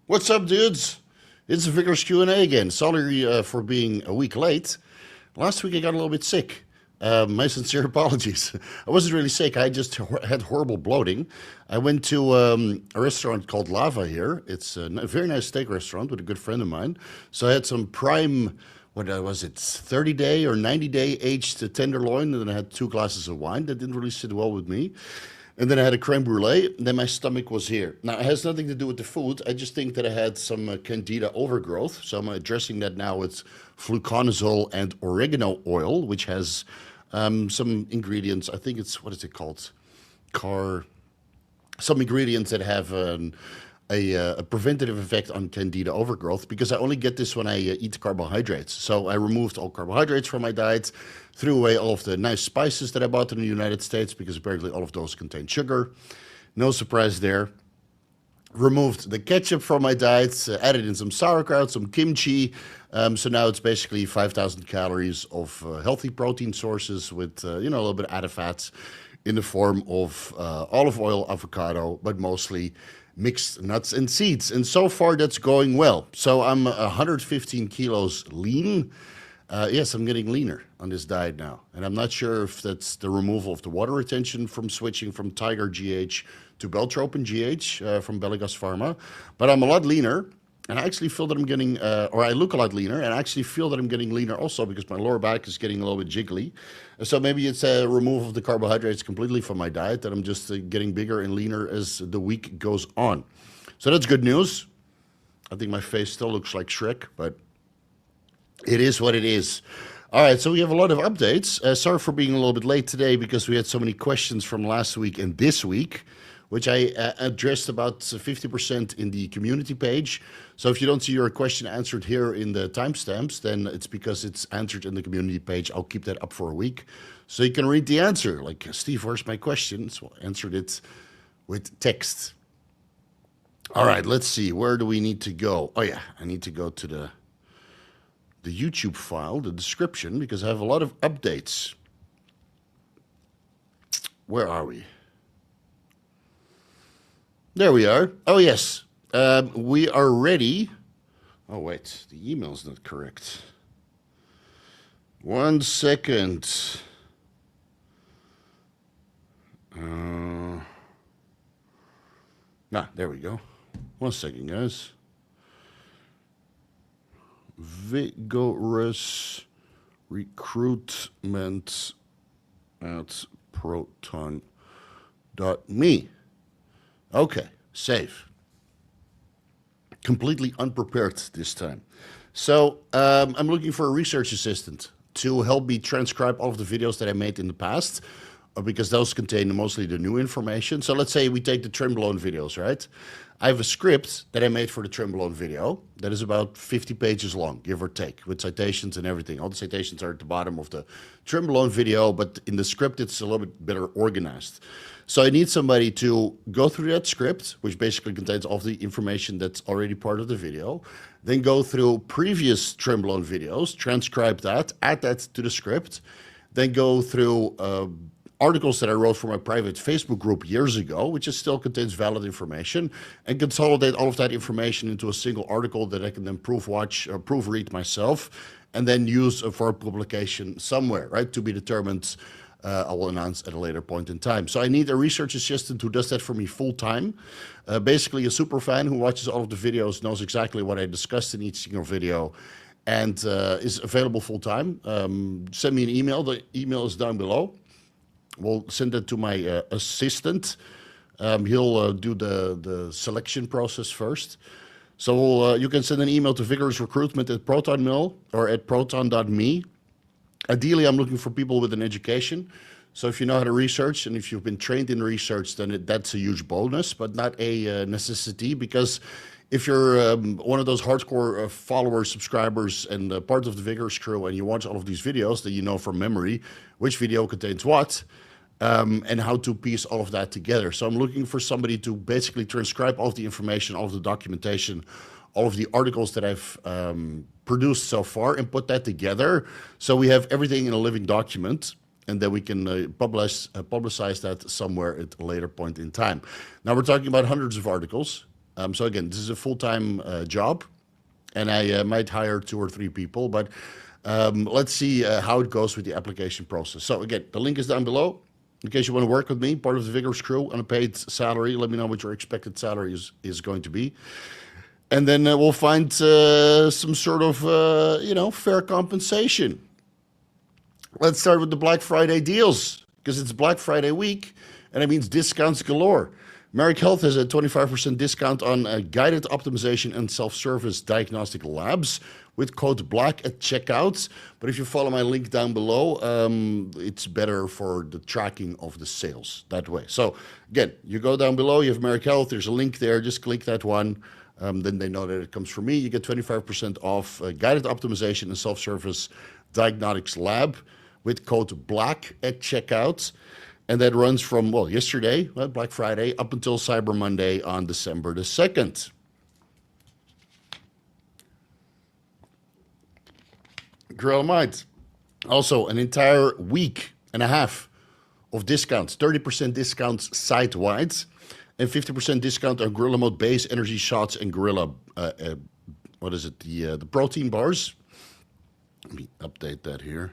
What's up, dudes? It's a vigorous Q&A again. Sorry for being a week late. Last week I got a little bit sick. My sincere apologies. I wasn't really sick. I just had horrible bloating. I went to a restaurant called Lava here. It's a very nice steak restaurant with a good friend of mine. So I had some prime, what was it, 30-day or 90-day aged tenderloin, and then I had 2 glasses of wine. That didn't really sit well with me. And then I had a creme brulee, and then my stomach was here. Now, it has nothing to do with the food. I just think that I had some candida overgrowth. So I'm addressing that now with fluconazole and oregano oil, which has some ingredients. I think it's, what is it called? Some ingredients that have a preventative effect on candida overgrowth, because I only get this when I eat carbohydrates. So I removed all carbohydrates from my diet, threw away all of the nice spices that I bought in the United States, because apparently all of those contain sugar. No surprise there. Removed the ketchup from my diet, added in some sauerkraut, some kimchi. So now it's basically 5,000 calories of healthy protein sources with, a little bit of added fats in the form of olive oil, avocado, but mostly mixed nuts and seeds. And so far that's going well. So I'm 115 kilos lean. Yes, I'm getting leaner on this diet now. And I'm not sure if that's the removal of the water retention from switching from Tiger GH to Beltropin GH from HGH Pharma. But I'm a lot leaner. And I actually feel that I'm getting, or I look a lot leaner, and I actually feel that I'm getting leaner also because my lower back is getting a little bit jiggly. So maybe it's a removal of the carbohydrates completely from my diet, that I'm just getting bigger and leaner as the week goes on. So that's good news. I think my face still looks like Shrek, but it is what it is. All right, so we have a lot of updates. Sorry for being a little bit late today because we had so many questions from last week and this week, which I addressed about 50% in the community page. So if you don't see your question answered here in the timestamps, then it's because it's answered in the community page. I'll keep that up for a week so you can read the answer. Like, Steve, where's my question? So I answered it with text. All right, let's see. Where do we need to go? Oh, yeah, I need to go to the YouTube file, the description, because I have a lot of updates. Where are we? There we are. Oh, yes. We are ready. Oh, wait. The email's not correct. 1 second. There we go. 1 second, guys. Vigorous recruitment at proton.me. Okay, save. Completely unprepared this time. So I'm looking for a research assistant to help me transcribe all of the videos that I made in the past, because those contain mostly the new information. So let's say we take the Trenbolone videos, right? I have a script that I made for the Trenbolone video that is about 50 pages long, give or take, with citations and everything. All the citations are at the bottom of the Trenbolone video, but in the script it's a little bit better organized. So I need somebody to go through that script, which basically contains all of the information that's already part of the video, then go through previous Trenbolone videos, transcribe that, add that to the script, then go through articles that I wrote for my private Facebook group years ago, which still contains valid information, and consolidate all of that information into a single article that I can then proofread myself, and then use for a publication somewhere, right, to be determined. I will announce at a later point in time. So I need a research assistant who does that for me full time. Basically a super fan who watches all of the videos, knows exactly what I discussed in each single video, and is available full time. Send me an email. The email is down below. We'll send it to my assistant. He'll do the selection process first. So you can send an email to vigorousrecruitment@proton.mill or at proton.me. Ideally, I'm looking for people with an education. So if you know how to research and if you've been trained in research, then that's a huge bonus, but not a necessity, because if you're one of those hardcore followers, subscribers, and part of the Vigorous crew, and you watch all of these videos, then you know from memory which video contains what, and how to piece all of that together. So I'm looking for somebody to basically transcribe all of the information, all of the documentation, all of the articles that I've produced so far, and put that together so we have everything in a living document, and then we can publicize that somewhere at a later point in time. Now we're talking about hundreds of articles, So again, this is a full-time job, and I might hire 2 or 3 people, but let's see how it goes with the application process. So again, the link is down below. In case you want to work with me, part of the Vigorous crew on a paid salary, let me know what your expected salary is going to be. And then we'll find some sort of, fair compensation. Let's start with the Black Friday deals, because it's Black Friday week, and it means discounts galore. Marek Health has a 25% discount on guided optimization and self-service diagnostic labs with code BLACK at checkout. But if you follow my link down below, it's better for the tracking of the sales that way. So again, you go down below, you have Marek Health, there's a link there, just click that one. Then they know that it comes from me. You get 25% off guided optimization and self-service diagnostics lab with code BLACK at checkout. And that runs from, yesterday, Black Friday, up until Cyber Monday on December the 2nd. Grilamide. Also, an entire week and a half of discounts. 30% discounts site-wide. And 50% discount on Gorilla Mode base, energy shots, and Gorilla, the protein bars. Let me update that here.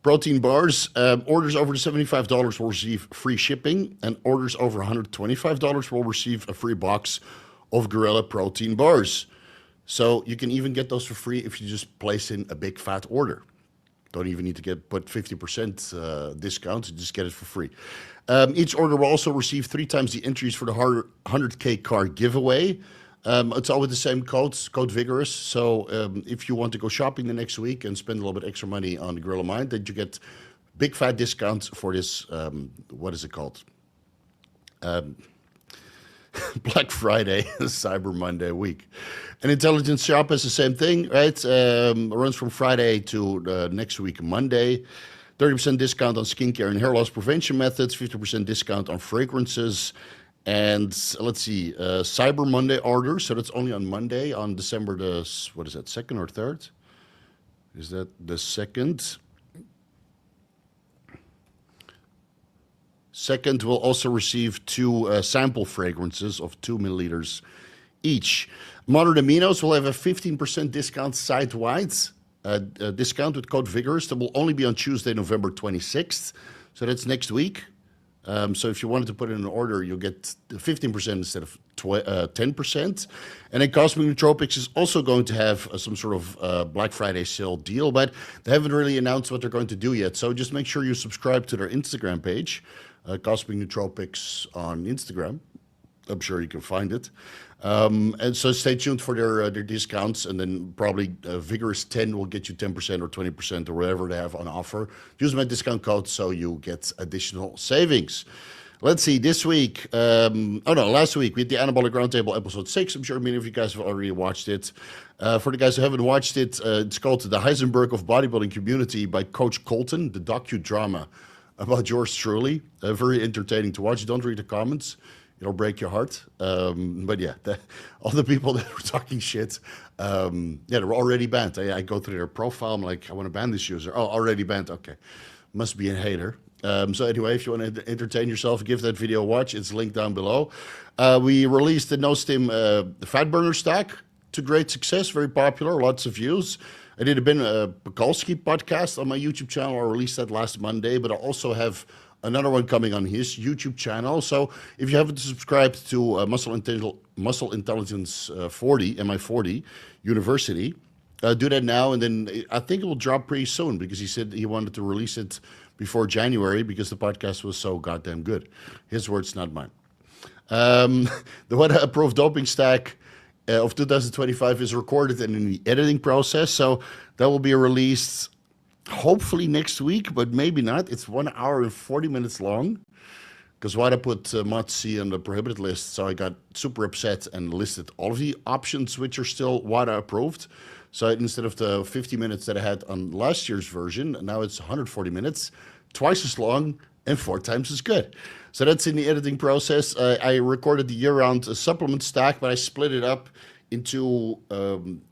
Protein bars, orders over $75 will receive free shipping, and orders over $125 will receive a free box of Gorilla protein bars. So you can even get those for free if you just place in a big fat order. Don't even need to put 50% discount, you just get it for free. Each order will also receive 3 times the entries for the 100K car giveaway. It's all with the same code Vigorous. So if you want to go shopping the next week and spend a little bit extra money on the Gorilla Mind, then you get big fat discounts for this, what is it called? Black Friday, Cyber Monday week. An Intelligent Shop is the same thing, right? Runs from Friday to next week, Monday. 30% discount on skincare and hair loss prevention methods, 50% discount on fragrances. And let's see, Cyber Monday orders, so that's only on Monday, on December the, 2nd or 3rd? Is that the 2nd? 2nd will also receive 2 sample fragrances of 2 milliliters each. Modern Aminos will have a 15% discount site-wide, discount with code Vigorous. That will only be on Tuesday, November 26th, so that's next week. So if you wanted to put in an order, you'll get 15% instead of 10%. And then Cosmic Nootropics is also going to have some sort of Black Friday sale deal, but they haven't really announced what they're going to do yet. So just make sure you subscribe to their Instagram page, Cosmic Nootropics on Instagram. I'm sure you can find it. And so stay tuned for their discounts, and then probably Vigorous 10 will get you 10% or 20% or whatever they have on offer. Use my discount code so you get additional savings. Let's see, this week, last week, we had the Anabolic Roundtable episode 6. I'm sure many of you guys have already watched it. For the guys who haven't watched it, it's called The Heisenberg of Bodybuilding Community by Coach Colton, the docudrama about yours truly. Very entertaining to watch. Don't read the comments. It'll break your heart. But yeah, all the people that were talking shit, they're already banned. I go through their profile. I'm like, I want to ban this user. Oh, already banned. Okay. Must be a hater. So anyway, if you want to entertain yourself, give that video a watch. It's linked down below. We released the No-Stim Fat Burner Stack to great success. Very popular. Lots of views. I did a Ben Pekulski podcast on my YouTube channel. I released that last Monday, but I also have another one coming on his YouTube channel. So if you haven't subscribed to Muscle Intelligence 40, MI40 University, do that now. And then I think it will drop pretty soon, because he said he wanted to release it before January because the podcast was so goddamn good. His words, not mine. The WADA approved doping stack of 2025 is recorded and in the editing process. So that will be released hopefully next week, but maybe not. It's 1 hour and 40 minutes long, because WADA put Mod C on the prohibited list. So I got super upset and listed all of the options which are still WADA approved. So instead of the 50 minutes that I had on last year's version, now it's 140 minutes, twice as long and 4 times as good. So that's in the editing process. I recorded the year-round supplement stack, but I split it up into,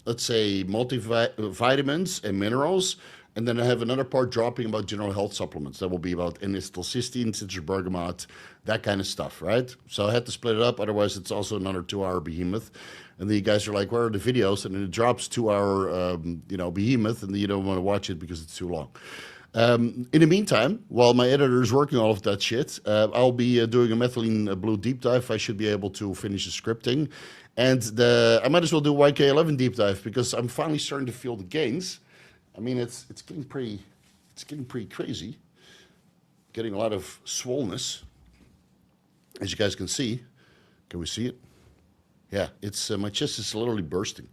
let's say, multivitamins and minerals, And then I have another part dropping about general health supplements. That will be about N-acetylcysteine, citrus bergamot, that kind of stuff, right? So I had to split it up. Otherwise, it's also another 2-hour behemoth. And then you guys are like, where are the videos? And then it drops 2-hour, behemoth, and then you don't want to watch it because it's too long. In the meantime, while my editor is working all of that shit, I'll be doing a methylene blue deep dive. I should be able to finish the scripting. And I might as well do YK-11 deep dive because I'm finally starting to feel the gains. I mean, it's getting pretty crazy. Getting a lot of swollenness, as you guys can see. Can we see it? Yeah, it's my chest is literally bursting.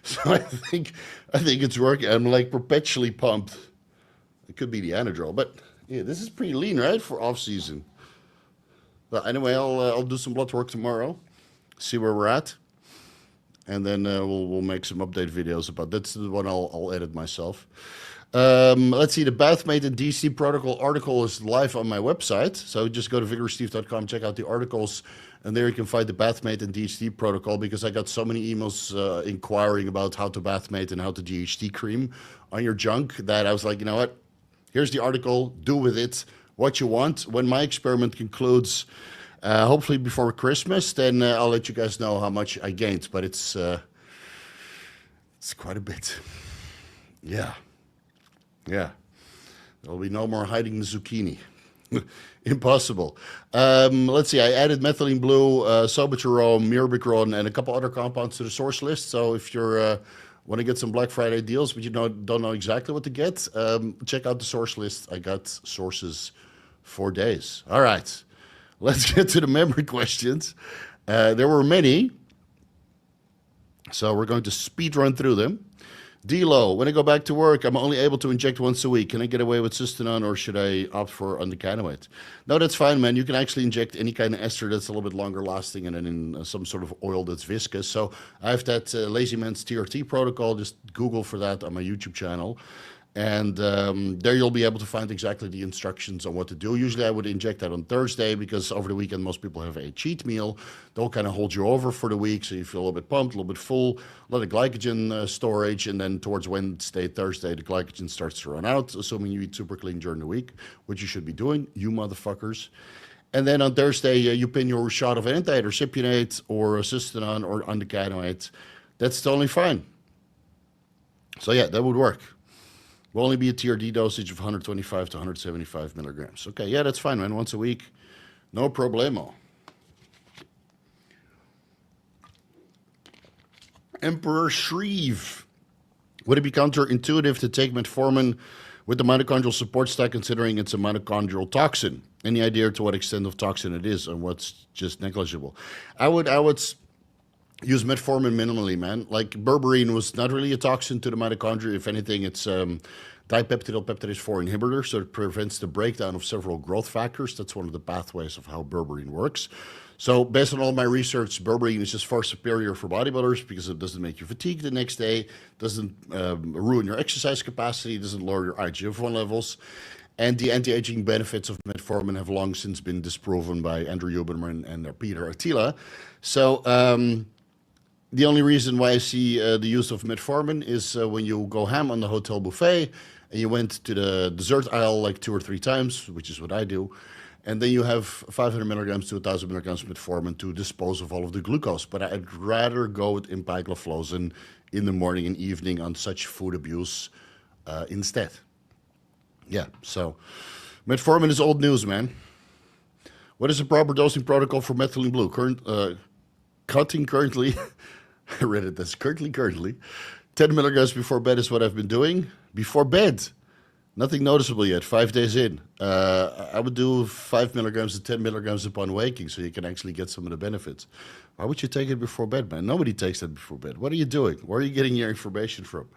So I think it's working. I'm like perpetually pumped. It could be the anadrol, but yeah, this is pretty lean, right, for off season. But anyway, I'll do some blood work tomorrow, see where we're at. And then we'll make some update videos about that's the one I'll edit myself. Let's see, the Bathmate and DC Protocol article is live on my website. So just go to vigoroussteve.com, check out the articles, and there you can find the Bathmate and DHT protocol because I got so many emails inquiring about how to Bathmate and how to DHT cream on your junk that I was like, you know what? Here's the article, do with it what you want. When my experiment concludes, hopefully before Christmas, then I'll let you guys know how much I gained, but it's quite a bit. Yeah. There'll be no more hiding the zucchini. Impossible. Let's see, I added methylene blue, soboterone, mirabegron, and a couple other compounds to the source list. So if you're want to get some Black Friday deals, but you don't know exactly what to get, check out the source list. I got sources for days. All right. Let's get to the memory questions. There were many, so we're going to speed run through them. D-Lo, when I go back to work, I'm only able to inject once a week. Can I get away with Cystanon, or should I opt for undecanoate? No, that's fine, man. You can actually inject any kind of ester that's a little bit longer lasting and then in some sort of oil that's viscous. So I have that Lazy Man's TRT protocol. Just Google for that on my YouTube channel. And there you'll be able to find exactly the instructions on what to do. Usually I would inject that on Thursday because over the weekend most people have a cheat meal. They'll kind of hold you over for the week so you feel a little bit pumped, a little bit full, a lot of glycogen storage, and then towards Wednesday, Thursday, the glycogen starts to run out, assuming you eat super clean during the week, which you should be doing, you motherfuckers. And then on Thursday, you pin your shot of anti-cypionate or Cystanon or undecanoate. That's totally fine. So yeah, that would work. Will only be a TRD dosage of 125 to 175 milligrams. Okay, yeah, that's fine, man. Once a week, no problemo. Emperor Shreve. Would it be counterintuitive to take metformin with the mitochondrial support stack, considering it's a mitochondrial toxin? Any idea to what extent of toxin it is and what's just negligible? I would use metformin minimally, man. Like berberine was not really a toxin to the mitochondria. If anything, it's dipeptidyl peptidase 4 inhibitor, so it prevents the breakdown of several growth factors. That's one of the pathways of how berberine works. So based on all my research, berberine is just far superior for bodybuilders because it doesn't make you fatigued the next day, doesn't ruin your exercise capacity, doesn't lower your IGF-1 levels. And the anti-aging benefits of metformin have long since been disproven by Andrew Huberman and Peter Attila. So the only reason why I see the use of metformin is when you go ham on the hotel buffet and you went to the dessert aisle like 2 or 3 times, which is what I do, and then you have 500 milligrams to 1,000 milligrams of metformin to dispose of all of the glucose. But I'd rather go with empagliflozin in the morning and evening on such food abuse instead. Yeah, so metformin is old news, man. What is the proper dosing protocol for methylene blue? Cutting currently... I read it as currently. 10 milligrams before bed is what I've been doing. Before bed. Nothing noticeable yet, 5 days in. I would do 5 milligrams to 10 milligrams upon waking so you can actually get some of the benefits. Why would you take it before bed, man? Nobody takes that before bed. What are you doing? Where are you getting your information from?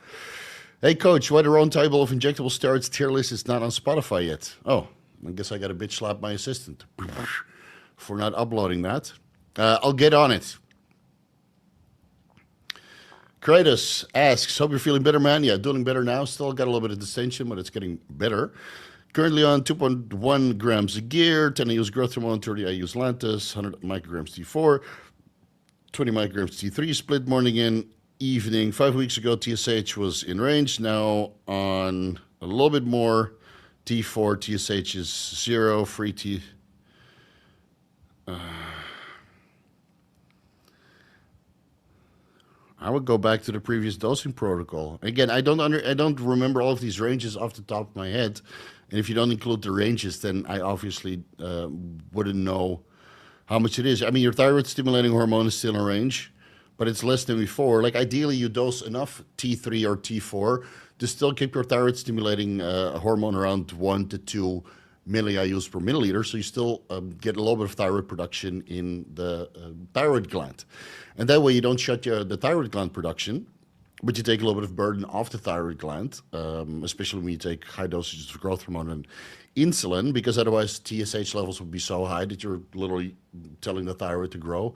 Hey, coach, why the wrong table of injectable steroids tier list is not on Spotify yet? Oh, I guess I got to bitch slap my assistant for not uploading that. I'll get on it. Kratos asks, hope you're feeling better, man. Yeah, doing better now. Still got a little bit of distension, but it's getting better. Currently on 2.1 grams of gear, 10 I use growth hormone, 30 I use Lantus, 100 micrograms T4, 20 micrograms T3 split morning in, evening. 5 weeks ago, TSH was in range. Now on a little bit more. T4, TSH is 0. Free T. I would go back to the previous dosing protocol. Again, I don't remember all of these ranges off the top of my head. And if you don't include the ranges, then I obviously wouldn't know how much it is. I mean, your thyroid stimulating hormone is still in range, but it's less than before. Like ideally, you dose enough T3 or T4 to still keep your thyroid stimulating hormone around 1 to 2 milliIUs per milliliter, so you still get a little bit of thyroid production in the thyroid gland. And that way you don't shut the thyroid gland production, but you take a little bit of burden off the thyroid gland, especially when you take high dosages of growth hormone and insulin, because otherwise TSH levels would be so high that you're literally telling the thyroid to grow.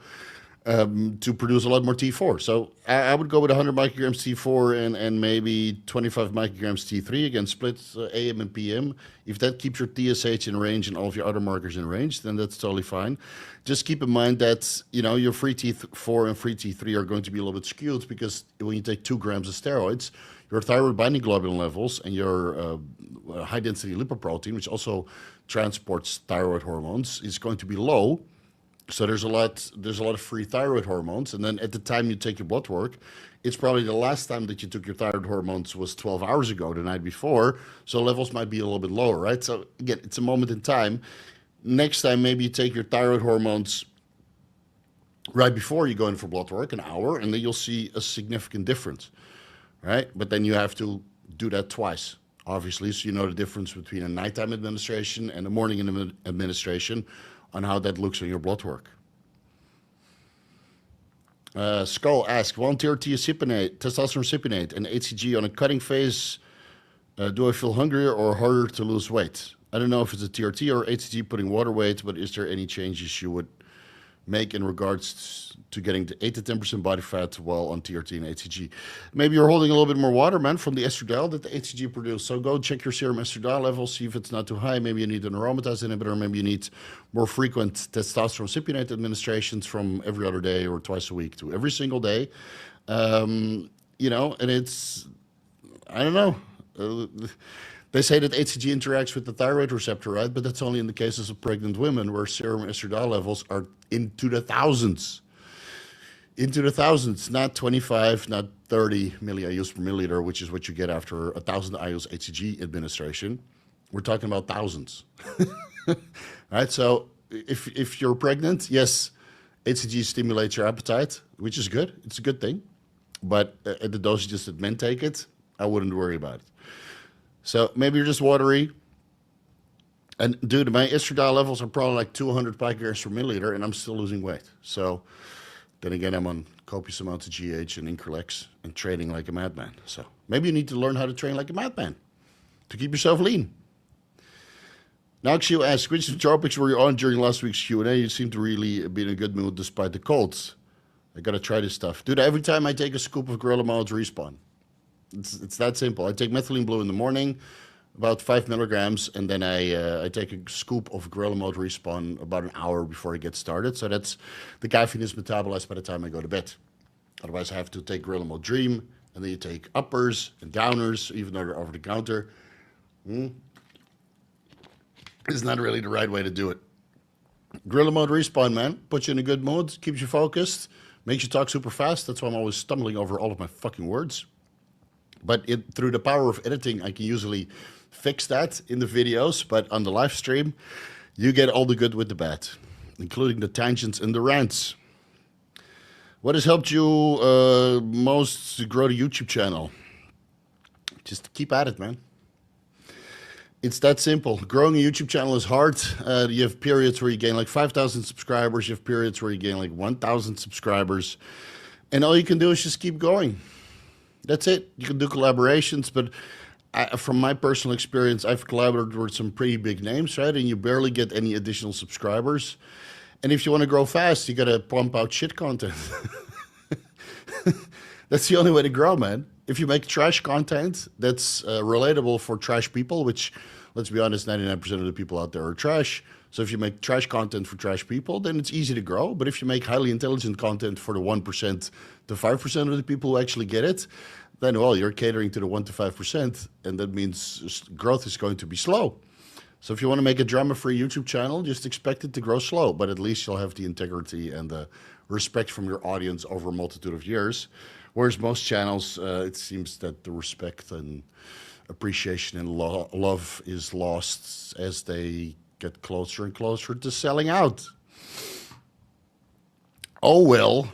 To produce a lot more T4. So I would go with 100 micrograms T4 and maybe 25 micrograms T3, again, split AM and PM. If that keeps your TSH in range and all of your other markers in range, then that's totally fine. Just keep in mind that, you know, your free T4 and free T3 are going to be a little bit skewed because when you take 2 grams of steroids, your thyroid binding globulin levels and your high-density lipoprotein, which also transports thyroid hormones, is going to be low. So there's a lot of free thyroid hormones, and then at the time you take your blood work, it's probably the last time that you took your thyroid hormones was 12 hours ago, the night before, so levels might be a little bit lower, right? So again, it's a moment in time. Next time, maybe you take your thyroid hormones right before you go in for blood work, an hour, and then you'll see a significant difference, right? But then you have to do that twice, obviously, so you know the difference between a nighttime administration and a morning administration, on how that looks on your blood work. Skull asks, volunteer testosterone cypionate and HCG on a cutting phase. Do I feel hungrier or harder to lose weight? I don't know if it's a TRT or HCG putting water weight, but is there any changes you would make in regards to getting to 8 to 10% body fat while on TRT and HCG? Maybe you're holding a little bit more water, man, from the estradiol that the HCG produces. So go check your serum estradiol level, see if it's not too high. Maybe you need an aromatase inhibitor. Maybe you need more frequent testosterone cypionate administrations from every other day or twice a week to every single day. You know, and it's, I don't know. They say that HCG interacts with the thyroid receptor, right? But that's only in the cases of pregnant women where serum estradiol levels are into the thousands. Into the thousands, not 25, not 30 milliIUs per milliliter, which is what you get after 1,000 IUs HCG administration. We're talking about thousands. Right? So if you're pregnant, yes, HCG stimulates your appetite, which is good. It's a good thing. But at the dosages that men take it, I wouldn't worry about it. So maybe you're just watery. And dude, my estradiol levels are probably like 200 picograms per milliliter, and I'm still losing weight. So then again, I'm on copious amounts of GH and Increlex and training like a madman. So maybe you need to learn how to train like a madman to keep yourself lean. Now, Q asks, which nootropics were you on during last week's Q&A? You seem to really be in a good mood despite the colds. I got to try this stuff. Dude, every time I take a scoop of Gorilla Modes Respawn, it's that simple. I take methylene blue in the morning, about 5 milligrams, and then I take a scoop of Gorilla Mode Respawn about an hour before I get started. So that's the caffeine is metabolized by the time I go to bed. Otherwise, I have to take Gorilla Mode Dream, and then you take uppers and downers, even though they're over the counter. It's not really the right way to do it. Gorilla Mode Respawn, man, puts you in a good mood, keeps you focused, makes you talk super fast. That's why I'm always stumbling over all of my fucking words. But through the power of editing, I can usually fix that in the videos. But on the live stream, you get all the good with the bad, including the tangents and the rants. What has helped you most to grow the YouTube channel? Just keep at it, man. It's that simple. Growing a YouTube channel is hard. You have periods where you gain like 5,000 subscribers. You have periods where you gain like 1,000 subscribers. And all you can do is just keep going. That's it. You can do collaborations, but from my personal experience, I've collaborated with some pretty big names, right? And you barely get any additional subscribers. And if you want to grow fast, you got to pump out shit content. That's the only way to grow, man. If you make trash content that's relatable for trash people, which, let's be honest, 99% of the people out there are trash. So if you make trash content for trash people, then it's easy to grow. But if you make highly intelligent content for the 1% to 5% of the people who actually get it, then, well, you're catering to the 1 to 5%, and that means growth is going to be slow. So if you want to make a drama-free YouTube channel, just expect it to grow slow, but at least you'll have the integrity and the respect from your audience over a multitude of years. Whereas most channels, it seems that the respect and appreciation and love is lost as they get closer and closer to selling out. Oh, well.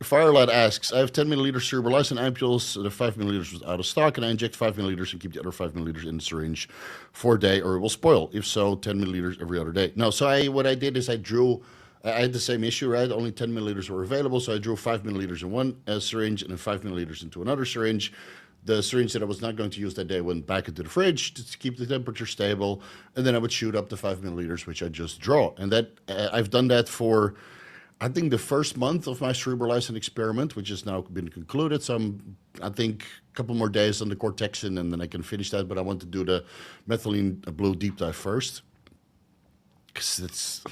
Firelight asks, I have 10 milliliters Cerebrolysin ampules. The 5 milliliters was out of stock, and I inject 5 milliliters and keep the other 5 milliliters in the syringe for a day, or it will spoil. If so, 10 milliliters every other day. No, so what I did is I had the same issue, right? Only 10 milliliters were available, so I drew 5 milliliters in one syringe and then 5 milliliters into another syringe. The syringe that I was not going to use that day went back into the fridge to keep the temperature stable, and then I would shoot up the 5 milliliters, which I just draw. And that I've done that for, I think, the first month of my Cerebrolysin experiment, which has now been concluded. So I think a couple more days on the Cortexin, and then I can finish that. But I want to do the Methylene blue deep dive first, because it's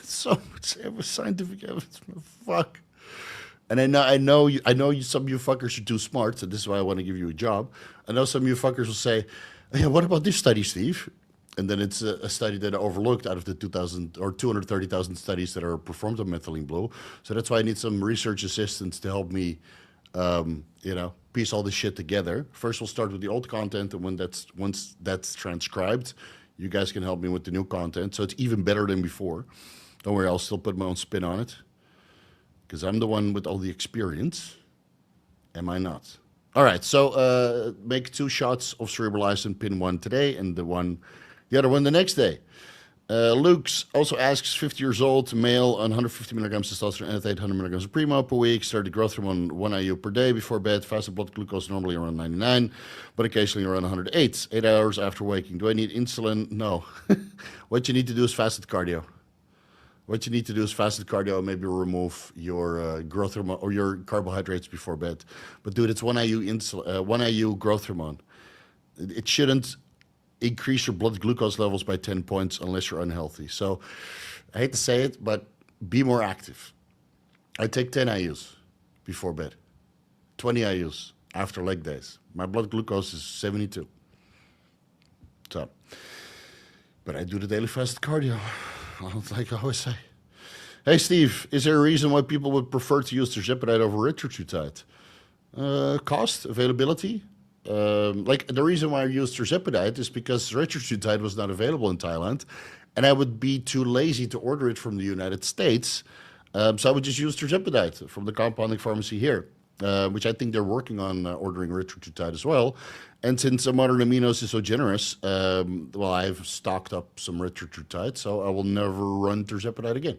so much scientific evidence. Fuck. And I know some of you fuckers are too smart, so this is why I want to give you a job. I know some of you fuckers will say, "Hey, what about this study, Steve?" And then it's a study that I overlooked out of the 2,000 or 230,000 studies that are performed on methylene blue. So that's why I need some research assistants to help me, piece all this shit together. First, we'll start with the old content, and once that's transcribed, you guys can help me with the new content. So it's even better than before. Don't worry, I'll still put my own spin on it, because I'm the one with all the experience. Am I not? All right, so make 2 shots of Cerebrolysin, pin 1 today, and the other one the next day. Luke's also asks, 50 years old, male, on 150 milligrams testosterone and 800 milligrams of Primo per week. Started growth hormone 1 IU per day before bed. Fasted blood glucose normally around 99, but occasionally around 108. 8 hours after waking. Do I need insulin? No. What you need to do is fasted cardio. And maybe remove your growth hormone or your carbohydrates before bed. But dude, it's 1 IU growth hormone. It shouldn't increase your blood glucose levels by 10 points unless you're unhealthy. So I hate to say it, but be more active. I take 10 IUs before bed, 20 IUs after leg days. My blood glucose is 72. So, but I do the daily fasted cardio, like I always say. Hey, Steve, is there a reason why people would prefer to use tirzepatide over retatrutide? Cost, availability. Like the reason why I used tirzepatide is because retatrutide was not available in Thailand, and I would be too lazy to order it from the United States. So I would just use tirzepatide from the compounding pharmacy here, which I think they're working on ordering retatrutide as well. And since Modern Aminos is so generous, well, I've stocked up some retatrutide, so I will never run tirzepatide again,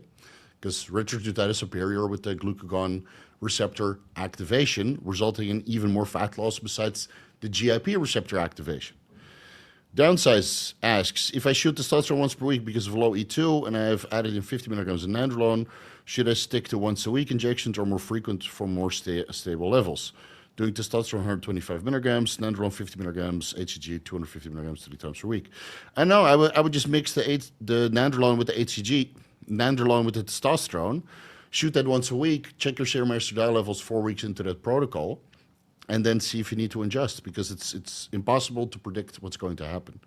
because retatrutide is superior with the glucagon receptor activation, resulting in even more fat loss besides the GIP receptor activation. Downsize asks, if I shoot testosterone once per week because of low E2 and I have added in 50 milligrams of nandrolone, should I stick to once a week injections or more frequent for more stable levels? Doing testosterone 125 milligrams, nandrolone 50 milligrams, HGH 250 milligrams 3 times per week. I know, I would just mix the nandrolone with the HGH, nandrolone with the testosterone, shoot that once a week, check your serum estradiol levels 4 weeks into that protocol, and then see if you need to adjust, because it's impossible to predict what's going to happen.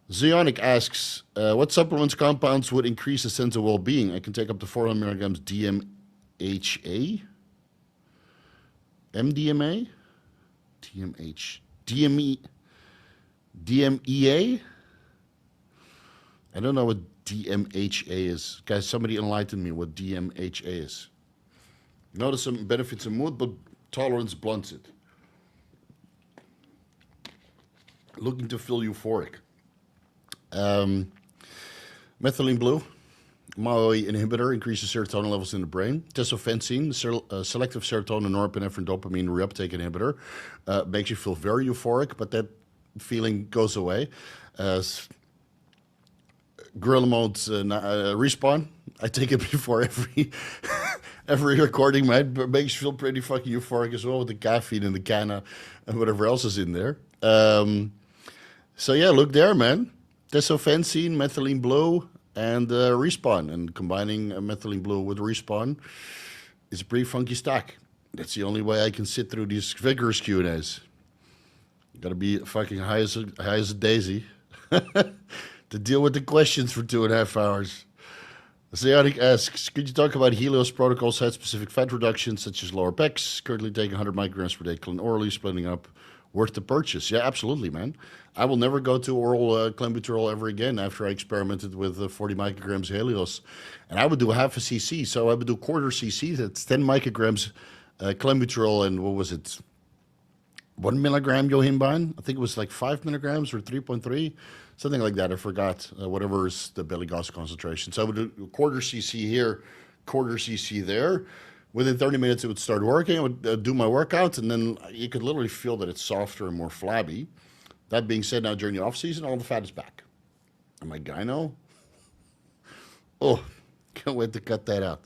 Zionic asks, what supplements compounds would increase a sense of well-being? I can take up to 400 milligrams DMHA? MDMA? DMEA? I don't know what DMHA is. Guys, somebody enlighten me what DMHA is. Notice some benefits of mood, but tolerance blunts it. Looking to feel euphoric. Methylene blue, MAOI inhibitor, increases serotonin levels in the brain. Tesofensine, selective serotonin, norepinephrine, dopamine reuptake inhibitor, makes you feel very euphoric, but that feeling goes away. Gorilla Mode's Respawn, I take it before every recording, man. But makes you feel pretty fucking euphoric as well, with the caffeine and the canna and whatever else is in there. So yeah, look there, man. Tesofensine, Methylene Blue, and Respawn. And combining Methylene Blue with Respawn is a pretty funky stack. That's the only way I can sit through these vigorous Q&As. Gotta be fucking high as a daisy to deal with the questions for 2.5 hours. Zeonic asks, could you talk about Helios Protocol site-specific fat reduction, such as lower pecs, currently taking 100 micrograms per day, clean orally, splitting up, worth the purchase? Yeah, absolutely, man. I will never go to oral clenbuterol ever again after I experimented with 40 micrograms Helios. And I would do half a cc, so I would do quarter cc, that's 10 micrograms clenbuterol, and what was it? 1 milligram yohimbine? I think it was like 5 milligrams or 3.3, something like that. I forgot, whatever is the belly gas concentration. So I would do quarter cc here, quarter cc there. Within 30 minutes, it would start working. I would do my workout, and then you could literally feel that it's softer and more flabby. That being said, now during the off season, all the fat is back. And my gyno, oh, can't wait to cut that out.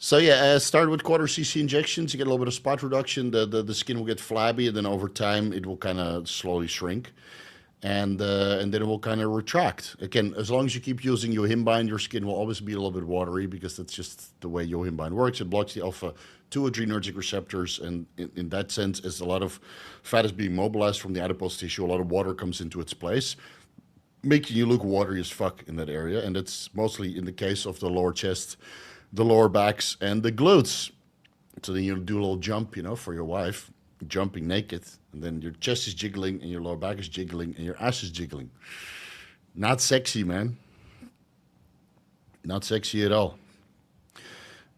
So yeah, start with quarter cc injections. You get a little bit of spot reduction. The skin will get flabby, and then over time it will kind of slowly shrink, and then it will kind of retract. Again, as long as you keep using yohimbine, your skin will always be a little bit watery because that's just the way yohimbine works. It blocks the alpha-2 adrenergic receptors, and in that sense, as a lot of fat is being mobilized from the adipose tissue, a lot of water comes into its place, making you look watery as fuck in that area. And that's mostly in the case of the lower chest, the lower backs, and the glutes. So then you do a little jump, you know, for your wife, jumping naked, and then your chest is jiggling, and your lower back is jiggling, and your ass is jiggling. Not sexy, man. Not sexy at all.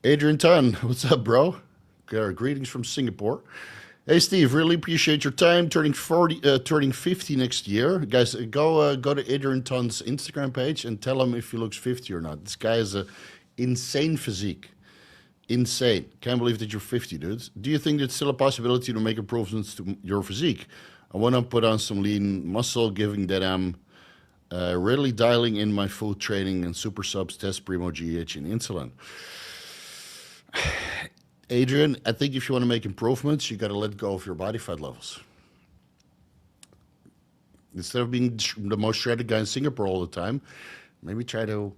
Adrian Tan, what's up, bro? Greetings from Singapore. Hey, Steve, really appreciate your time. Turning 50 next year. Guys, go to Adrian Tan's Instagram page and tell him if he looks 50 or not. This guy is a insane physique. Insane. Can't believe that you're 50, dude. Do you think there's still a possibility to make improvements to your physique? I want to put on some lean muscle, given that I'm really dialing in my food training and super subs, test Primo GH and insulin. Adrian, I think if you want to make improvements, you got to let go of your body fat levels. Instead of being the most shredded guy in Singapore all the time, maybe try to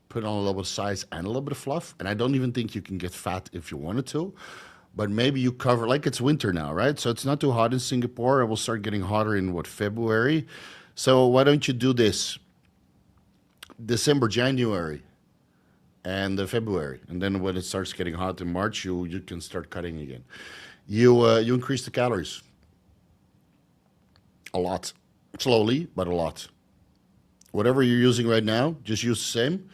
put on a little bit of size and a little bit of fluff. And I don't even think you can get fat if you wanted to, but maybe you cover, like it's winter now, right? So it's not too hot in Singapore. It will start getting hotter in, February. So why don't you do this? December, January, and February. And then when it starts getting hot in March, you can start cutting again. You increase the calories. A lot. Slowly, but a lot. Whatever you're using right now, just use the same.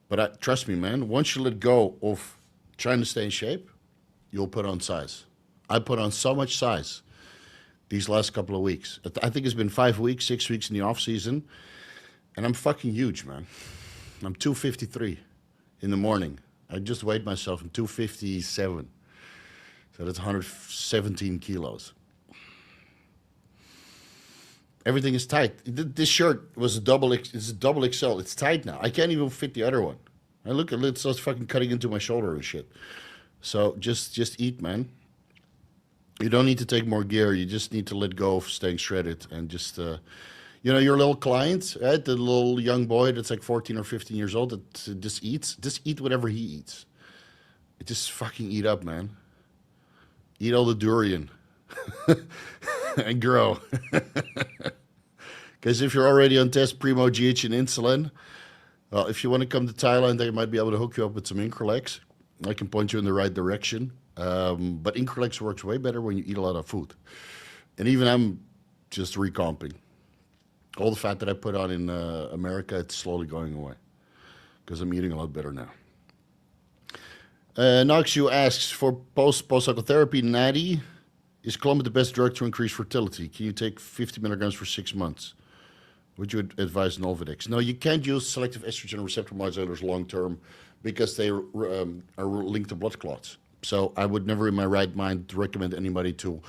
But trust me, man, once you let go of trying to stay in shape, you'll put on size. I put on so much size these last couple of weeks. I think it's been 5 weeks, 6 weeks in the off season, and I'm fucking huge, man. I'm 253 in the morning. I just weighed myself. I'm 257. So that's 117 kilos. Everything is tight. This shirt was it's a double XL. It's tight now. I can't even fit the other one. I look at it, it's just fucking cutting into my shoulder and shit. So just eat, man. You don't need to take more gear. You just need to let go of staying shredded and just, your little client, right? The little young boy that's like 14 or 15 years old that just eats. Just eat whatever he eats. Just fucking eat up, man. Eat all the durian. And grow. Because if you're already on test Primo GH and insulin, well, if you want to come to Thailand, I might be able to hook you up with some Increlex. I can point you in the right direction. But Increlex works way better when you eat a lot of food. And even I'm just recomping. All the fat that I put on in America, it's slowly going away. Because I'm eating a lot better now. Noxu asks, for post-cycle therapy, Natty, is Clomid the best drug to increase fertility? Can you take 50 milligrams for 6 months? Would you advise Nolvadex? No, you can't use selective estrogen receptor modulators long-term because they are linked to blood clots. So I would never in my right mind recommend anybody to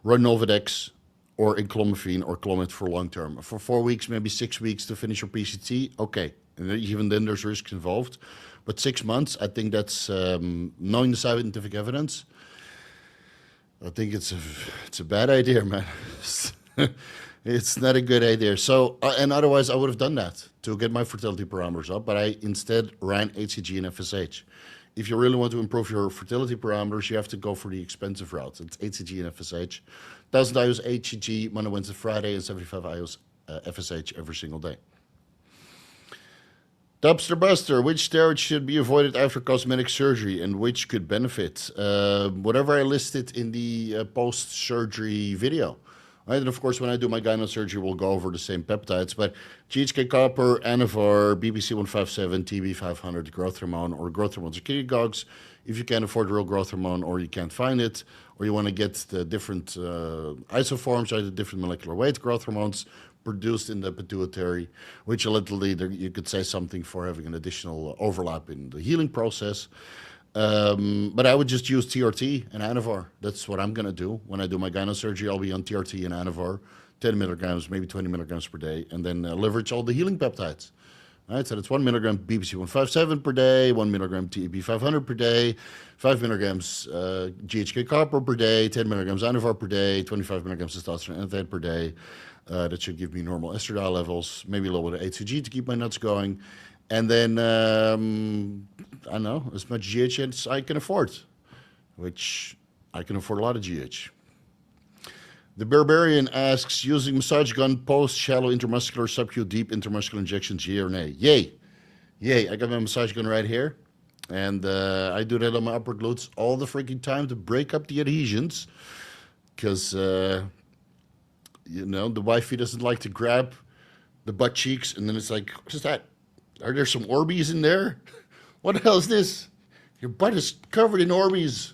run Nolvadex or enclomiphene or Clomid for long-term. For 4 weeks, maybe 6 weeks to finish your PCT, okay. And even then there's risks involved. But 6 months, I think that's, knowing the scientific evidence, I think it's a bad idea, man. It's not a good idea. So, and otherwise I would have done that to get my fertility parameters up, but I instead ran HCG and FSH. If you really want to improve your fertility parameters, you have to go for the expensive route. It's HCG and FSH. 1,000 IUs HCG Monday, Wednesday, Friday, and 75 IUs FSH every single day. Dumpster Buster, which steroids should be avoided after cosmetic surgery and which could benefit? Whatever I listed in the post-surgery video. Right? And of course, when I do my gyno surgery, we'll go over the same peptides. But GHK copper, Anavar, BBC157, TB500, growth hormone, or growth hormones or kidneygogs, if you can't afford real growth hormone or you can't find it, or you want to get the different isoforms, or the different molecular weight growth hormones produced in the pituitary, which literally you could say something for having an additional overlap in the healing process. But I would just use TRT and Anavar. That's what I'm going to do. When I do my gyno surgery, I'll be on TRT and Anavar, 10 milligrams, maybe 20 milligrams per day, and then leverage all the healing peptides. Right, so that's 1 milligram BBC157 per day, 1 milligram TB500 per day, 5 milligrams GHK copper per day, 10 milligrams Anavar per day, 25 milligrams testosterone and per day. That should give me normal estradiol levels, maybe a little bit of HCG to keep my nuts going. And then, I don't know, as much GH as I can afford, which I can afford a lot of GH. The Barbarian asks, using massage gun post-shallow intramuscular, sub-Q deep intramuscular injections, yay or nay? Yay. Yay. I got my massage gun right here. And I do that on my upper glutes all the freaking time to break up the adhesions. Because, you know, the wifey doesn't like to grab the butt cheeks. And then it's like, what's that? Are there some Orbeez in there? What the hell is this? Your butt is covered in Orbeez.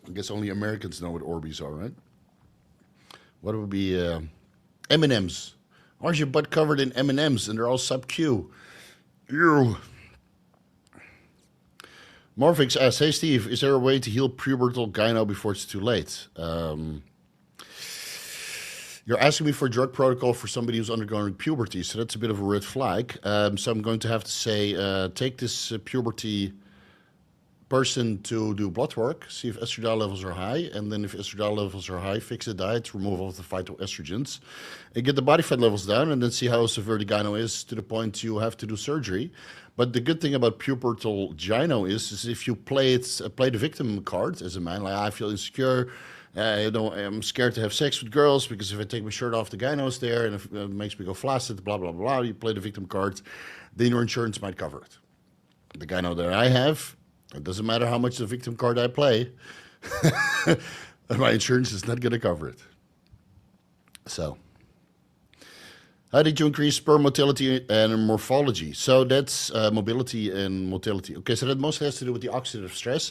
I guess only Americans know what Orbeez are, right? What would be M&Ms? Why is your butt covered in M&Ms and they're all sub-Q? Ew. Morphix asks, hey Steve, is there a way to heal pubertal gyno before it's too late? You're asking me for a drug protocol for somebody who's undergoing puberty, so that's a bit of a red flag. So I'm going to have to say, take this puberty person to do blood work, see if estradiol levels are high, and then if estradiol levels are high, fix the diet, remove all the phytoestrogens, and get the body fat levels down, and then see how severe the gyno is to the point you have to do surgery. But the good thing about pubertal gyno is if you play the victim card as a man, like I feel insecure, you know, I'm scared to have sex with girls because if I take my shirt off, the gyno's there, and if it makes me go flaccid, blah, blah, blah, you play the victim card, then your insurance might cover it. The gyno that I have, it doesn't matter how much the victim card I play, my insurance is not going to cover it. So, how did you increase sperm motility and morphology? So that's mobility and motility. Okay, so that mostly has to do with the oxidative stress.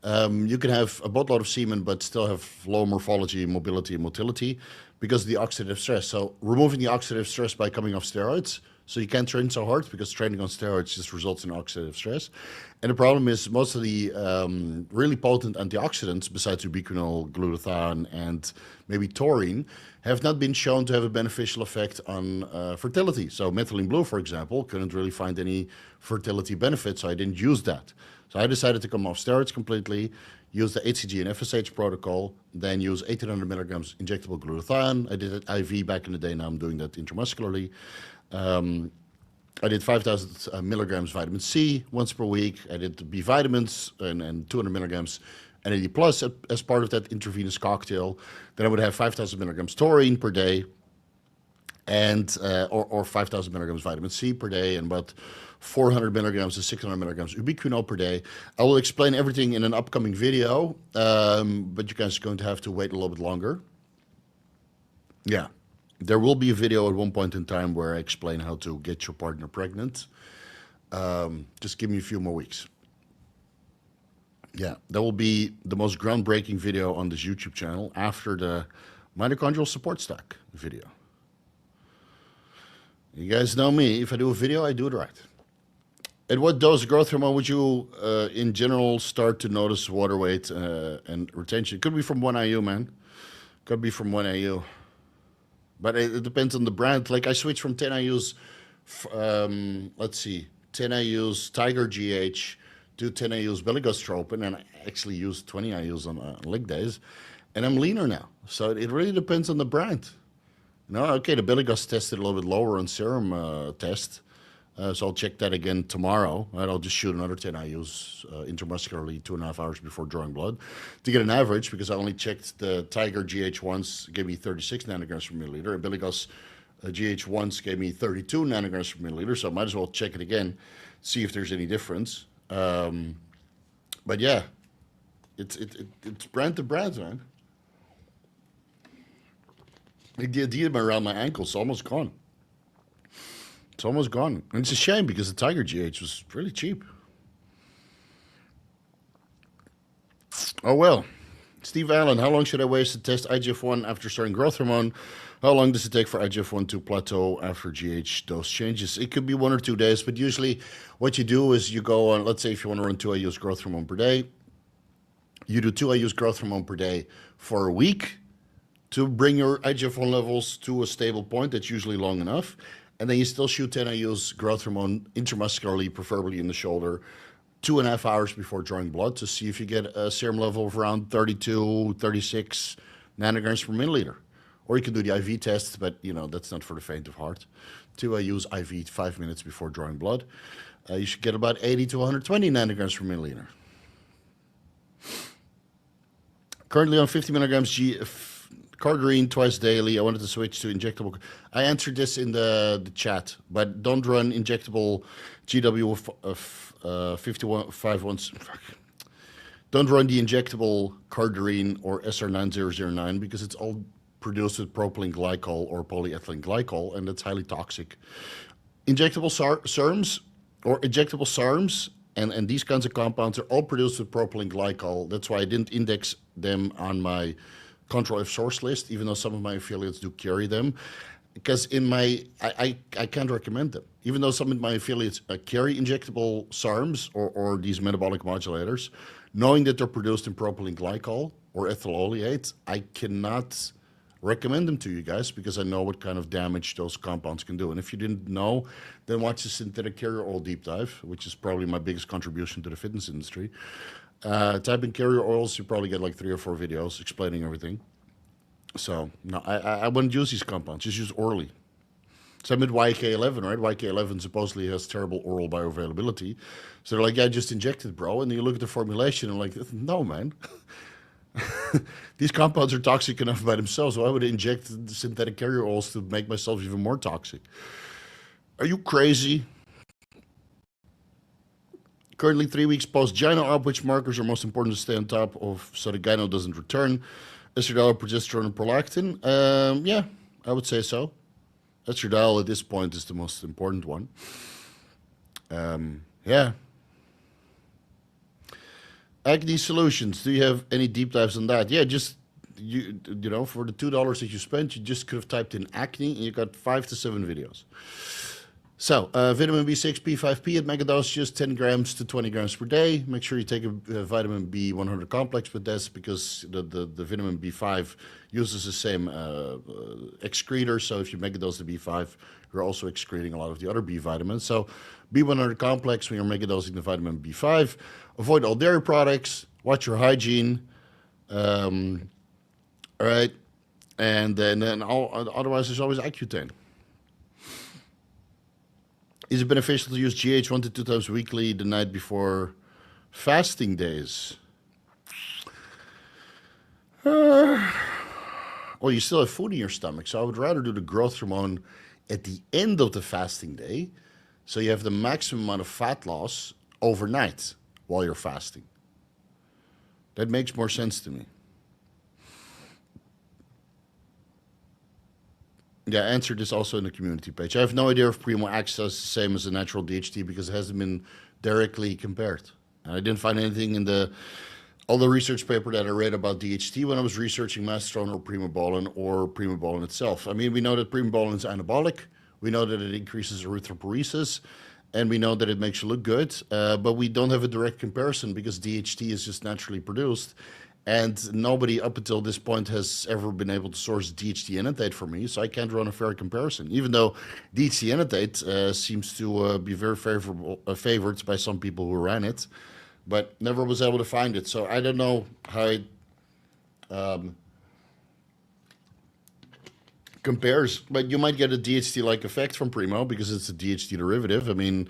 You can have a boatload of semen, but still have low morphology, mobility, and motility because of the oxidative stress. So removing the oxidative stress by coming off steroids. So you can't train so hard because training on steroids just results in oxidative stress. And the problem is most of the really potent antioxidants, besides ubiquinol, glutathione, and maybe taurine, have not been shown to have a beneficial effect on fertility. So methylene blue, for example, couldn't really find any fertility benefits, so I didn't use that. So I decided to come off steroids completely, use the HCG and FSH protocol, then use 1,800 milligrams injectable glutathione. I did it IV back in the day, now I'm doing that intramuscularly. I did 5,000 milligrams vitamin C once per week. I did the B vitamins and 200 milligrams NAD plus as part of that intravenous cocktail. Then I would have 5,000 milligrams taurine per day, and or 5,000 milligrams vitamin C per day, and about 400 milligrams to 600 milligrams ubiquinol per day. I will explain everything in an upcoming video, but you guys are going to have to wait a little bit longer. Yeah. There will be a video at one point in time where I explain how to get your partner pregnant. Just give me a few more weeks. Yeah, that will be the most groundbreaking video on this YouTube channel after the mitochondrial support stack video. You guys know me. If I do a video, I do it right. At what dose of growth hormone would you, in general, start to notice water weight and retention? It could be from 1 IU, man. Could be from 1 IU. But it depends on the brand. Like I switched from 10 IUs, let's see, 10 IUs Tiger GH to 10 IUs Beligostropin, and I actually used 20 IUs on leg days. and I'm leaner now. So it really depends on the brand. No, okay, the belly gus tested a little bit lower on serum test. So I'll check that again tomorrow. And I'll just shoot another 10 IUs intramuscularly 2.5 hours before drawing blood to get an average, because I only checked the Tiger GH1s, gave me 36 nanograms per milliliter, and belly gus GH1s gave me 32 nanograms per milliliter. So I might as well check it again, see if there's any difference. But yeah, it's brand to brand, man. The edema around my ankle's almost gone. It's almost gone. And it's a shame because the Tiger GH was really cheap. Oh well. Steve Allen, how long should I wait to test IGF-1 after starting growth hormone? How long does it take for IGF-1 to plateau after GH dose changes? It could be 1 or 2 days, but usually what you do is you go on, let's say if you want to run 2 IUs growth hormone per day, you do 2 IUs growth hormone per day for a week to bring your IGF-1 levels to a stable point. That's usually long enough. And then you still shoot 10 IUs growth hormone intramuscularly, preferably in the shoulder, 2.5 hours before drawing blood to see if you get a serum level of around 32, 36 nanograms per milliliter. Or you can do the IV test, but you know that's not for the faint of heart. 2 IUs IV 5 minutes before drawing blood. You should get about 80 to 120 nanograms per milliliter. Currently on 50 milligrams Cardarine twice daily. I wanted to switch to injectable. I answered this in the chat, but don't run injectable GW 51. Don't run the injectable Cardarine or SR9009 because it's all produced with propylene glycol or polyethylene glycol, and that's highly toxic. Injectable SERMs or injectable SARMs and these kinds of compounds are all produced with propylene glycol. That's why I didn't index them on my Control F source list, even though some of my affiliates do carry them, because I can't recommend them. Even though some of my affiliates carry injectable SARMs or these metabolic modulators, knowing that they're produced in propylene glycol or ethyl oleate, I cannot recommend them to you guys because I know what kind of damage those compounds can do. And if you didn't know, then watch the synthetic carrier oil deep dive, which is probably my biggest contribution to the fitness industry. Type in carrier oils, you probably get like 3 or 4 videos explaining everything. So no, I wouldn't use these compounds. Just use orally. Same with YK-11, right? YK-11 supposedly has terrible oral bioavailability. So they're like, yeah, just inject it, bro. And then you look at the formulation and like, no, man. These compounds are toxic enough by themselves. Why would I inject the synthetic carrier oils to make myself even more toxic? Are you crazy? Currently 3 weeks post Gyno up, which markers are most important to stay on top of so the Gyno doesn't return? Estradiol, progesterone, and prolactin? Yeah, I would say so. Estradiol at this point is the most important one. Yeah. Acne solutions. Do you have any deep dives on that? Yeah, just you know, for the $2 that you spent, you just could have typed in acne and you got 5 to 7 videos. So, vitamin B6, P5P at megadose, just 10 grams to 20 grams per day. Make sure you take a vitamin B100 complex, but that's because the vitamin B5 uses the same excretor. So if you megadose the B5, you're also excreting a lot of the other B vitamins. So B100 complex when you're megadosing the vitamin B5. Avoid all dairy products. Watch your hygiene. All right. And then otherwise, there's always Accutane. Is it beneficial to use GH 1 to 2 times weekly the night before fasting days? Well, you still have food in your stomach, so I would rather do the growth hormone at the end of the fasting day, so you have the maximum amount of fat loss overnight while you're fasting. That makes more sense to me. Yeah, I answered this also in the community page. I have no idea if Primo Act does the same as a natural DHT because it hasn't been directly compared. And I didn't find anything in all the research paper that I read about DHT when I was researching Masteron or Primobolan itself. I mean, we know that Primobolan is anabolic. We know that it increases erythropoiesis. And we know that it makes you look good. But we don't have a direct comparison because DHT is just naturally produced. And nobody up until this point has ever been able to source DHT enanthate for me, so I can't run a fair comparison. Even though DHT enanthate seems to be very favored by some people who ran it, but never was able to find it. So I don't know how compares, but you might get a DHT-like effect from Primo because it's a DHT derivative. I mean,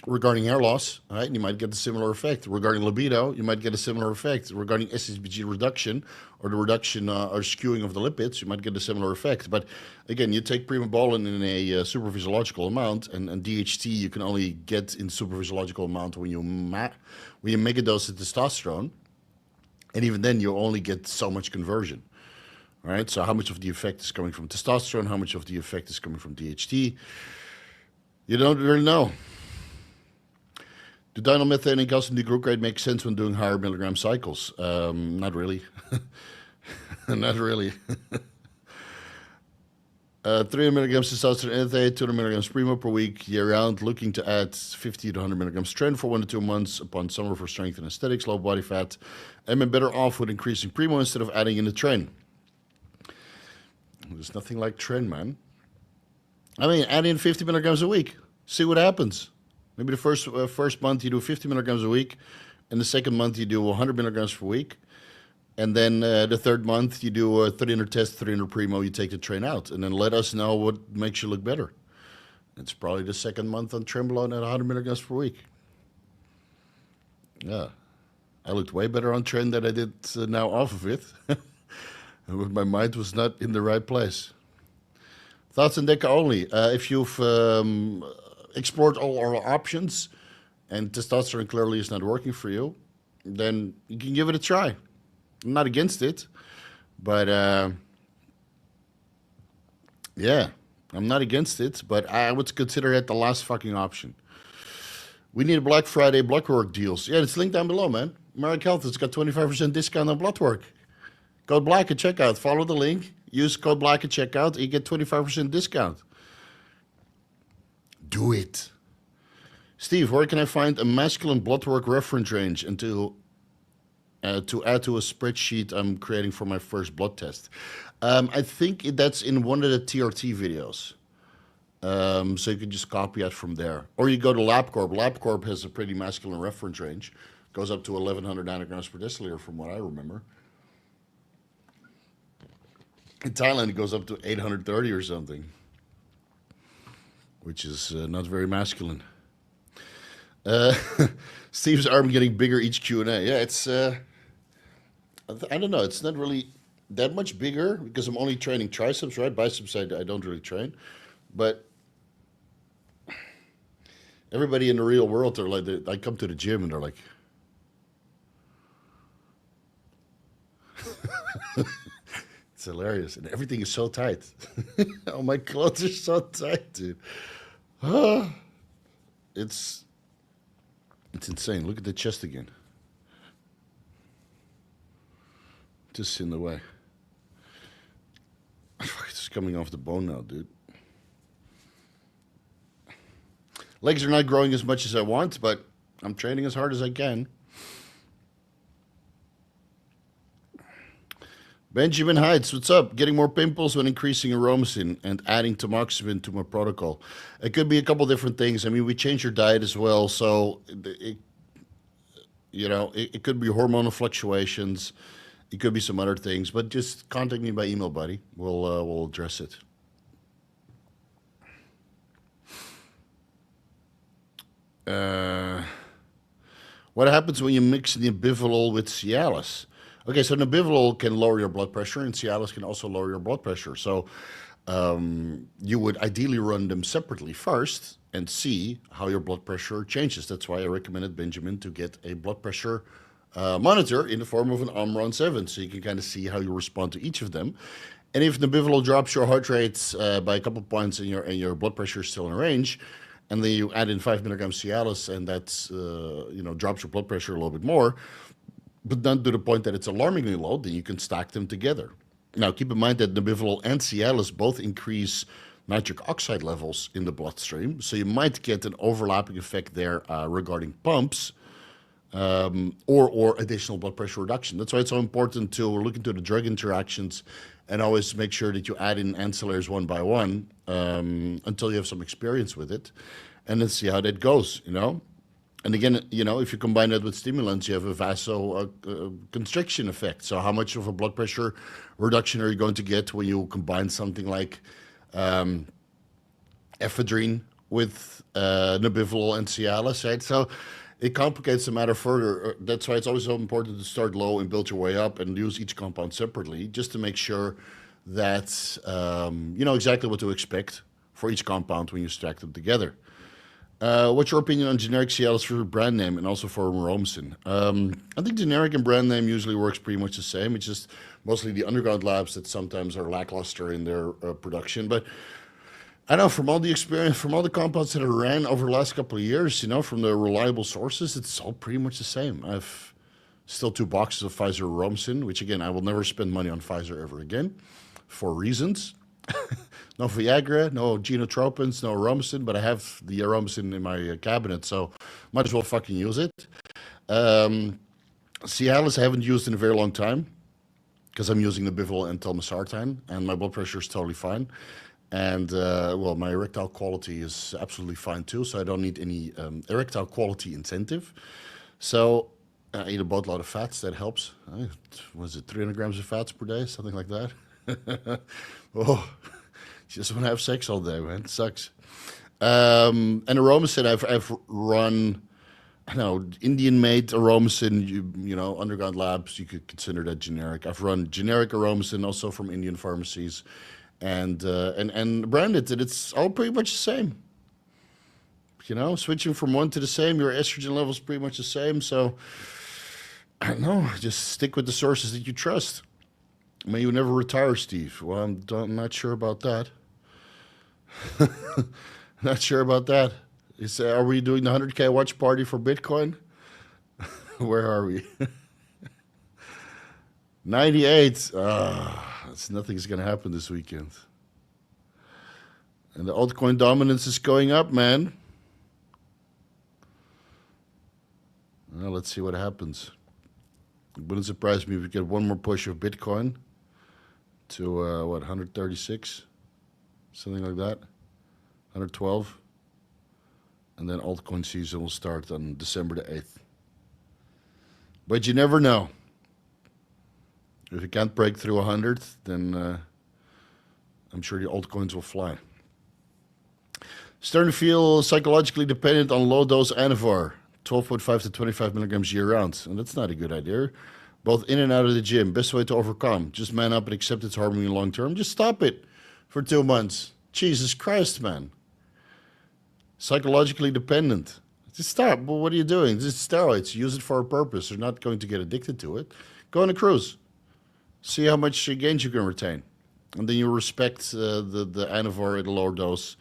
regarding hair loss, right, you might get a similar effect. Regarding libido, you might get a similar effect. Regarding SHBG reduction or the reduction or skewing of the lipids, you might get a similar effect. But again, you take primobolan in a superphysiological amount, and DHT you can only get in superphysiological amount when you megadose the testosterone, and even then you only get so much conversion. Right? So how much of the effect is coming from testosterone? How much of the effect is coming from DHT? You don't really know. Do dinomethane and calcium D-glucarate make sense when doing higher milligram cycles? Not really. Not really. 300 milligrams testosterone NTA, 200 milligrams Primo per week, year-round, looking to add 50 to 100 milligrams Tren for 1 to 2 months upon summer for strength and aesthetics, low body fat. Am I better off with increasing Primo instead of adding in the Tren? There's nothing like Tren, man. I mean, add in 50 milligrams a week. See what happens. Maybe the first month you do 50 milligrams a week, and the second month you do 100 milligrams per week. And then the third month you do 300 test, 300 Primo, you take the Tren out. And then let us know what makes you look better. It's probably the second month on Trenbolone at 100 milligrams per week. Yeah. I looked way better on Tren than I did now off of it. My mind was not in the right place. Thoughts on Deca only. If you've explored all oral options and testosterone clearly is not working for you, then you can give it a try. I'm not against it, but yeah, I'm not against it, but I would consider it the last fucking option. We need a Black Friday blood work deals. Yeah, it's linked down below, man. Marek Health has got 25% discount on blood work. Code BLACK at checkout. Follow the link. Use code BLACK at checkout. You get 25% discount. Do it. Steve, where can I find a masculine blood work reference range and to add to a spreadsheet I'm creating for my first blood test? I think that's in one of the TRT videos. So you can just copy it from there. Or you go to LabCorp. LabCorp has a pretty masculine reference range. Goes up to 1,100 nanograms per deciliter from what I remember. In Thailand, it goes up to 830 or something, which is not very masculine. Steve's arm getting bigger each Q&A. Yeah, it's, I don't know, it's not really that much bigger because I'm only training triceps, right? Biceps, I don't really train. But everybody in the real world, they're like, I come to the gym and they're like, it's hilarious. And everything is so tight. Oh, my clothes are so tight, dude. It's insane. Look at the chest again. Just in the way. It's coming off the bone now, dude. Legs are not growing as much as I want, but I'm training as hard as I can. Benjamin Heights, what's up? Getting more pimples when increasing aromasin and adding tamoxifen to my protocol. It could be a couple different things. I mean, we changed your diet as well, so it could be hormonal fluctuations. It could be some other things, but just contact me by email, buddy. We'll address it. What happens when you mix nebivolol with Cialis? Okay, so nebivolol can lower your blood pressure, and Cialis can also lower your blood pressure. So you would ideally run them separately first and see how your blood pressure changes. That's why I recommended Benjamin to get a blood pressure monitor in the form of an Omron 7, so you can kind of see how you respond to each of them. And if nebivolol drops your heart rate by a couple points and your blood pressure is still in range, and then you add in 5 milligrams Cialis, and that's drops your blood pressure a little bit more, but not to the point that it's alarmingly low, then you can stack them together. Now, keep in mind that nebivolol and Cialis both increase nitric oxide levels in the bloodstream, so you might get an overlapping effect there regarding pumps or additional blood pressure reduction. That's why it's so important to look into the drug interactions and always make sure that you add in ancillaries one by one until you have some experience with it, and then see how that goes, And again, you know, if you combine that with stimulants, you have a vasoconstriction effect. So how much of a blood pressure reduction are you going to get when you combine something like ephedrine with Nebivolol and Cialis, right? So it complicates the matter further. That's why it's always so important to start low and build your way up and use each compound separately, just to make sure that you know exactly what to expect for each compound when you stack them together. What's your opinion on generic Cialis for brand name and also for Romsin? I think generic and brand name usually works pretty much the same. It's just mostly the underground labs that sometimes are lackluster in their production. But I know from all the experience, from all the compounds that I ran over the last couple of years, you know, from the reliable sources, it's all pretty much the same. I've still 2 boxes of Pfizer Romsin, which again, I will never spend money on Pfizer ever again for reasons. No Viagra, no Genotropins, no Romsin, but I have the Romsin in my cabinet, so might as well fucking use it. Cialis I haven't used in a very long time because I'm using the Bivol and telmisartan, and my blood pressure is totally fine. And, well, my erectile quality is absolutely fine too, so I don't need any erectile quality incentive. So I eat a boatload of fats, that helps. Was it 300 grams of fats per day, something like that? Oh, just want to have sex all day, man. It sucks. And Aromasin, I've run, I don't know, Indian-made Aromasin, you know, underground labs, you could consider that generic. I've run generic Aromasin also from Indian pharmacies and branded, and it's all pretty much the same. You know, switching from one to the same, your estrogen level is pretty much the same. So, I don't know, just stick with the sources that you trust. May you never retire, Steve. Well, I'm not sure about that. Not sure about that. Are we doing the 100K watch party for Bitcoin? Where are we? 98. Nothing's going to happen this weekend. And the altcoin dominance is going up, man. Well, let's see what happens. It wouldn't surprise me if we get one more push of Bitcoin to, 136? Something like that. 112. And then altcoin season will start on December the 8th. But you never know. If it can't break through 100, then I'm sure the altcoins will fly. Starting to feel psychologically dependent on low-dose Anavar, 12.5 to 25 milligrams year-round. And that's not a good idea. Both in and out of the gym. Best way to overcome. Just man up and accept it's harming you long-term. Just stop it for 2 months. Jesus Christ, man. Psychologically dependent. Just stop. Well, what are you doing? This is steroids. Use it for a purpose. You're not going to get addicted to it. Go on a cruise. See how much gains you can retain. And then you respect the Anavar at a lower dose.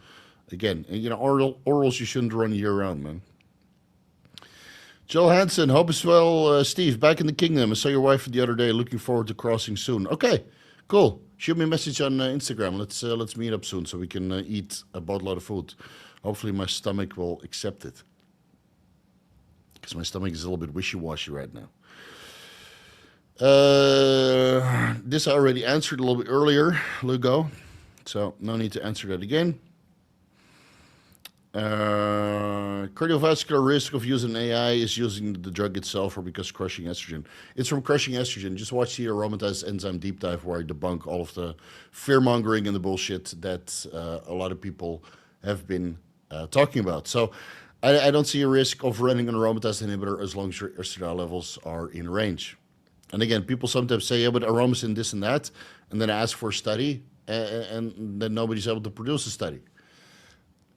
Again, you know, orals you shouldn't run year-round, man. Joel Hansen, hope as well. Steve, back in the kingdom. I saw your wife the other day. Looking forward to crossing soon. Okay, cool. Shoot me a message on Instagram. Let's meet up soon so we can eat a boatload of food. Hopefully my stomach will accept it. Because my stomach is a little bit wishy-washy right now. This I already answered a little bit earlier, Lugo. So no need to answer that again. Cardiovascular risk of using AI is using the drug itself or because crushing estrogen. It's from crushing estrogen. Just watch the aromatase enzyme deep dive where I debunk all of the fear-mongering and the bullshit that a lot of people have been talking about. So I don't see a risk of running an aromatase inhibitor as long as your estradiol levels are in range. And again, people sometimes say, yeah, but aromasin this and that, and then ask for a study, and then nobody's able to produce a study.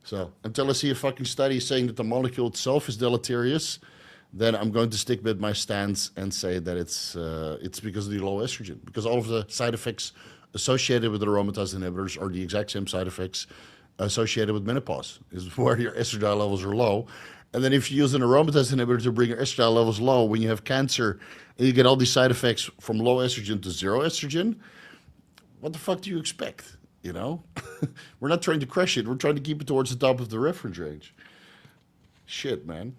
So until I see a fucking study saying that the molecule itself is deleterious, then I'm going to stick with my stance and say that it's because of the low estrogen. Because all of the side effects associated with the aromatase inhibitors are the exact same side effects associated with menopause, is where your estradiol levels are low. And then if you use an aromatase inhibitor to bring your estradiol levels low, when you have cancer and you get all these side effects from low estrogen to zero estrogen, what the fuck do you expect? You know, we're not trying to crush it. We're trying to keep it towards the top of the reference range. Shit, man.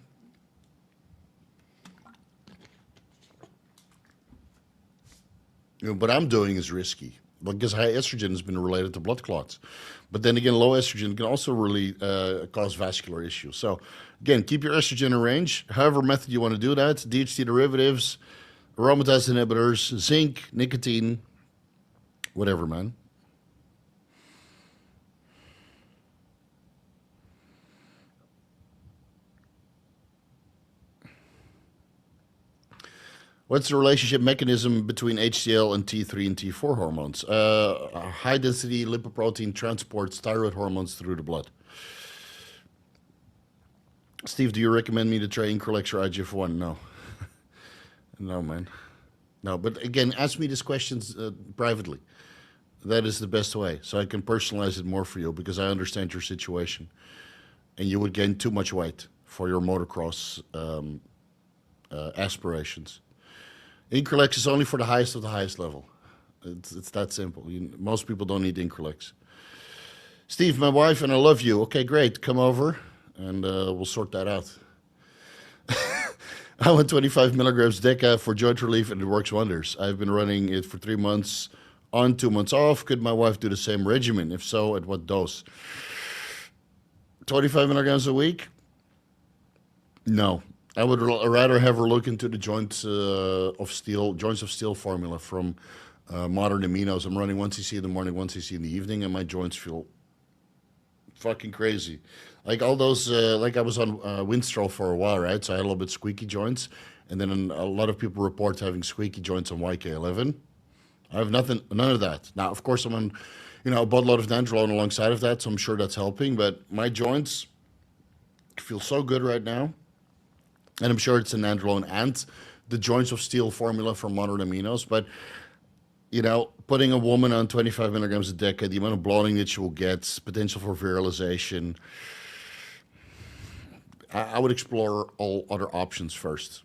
You know, what I'm doing is risky. because high estrogen has been related to blood clots. But then again, low estrogen can also really cause vascular issues. So again, keep your estrogen in range. However method you want to do that, DHT derivatives, aromatase inhibitors, zinc, nicotine, whatever, man. What's the relationship mechanism between HCl and T3 and T4 hormones? High density lipoprotein transports thyroid hormones through the blood. Steve, do you recommend me to try Increlex or IGF-1? No. No, man. No, but again, ask me these questions privately. That is the best way. So I can personalize it more for you because I understand your situation. And you would gain too much weight for your motocross aspirations. Increlex is only for the highest of the highest level. It's that simple. Most people don't need Increlex. Steve, my wife and I love you. Okay, great. Come over and we'll sort that out. I went 25 milligrams Deca for joint relief and it works wonders. I've been running it for 3 months on, 2 months off. Could my wife do the same regimen? If so, at what dose? 25 milligrams a week? No. I would rather have her look into the joints of steel formula from Modern Aminos. I'm running 1 cc in the morning, 1 cc in the evening, and my joints feel fucking crazy. Like all those, like I was on Winstrol for a while, right? So I had a little bit squeaky joints, and then a lot of people report having squeaky joints on YK-11. I have none of that. Now, of course, I'm on, a boatload of Nandrolone alongside of that, so I'm sure that's helping. But my joints feel so good right now. And I'm sure it's a Nandrolone and the joints of steel formula from Modern Aminos. But, putting a woman on 25 milligrams a decade, the amount of bloating that she will get, potential for virilization, I would explore all other options first.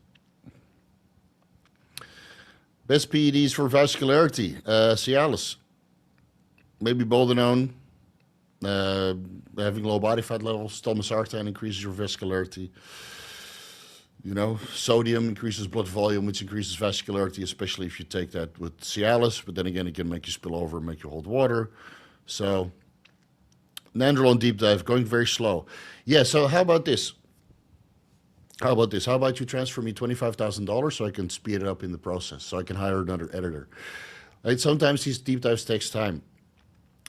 Best PEDs for vascularity, Cialis. Maybe boldenone, having low body fat levels, telmisartan increases your vascularity. Sodium increases blood volume, which increases vascularity, especially if you take that with Cialis. But then again, it can make you spill over and make you hold water. So, Nandrolone deep dive, going very slow. Yeah, so how about this? How about you transfer me $25,000 so I can speed it up in the process, so I can hire another editor? Right? Sometimes these deep dives takes time.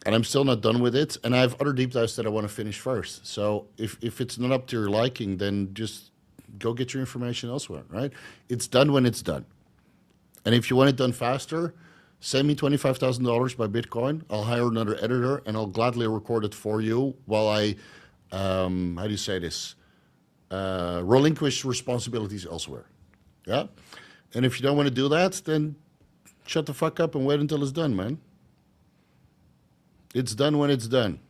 And I'm still not done with it. And I have other deep dives that I want to finish first. So if it's not up to your liking, then just go get your information elsewhere, right? It's done when it's done. And if you want it done faster, send me $25,000 by Bitcoin. I'll hire another editor and I'll gladly record it for you while I, how do you say this? Relinquish responsibilities elsewhere. Yeah? And if you don't want to do that, then shut the fuck up and wait until it's done, man. It's done when it's done.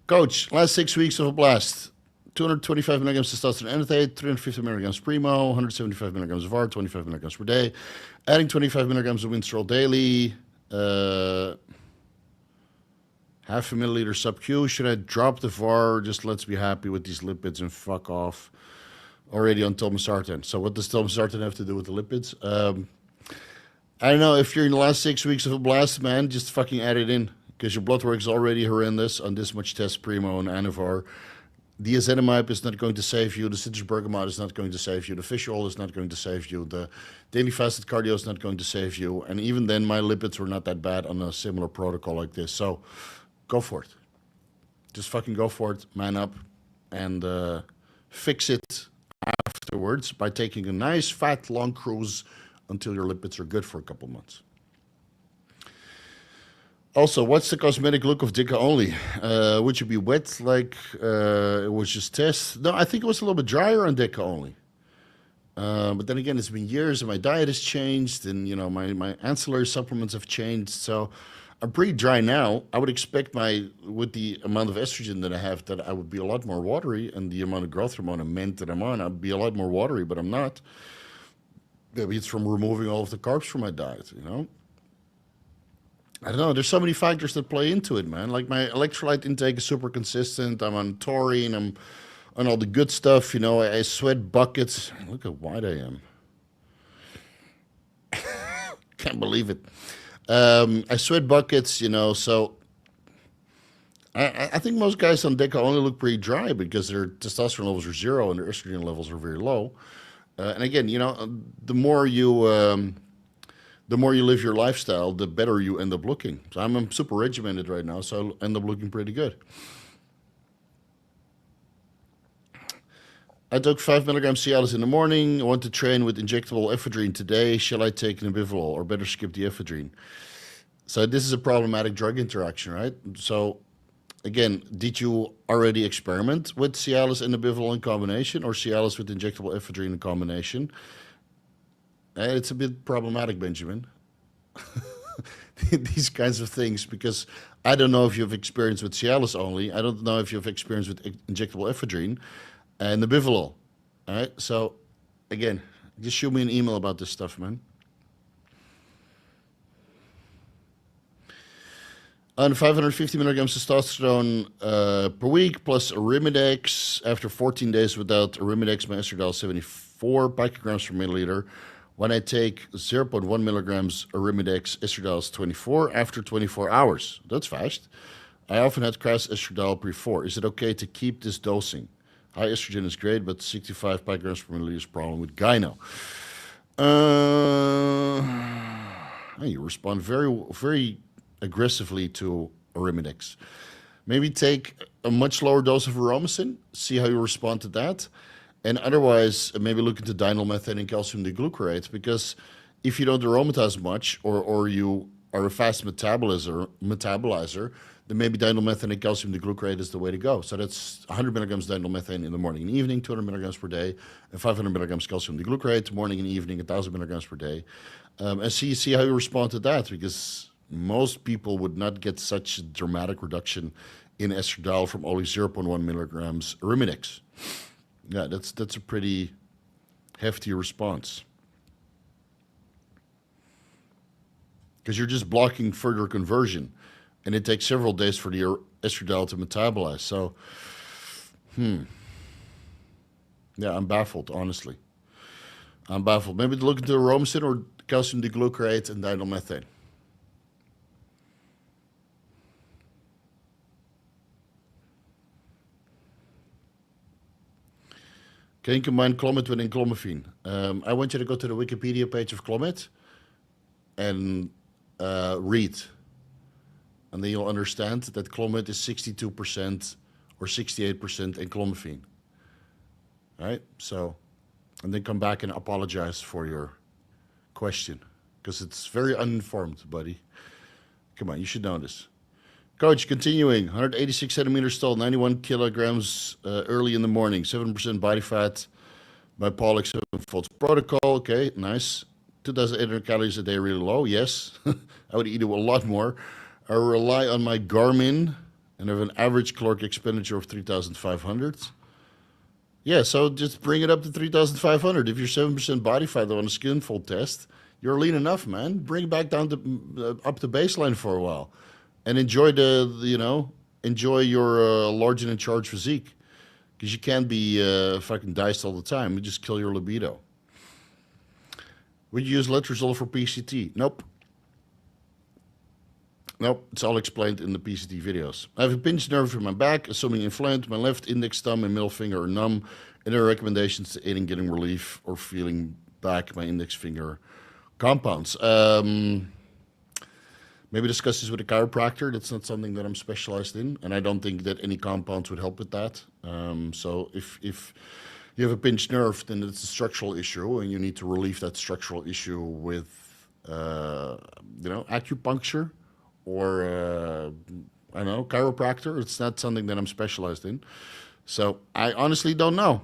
Coach, last 6 weeks of a blast. 225 milligrams testosterone enanthate, 350 milligrams Primo, 175 milligrams of VAR, 25 milligrams per day. Adding 25 milligrams of Winstrol daily. Half a milliliter sub-Q. Should I drop the VAR? Just let's be happy with these lipids and fuck off. Already on telmisartan. So what does telmisartan have to do with the lipids? I don't know. If you're in the last 6 weeks of a blast, man, just fucking add it in. Because your blood work is already horrendous on this much test Primo and Anavar. The ezetimibe is not going to save you. The citrus bergamot is not going to save you. The fish oil is not going to save you. The daily fasted cardio is not going to save you. And even then, my lipids were not that bad on a similar protocol like this. So go for it. Just fucking go for it. Man up. And fix it afterwards by taking a nice, fat, long cruise until your lipids are good for a couple months. Also, what's the cosmetic look of Deca only? Would you be wet like it was just test? No, I think it was a little bit drier on Deca only. But then again, it's been years and my diet has changed and, my ancillary supplements have changed. So I'm pretty dry now. I would expect with the amount of estrogen that I have, that I would be a lot more watery, and the amount of growth hormone and ment that I'm on, I'd be a lot more watery, but I'm not. Maybe it's from removing all of the carbs from my diet, I don't know. There's so many factors that play into it, man. Like my electrolyte intake is super consistent. I'm on taurine. I'm on all the good stuff. I sweat buckets. Look how wide I am. can't believe it. I sweat buckets, you know, so I think most guys on Deca only look pretty dry because their testosterone levels are 0 and their estrogen levels are very low. And again, you know, the more you live your lifestyle, the better you end up looking. So I'm super regimented right now, so I end up looking pretty good. I took 5 milligrams Cialis in the morning. I want to train with injectable ephedrine today. Shall I take Nebivolol or better skip the ephedrine? So this is a problematic drug interaction, right? So again, did you already experiment with Cialis and Nebivolol in combination or Cialis with injectable ephedrine in combination? It's a bit problematic, Benjamin. These kinds of things, because I don't know if you've experience with Cialis only. I don't know if you've experience with injectable ephedrine and Nebivolol. All right, so again, just shoot me an email about this stuff, man. On 550 milligrams testosterone per week plus Arimidex. After 14 days without Arimidex, my estradiol 74 picograms per milliliter. When I take 0.1 milligrams Arimidex, estradiol is 24 after 24 hours. That's fast. I often had crass estradiol pre-4. Is it okay to keep this dosing? High estrogen is great, but 65 picograms per milliliter is a problem with Gyno. You respond very aggressively to Arimidex. Maybe take a much lower dose of Aromacin, see how you respond to that. And otherwise, maybe look into dinylmethane and calcium deglucarate, because if you don't aromatize much or you are a fast metabolizer, then maybe dinylmethane and calcium deglucarate is the way to go. So that's 100 milligrams dinylmethane in the morning and evening, 200 milligrams per day, and 500 milligrams calcium deglucarate morning and evening, 1,000 milligrams per day. And see how you respond to that, because most people would not get such a dramatic reduction in estradiol from only 0.1 milligrams Arimidex. Yeah, that's a pretty hefty response. Because you're just blocking further conversion, and it takes several days for the estradiol to metabolize. So, yeah, I'm baffled, honestly. I'm baffled. Maybe look into Aromacin or calcium deglucarate and dinylmethane. Can you combine Clomid with enclomiphene? I want you to go to the Wikipedia page of Clomid and read. And then you'll understand that Clomid is 62% or 68% enclomiphene. All right? So, and then come back and apologize for your question, because it's very uninformed, buddy. Come on, you should know this. Coach, continuing, 186 centimeters tall, 91 kilograms early in the morning, 7% body fat, Bipolic 7-fold protocol. Okay, nice. 2,800 calories a day, really low. Yes, I would eat it a lot more. I rely on my Garmin and have an average caloric expenditure of 3,500. Yeah, so just bring it up to 3,500. If you're 7% body fat on a skin fold test, you're lean enough, man. Bring it back down to up to baseline for a while. And enjoy enjoy your large and in charge physique, because you can't be fucking diced all the time. You just kill your libido. Would you use letrozole for PCT? Nope. Nope. It's all explained in the PCT videos. I have a pinched nerve in my back, assuming inflamed. My left index thumb and middle finger are numb. Any recommendations to aiding getting relief or feeling back my index finger compounds? Maybe discuss this with a chiropractor. That's not something that I'm specialized in, and I don't think that any compounds would help with that. So if you have a pinched nerve, then it's a structural issue, and you need to relieve that structural issue with, acupuncture or, I don't know, chiropractor. It's not something that I'm specialized in. So I honestly don't know.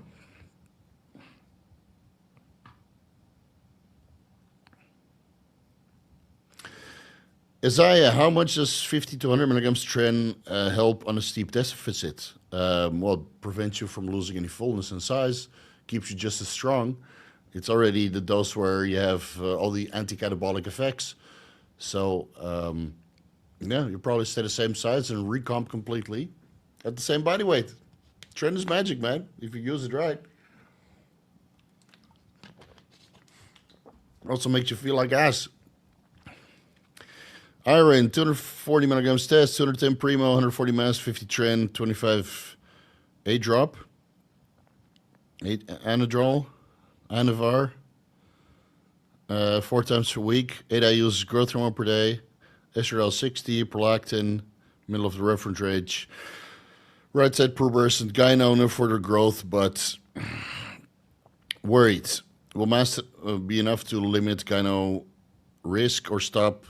Isaiah, how much does 50 to 100 milligrams tren help on a steep deficit? Well, prevents you from losing any fullness and size, keeps you just as strong. It's already the dose where you have all the anti-catabolic effects. So, yeah, you probably stay the same size and recomp completely at the same body weight. Tren is magic, man, if you use it right. Also makes you feel like ass. Iron, 240 milligrams test, 210 Primo, 140 Mast, 50 Tren, 25 A drop, 8 Anadrol, Anavar, 4 times per week, 8 IUs growth hormone per day, estradiol 60, prolactin, middle of the reference range, right side pubertus and gyno, no further growth, but worried. Will Mast be enough to limit gyno risk or stop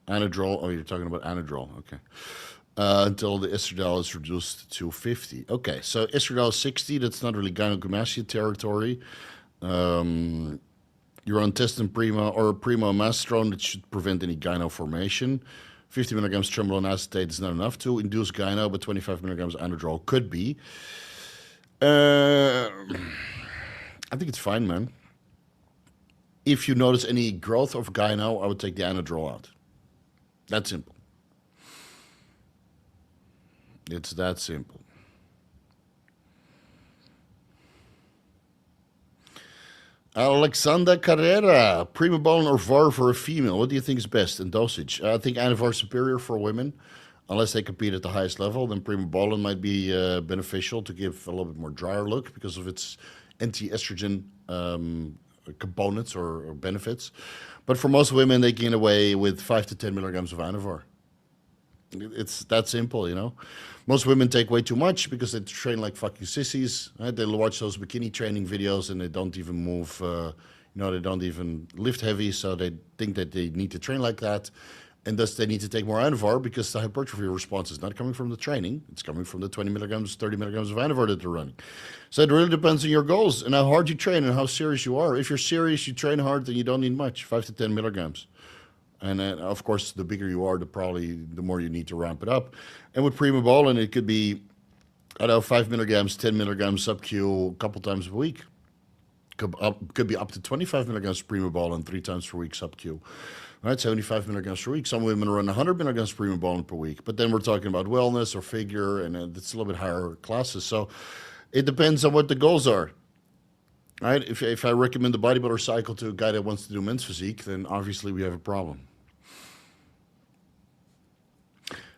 Anadrol? Oh, you're talking about Anadrol. Okay. Until the estradiol is reduced to 50. Okay, so estradiol 60, that's not really gynecomastia territory. You're on testin Primo or Primo Mastrone that should prevent any gyno formation. 50 milligrams trembolone acetate is not enough to induce gyno, but 25 milligrams Anadrol could be. I think it's fine, man. If you notice any growth of gyno, I would take the Anadrol out. That's simple. It's that simple. Alexander Carrera, Primobolan or VAR for a female. What do you think is best in dosage? I think Anavar is superior for women, unless they compete at the highest level. Then Primobolan might be beneficial to give a little bit more drier look because of its anti-estrogen components or benefits. But for most women, they gain away with 5 to 10 milligrams of Anavar. It's that simple, you know. Most women take way too much because they train like fucking sissies. Right? They watch those bikini training videos and they don't even move, they don't even lift heavy, so they think that they need to train like that. And thus they need to take more Anavar because the hypertrophy response is not coming from the training. It's coming from the 20 milligrams, 30 milligrams of Anavar that they're running. So it really depends on your goals and how hard you train and how serious you are. If you're serious, you train hard, then you don't need much, 5 to 10 milligrams. And of course, the bigger you are, the more you need to ramp it up. And with Primobolan, it could be, 5 milligrams, 10 milligrams sub-Q a couple times a week. Could be up to 25 milligrams Primobolan 3 times per week sub-Q. Right, 75 milligrams per week. Some women run 100 milligrams Primobolan per week. But then we're talking about wellness or figure, and it's a little bit higher classes. So it depends on what the goals are. Right? If I recommend the bodybuilder cycle to a guy that wants to do men's physique, then obviously we have a problem.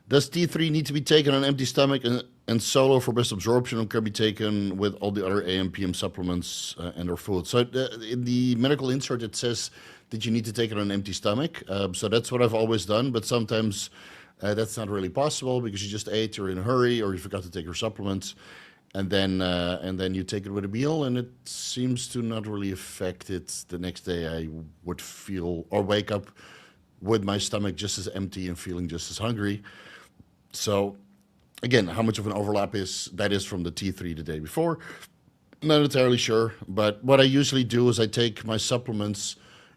Does T3 need to be taken on an empty stomach and solo for best absorption, or can be taken with all the other AM, PM supplements and or food? So in the medical insert, it says that you need to take it on an empty stomach. So that's what I've always done, but sometimes that's not really possible because you just ate, you're in a hurry, or you forgot to take your supplements. And then you take it with a meal, and it seems to not really affect it. The next day I would feel or wake up with my stomach just as empty and feeling just as hungry. So again, how much of an overlap that is from the T3 the day before? Not entirely sure, but what I usually do is I take my supplements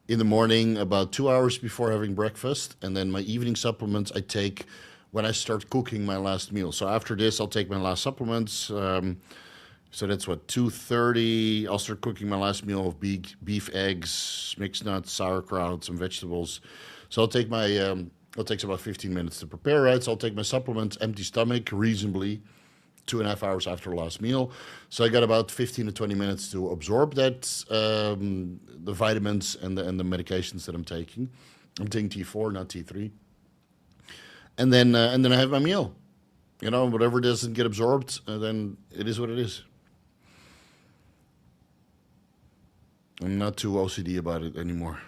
in the morning about 2 hours before having breakfast, and then my evening supplements I take when I start cooking my last meal. So after this, I'll take my last supplements. So that's what, 2:30. I'll start cooking my last meal of beef, eggs, mixed nuts, sauerkraut, some vegetables. So I'll take my, it takes about 15 minutes to prepare, right? So I'll take my supplements, empty stomach, reasonably, 2.5 hours after the last meal. So I got about 15 to 20 minutes to absorb that, the vitamins and the medications that I'm taking. I'm taking T4, not T3. And then I have my meal. You know, whatever doesn't get absorbed, then it is what it is. I'm not too OCD about it anymore.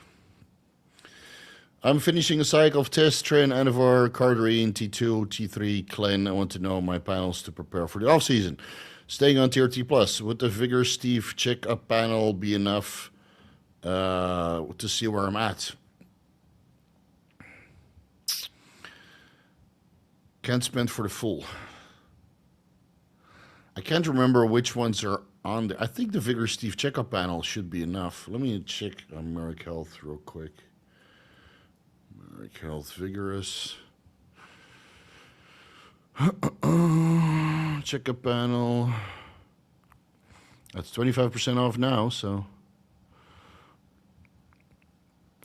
I'm finishing a cycle of test, Tren, Anavar, Cardarine, T2, T3, Clen. I want to know my panels to prepare for the off-season. Staying on TRT+, would the Vigor Steve check-up panel be enough to see where I'm at? Can't spend for the full. I can't remember which ones are on there. I think the Vigor Steve checkup panel should be enough. Let me check on Marek Health real quick. Marek Health Vigorous. Checkup panel. That's 25% off now, so.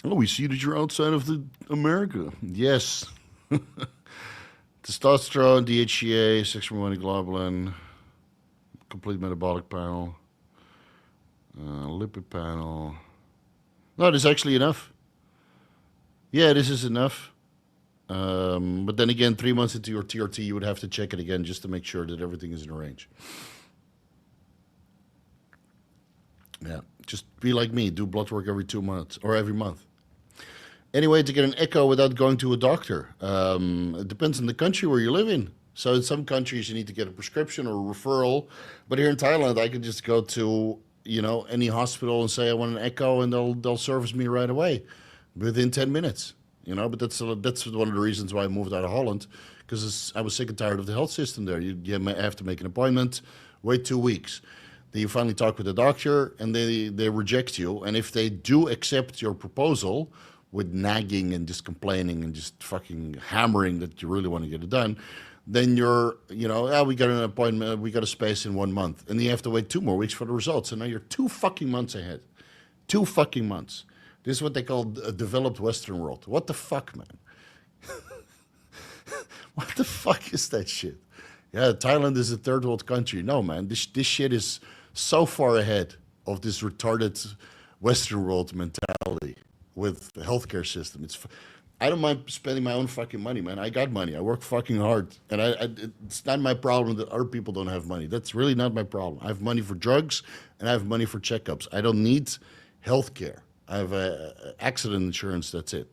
Oh, we see that you're outside of America. Yes. Testosterone, DHEA, sexual globulin, complete metabolic panel, lipid panel. No, this is actually enough. Yeah, this is enough. But then again, 3 months into your TRT, you would have to check it again just to make sure that everything is in range. Yeah, just be like me. Do blood work every 2 months or every month. Anyway, to get an echo without going to a doctor. It depends on the country where you live in. So in some countries, you need to get a prescription or a referral. But here in Thailand, I could just go to, you know, any hospital and say I want an echo, and they'll service me right away within 10 minutes. You know, but that's one of the reasons why I moved out of Holland, because I was sick and tired of the health system there. You have to make an appointment, wait 2 weeks. Then you finally talk with the doctor, and they reject you. And if they do accept your proposal with nagging and just complaining and just fucking hammering that you really want to get it done, then you're, you know, we got an appointment, we got a space in 1 month. And then you have to wait 2 more weeks for the results. And now you're 2 fucking months ahead. 2 fucking months. This is what they call a developed Western world. What the fuck, man? What the fuck is that shit? Yeah, Thailand is a third world country. No, man, this shit is so far ahead of this retarded Western world mentality with the healthcare system. I don't mind spending my own fucking money, man. I got money. I work fucking hard. And it's not my problem that other people don't have money. That's really not my problem. I have money for drugs, and I have money for checkups. I don't need healthcare. I have accident insurance, that's it,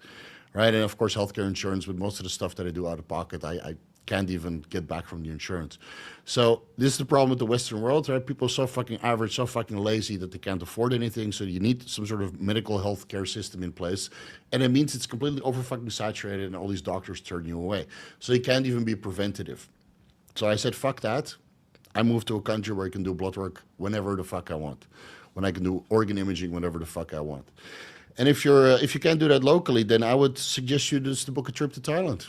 right? And of course, healthcare insurance, with most of the stuff that I do out of pocket, I can't even get back from the insurance. So this is the problem with the Western world, right? People are so fucking average, so fucking lazy that they can't afford anything. So you need some sort of medical healthcare system in place. And it means it's completely over fucking saturated, and all these doctors turn you away. So you can't even be preventative. So I said, fuck that. I moved to a country where I can do blood work whenever the fuck I want, when I can do organ imaging whenever the fuck I want. And if you can't do that locally, then I would suggest you just to book a trip to Thailand,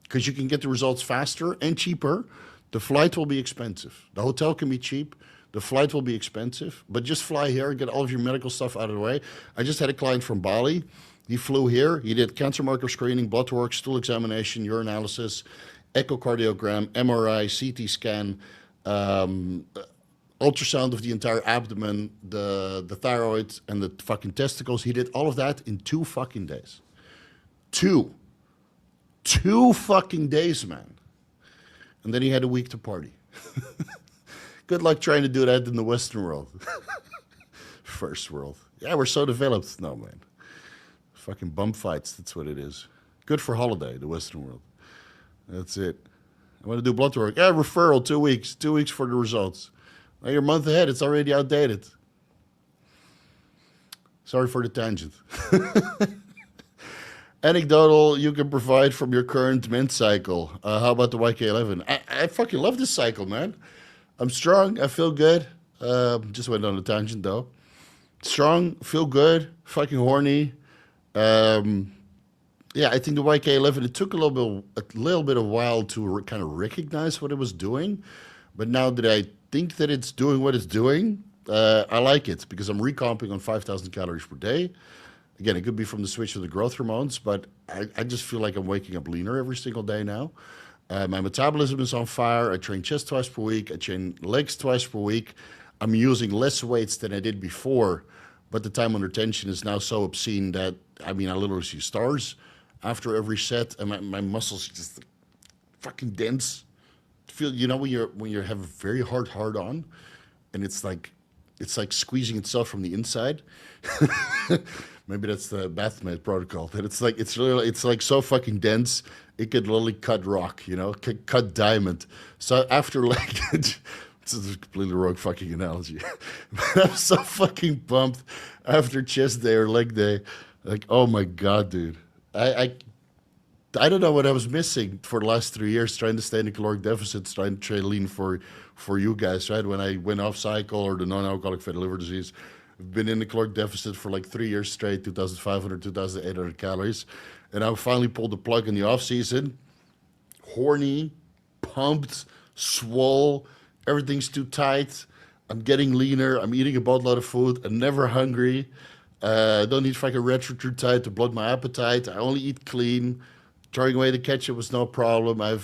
because you can get the results faster and cheaper. The flight will be expensive. The hotel can be cheap. The flight will be expensive. But just fly here, get all of your medical stuff out of the way. I just had a client from Bali. He flew here. He did cancer marker screening, blood work, stool examination, urinalysis, echocardiogram, MRI, CT scan, ultrasound of the entire abdomen, the thyroid, and the fucking testicles. He did all of that in 2 fucking days. 2 fucking days, man. And then he had a week to party. Good luck trying to do that in the Western world. First world. Yeah, we're so developed. No, man. Fucking bum fights, that's what it is. Good for holiday, the Western world. That's it. I want to do blood work. Yeah, referral, 2 weeks. 2 weeks for the results. Now you're a month ahead. It's already outdated. Sorry for the tangent. Anecdotal you can provide from your current men's cycle. How about the YK-11? I fucking love this cycle, man. I'm strong. I feel good. Just went on a tangent, though. Strong, feel good, fucking horny. Yeah, I think the YK-11, it took a little bit of while to kind of recognize what it was doing. But now that I think that it's doing what it's doing, I like it, because I'm recomping on 5,000 calories per day. Again, it could be from the switch of the growth hormones, but I just feel like I'm waking up leaner every single day now. My metabolism is on fire. I train chest twice per week. I train legs twice per week. I'm using less weights than I did before, but the time under tension is now so obscene that, I mean, I literally see stars after every set, and my muscles just fucking dense. Feel, you know, when you have a very hard on, and it's like squeezing itself from the inside. Maybe that's the Bathmate protocol. That it's like so fucking dense, it could literally cut rock, you know, cut diamond. So after like, this is a completely wrong fucking analogy, but I'm so fucking pumped after chest day or leg day. Like, oh my God, dude. I don't know what I was missing for the last 3 years, trying to stay in the caloric deficits, trying to train lean for you guys, right? When I went off cycle or the non-alcoholic fatty liver disease, I've been in the caloric deficit for like 3 years straight, 2,500, 2,800 calories. And I finally pulled the plug in the off season. Horny, pumped, swole, everything's too tight. I'm getting leaner. I'm eating a boatload of food. I'm never hungry. I don't need fucking retatrutide to bloat my appetite. I only eat clean. Throwing away the ketchup was no problem. Every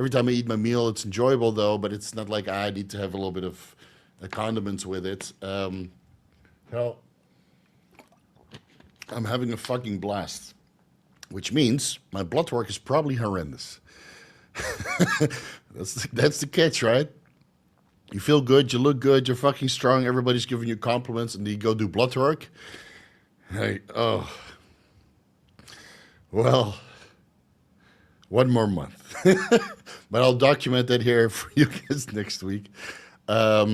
time I eat my meal, it's enjoyable though, but it's not like I need to have a little bit of condiments with it. I'm having a fucking blast. which means my blood work is probably horrendous. That's the catch, right? You feel good, you look good, you're fucking strong, everybody's giving you compliments, and then you go do blood work. Hey, oh. Well, one more month. But I'll document that here for you guys next week. Yeah,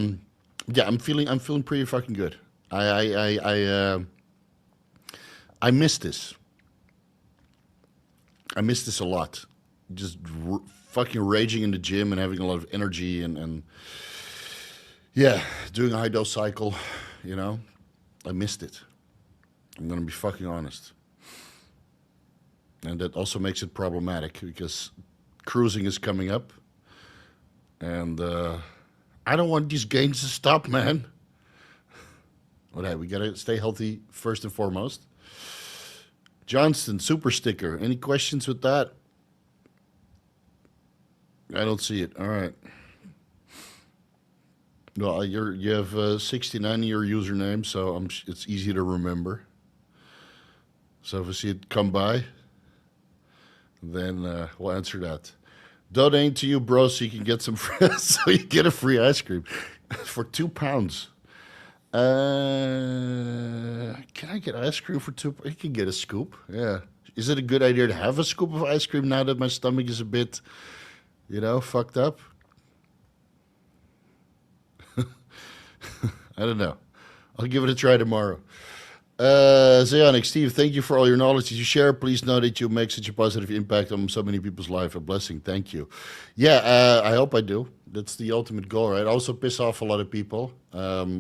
I'm feeling pretty fucking good. I miss this. I miss this a lot. Just fucking raging in the gym and having a lot of energy and yeah, doing a high dose cycle, you know. I missed it. I'm gonna be fucking honest. And that also makes it problematic because cruising is coming up. And I don't want these gains to stop, man. But hey, we gotta stay healthy first and foremost. Johnston, super sticker. Any questions with that? I don't see it. All right. Well, you have 69 in your username, so it's easy to remember. So if I see it come by, then we'll answer that. Donate to you, bro, so you can get some so you get a free ice cream for £2. Can I get ice cream for £2? You can get a scoop. Yeah. Is it a good idea to have a scoop of ice cream now that my stomach is a bit, you know, fucked up? I don't know. I'll give it a try tomorrow. Zeonic, Steve, thank you for all your knowledge that you share. Please know that you make such a positive impact on so many people's life. A blessing. Thank you. Yeah, I hope I do. That's the ultimate goal, right? I also piss off a lot of people,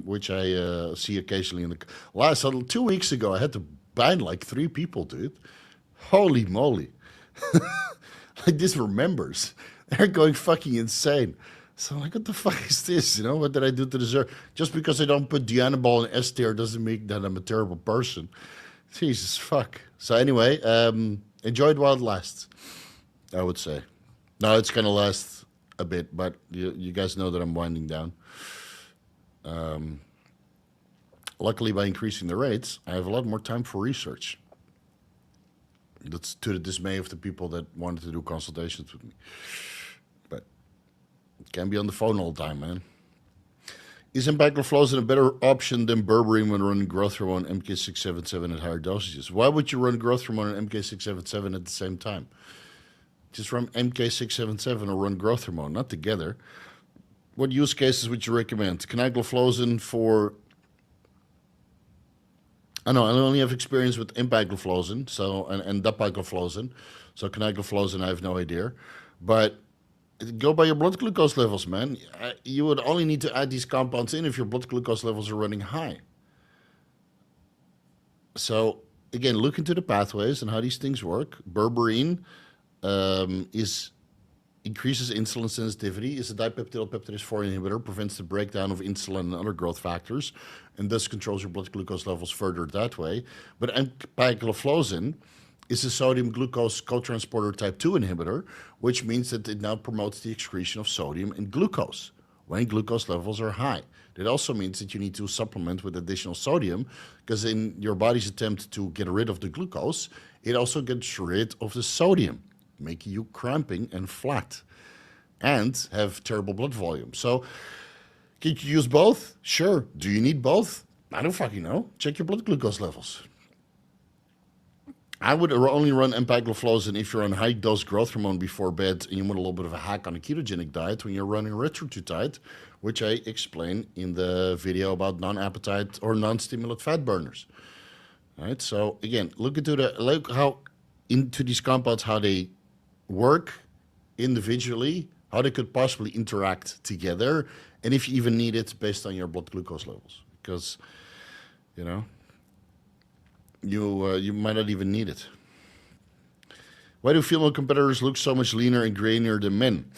which I see occasionally in the last 2 weeks ago. I had to ban like 3 people, dude. Holy moly! Like this remembers. They're going fucking insane. So I'm like, what the fuck is this? You know, what did I do to deserve? Just because I don't put Dianabol in S tier doesn't mean that I'm a terrible person. Jesus fuck. So anyway, enjoy it while it lasts, I would say. No, it's going to last a bit, but you guys know that I'm winding down. Luckily, by increasing the rates, I have a lot more time for research. That's to the dismay of the people that wanted to do consultations with me. But can't be on the phone all the time, man. Is empagliflozin a better option than berberine when running growth hormone MK677 at higher dosages? Why would you run growth hormone and MK677 at the same time? Just run MK677 or run growth hormone, not together. What use cases would you recommend? Canagliflozin for... I know I only have experience with empagliflozin, so and dapagliflozin. So canagliflozin, I have no idea. But go by your blood glucose levels, man. You would only need to add these compounds in if your blood glucose levels are running high. So again, look into the pathways and how these things work. Berberine increases insulin sensitivity, is a dipeptidylpeptidase 4 inhibitor, prevents the breakdown of insulin and other growth factors, and thus controls your blood glucose levels further that way. But empagliflozin is a sodium glucose cotransporter type 2 inhibitor, which means that it now promotes the excretion of sodium and glucose when glucose levels are high. That also means that you need to supplement with additional sodium, because in your body's attempt to get rid of the glucose, it also gets rid of the sodium, making you cramping and flat and have terrible blood volume. So can you use both? Sure. Do you need both? I don't fucking know. Check your blood glucose levels. I would only run empagliflozin if you're on high-dose growth hormone before bed and you want a little bit of a hack on a ketogenic diet when you're running retrotide, which I explain in the video about non-appetite or non-stimulant fat burners. All right. So again, look into these compounds, how they work individually, how they could possibly interact together, and if you even need it based on your blood glucose levels, because you know you might not even need it. Why do female competitors look so much leaner and grainier than men?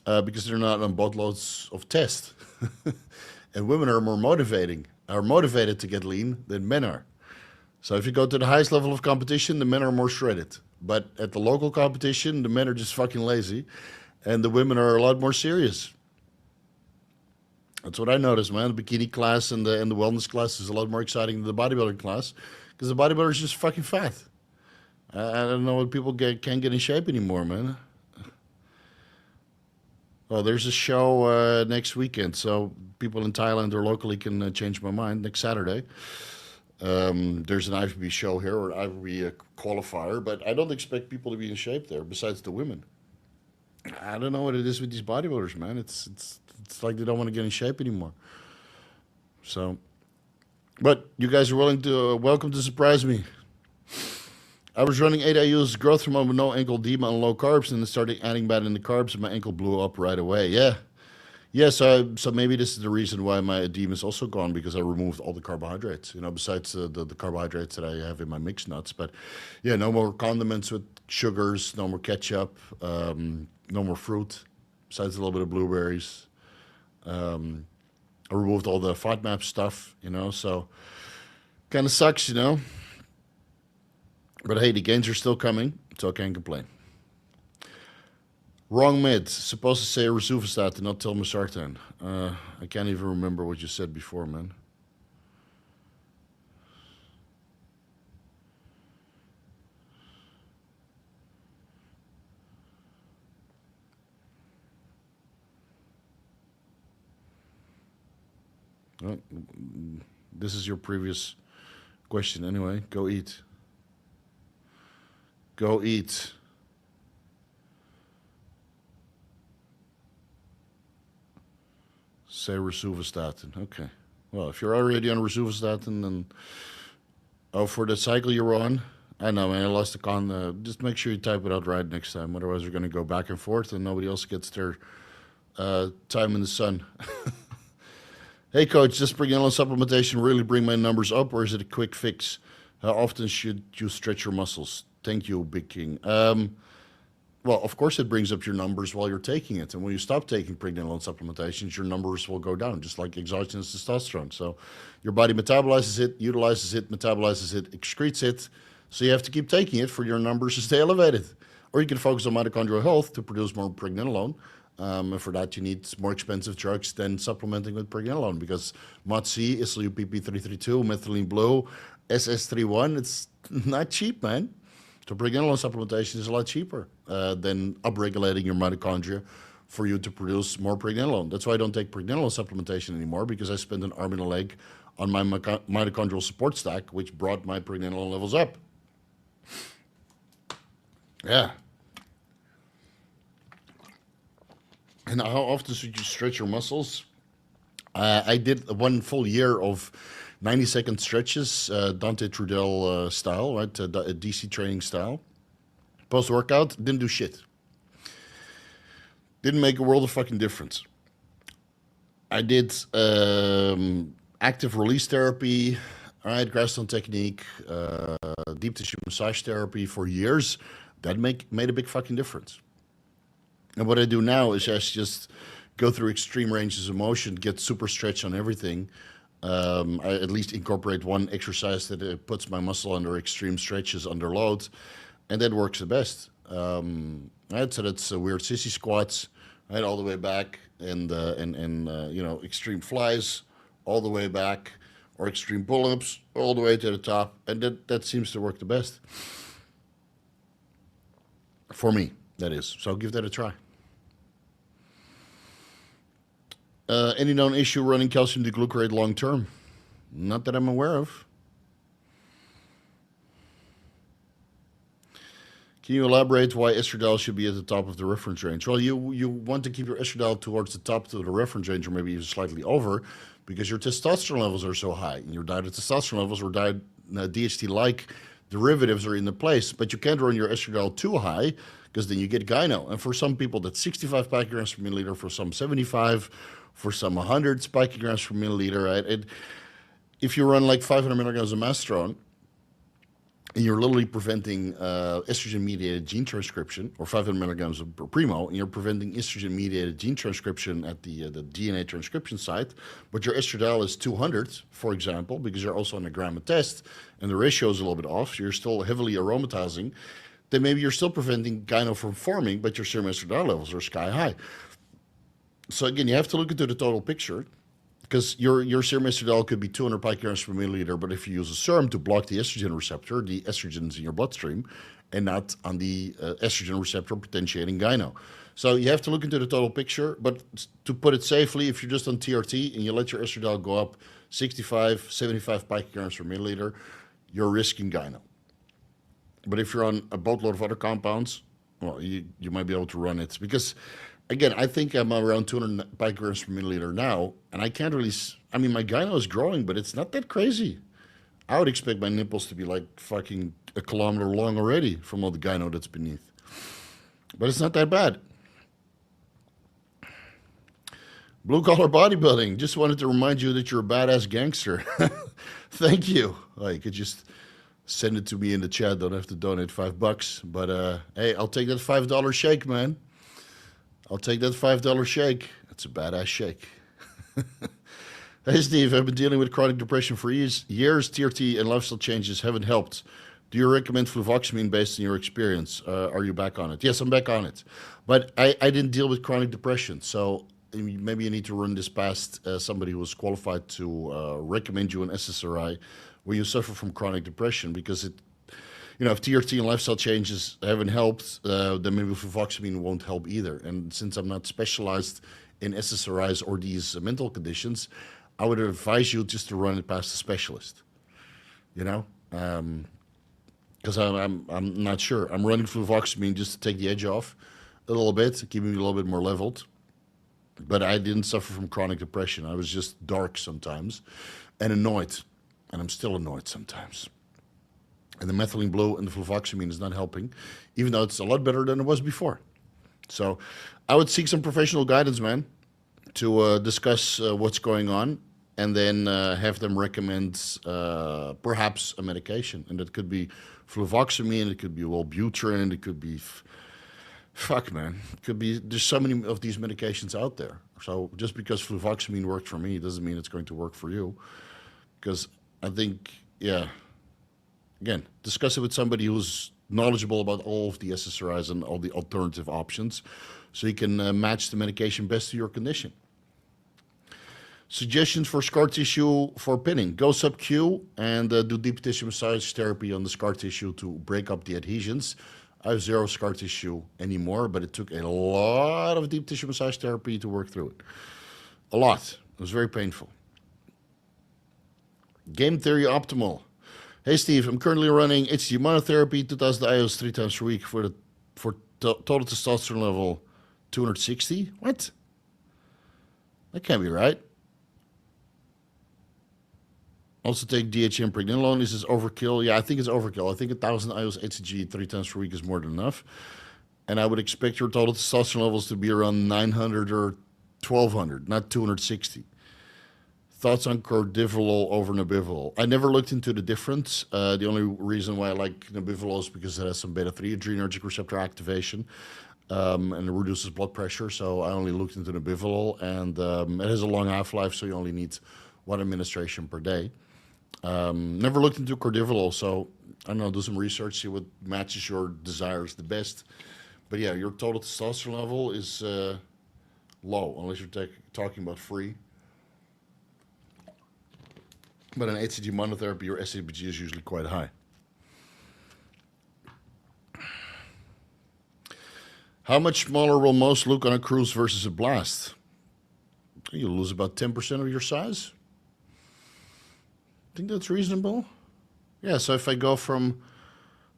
Because they're not on boatloads of tests, and women are motivated to get lean than men are. So if you go to the highest level of competition, the men are more shredded. But at the local competition, the men are just fucking lazy, and the women are a lot more serious. That's what I noticed, man. The bikini class and the wellness class is a lot more exciting than the bodybuilding class, because the bodybuilder is just fucking fat. I don't know what people can't get in shape anymore, man. Oh, there's a show next weekend, so people in Thailand or locally can change my mind next Saturday. There's an IFBB show here, or IFBB qualifier, but I don't expect people to be in shape there, besides the women. I don't know what it is with these bodybuilders, man. It's like they don't want to get in shape anymore. So, but you guys are welcome to surprise me. I was running 8 IU's growth hormone with no ankle edema and low carbs, and then started adding that in the carbs, and my ankle blew up right away. Yeah. So maybe this is the reason why my edema is also gone, because I removed all the carbohydrates. Besides the carbohydrates that I have in my mixed nuts. But yeah, no more condiments with sugars, no more ketchup, no more fruit, besides a little bit of blueberries. I removed all the FODMAP stuff. So kind of sucks. But hey, the gains are still coming, so I can't complain. Wrong mid. Supposed to say rosuvastatin, not telmisartan. I can't even remember what you said before, man. Well, this is your previous question anyway. Go eat. Go eat. Say rosuvastatin. Okay. Well, if you're already on rosuvastatin, then for the cycle you're on, I know, man. I lost the con. Just make sure you type it out right next time. Otherwise, we're going to go back and forth, and nobody else gets their time in the sun. Hey, coach, does pregnenolone supplementation really bring my numbers up, or is it a quick fix? How often should you stretch your muscles? Thank you, Big King. Well, of course it brings up your numbers while you're taking it. And when you stop taking pregnenolone supplementations, your numbers will go down, just like exogenous testosterone. So your body metabolizes it, utilizes it, metabolizes it, excretes it. So you have to keep taking it for your numbers to stay elevated. Or you can focus on mitochondrial health to produce more pregnenolone. And for that, you need more expensive drugs than supplementing with pregnenolone, because MOTC, ISLUPP332, Methylene Blue, SS31, it's not cheap, man. So pregnenolone supplementation is a lot cheaper than upregulating your mitochondria for you to produce more pregnenolone. That's why I don't take pregnenolone supplementation anymore, because I spent an arm and a leg on my mitochondrial support stack, which brought my pregnenolone levels up. Yeah. And how often should you stretch your muscles? I did 1 full year of 90-second stretches, Dante Trudel style, right? DC training style. Post-workout, didn't do shit. Didn't make a world of fucking difference. I did active release therapy, all right, Graston technique, deep tissue massage therapy for years. That made a big fucking difference. And what I do now is just go through extreme ranges of motion, get super stretch on everything. I at least incorporate one exercise that puts my muscle under extreme stretches under load, and that works the best. Right, so that's weird sissy squats, right, all the way back, and extreme flies all the way back, or extreme pull-ups all the way to the top, and that seems to work the best for me. That is. So give that a try. Any known issue running calcium deglucarate long term? Not that I'm aware of. Can you elaborate why estradiol should be at the top of the reference range? Well, you want to keep your estradiol towards the top of the reference range, or maybe even slightly over, because your testosterone levels are so high. And your diet testosterone levels or DHT-like derivatives are in the place, but you can't run your estradiol too high, because then you get gyno. And for some people, that's 65 picograms per milliliter, for some 75, for some 100 picograms per milliliter, right? If you run like 500 milligrams of masteron, and you're literally preventing estrogen-mediated gene transcription, or 500 milligrams of Primo, and you're preventing estrogen-mediated gene transcription at the DNA transcription site, but your estradiol is 200, for example, because you're also on a gram a test, and the ratio is a little bit off, so you're still heavily aromatizing, then maybe you're still preventing gyno from forming, but your serum estradiol levels are sky high. So again, you have to look into the total picture, because your serum estradiol could be 200 picograms per milliliter, but if you use a SERM to block the estrogen receptor, the estrogens in your bloodstream, and not on the estrogen receptor potentiating gyno. So you have to look into the total picture, but to put it safely, if you're just on TRT and you let your estradiol go up 65, 75 picograms per milliliter, you're risking gyno. But if you're on a boatload of other compounds, well, you might be able to run it. Because, again, I think I'm around 200 picograms per milliliter now, and I can't really, I mean, my gyno is growing, but it's not that crazy. I would expect my nipples to be like fucking a kilometer long already from all the gyno that's beneath. But it's not that bad. Blue collar bodybuilding. Just wanted to remind you that you're a badass gangster. Thank you. Oh, you could just send it to me in the chat. Don't have to donate $5. But hey, I'll take that $5 shake, man. I'll take that $5 shake. That's a badass shake. Hey, Steve, I've been dealing with chronic depression for years. TRT and lifestyle changes haven't helped. Do you recommend fluvoxamine based on your experience? Are you back on it? Yes, I'm back on it. But I didn't deal with chronic depression. So maybe you need to run this past somebody who is qualified to recommend you an SSRI when you suffer from chronic depression. Because if TRT and lifestyle changes haven't helped, then maybe fluvoxamine won't help either. And since I'm not specialized in SSRIs or these mental conditions, I would advise you just to run it past a specialist. Because I'm not sure. I'm running fluvoxamine just to take the edge off a little bit, keep me a little bit more leveled. But I didn't suffer from chronic depression. I was just dark sometimes and annoyed. And I'm still annoyed sometimes. And the methylene blue and the fluvoxamine is not helping, even though it's a lot better than it was before. So I would seek some professional guidance, man, to discuss what's going on, and then have them recommend perhaps a medication. And that could be fluvoxamine, it could be Wellbutrin, it could be... Fuck, man. It could be... There's so many of these medications out there. So just because fluvoxamine worked for me doesn't mean it's going to work for you. Because I think, yeah... Again, discuss it with somebody who's knowledgeable about all of the SSRIs and all the alternative options, so you can match the medication best to your condition. Suggestions for scar tissue for pinning. Go sub-Q and do deep tissue massage therapy on the scar tissue to break up the adhesions. I have zero scar tissue anymore, but it took a lot of deep tissue massage therapy to work through it. A lot. It was very painful. Game Theory Optimal. Hey Steve, I'm currently running HGH monotherapy, 2000 IOs 3 times per week for total testosterone level 260. What? That can't be right. Also take DHM pregnenolone. Is this overkill? Yeah, I think it's overkill. I think 1000 IOs HGH 3 times per week is more than enough. And I would expect your total testosterone levels to be around 900 or 1200, not 260. Thoughts on cordivolol over nebivolol? I never looked into the difference. The only reason why I like nebivolol is because it has some beta-3 adrenergic receptor activation and it reduces blood pressure. So I only looked into nebivolol, and it has a long half-life, so you only need 1 administration per day. Never looked into cordivolol, so I don't know, do some research, see what matches your desires the best. But yeah, your total testosterone level is low, unless you're talking about free. But in HCG monotherapy, your SABG is usually quite high. How much smaller will most look on a cruise versus a blast? You'll lose about 10% of your size. I think that's reasonable. Yeah, so if I go from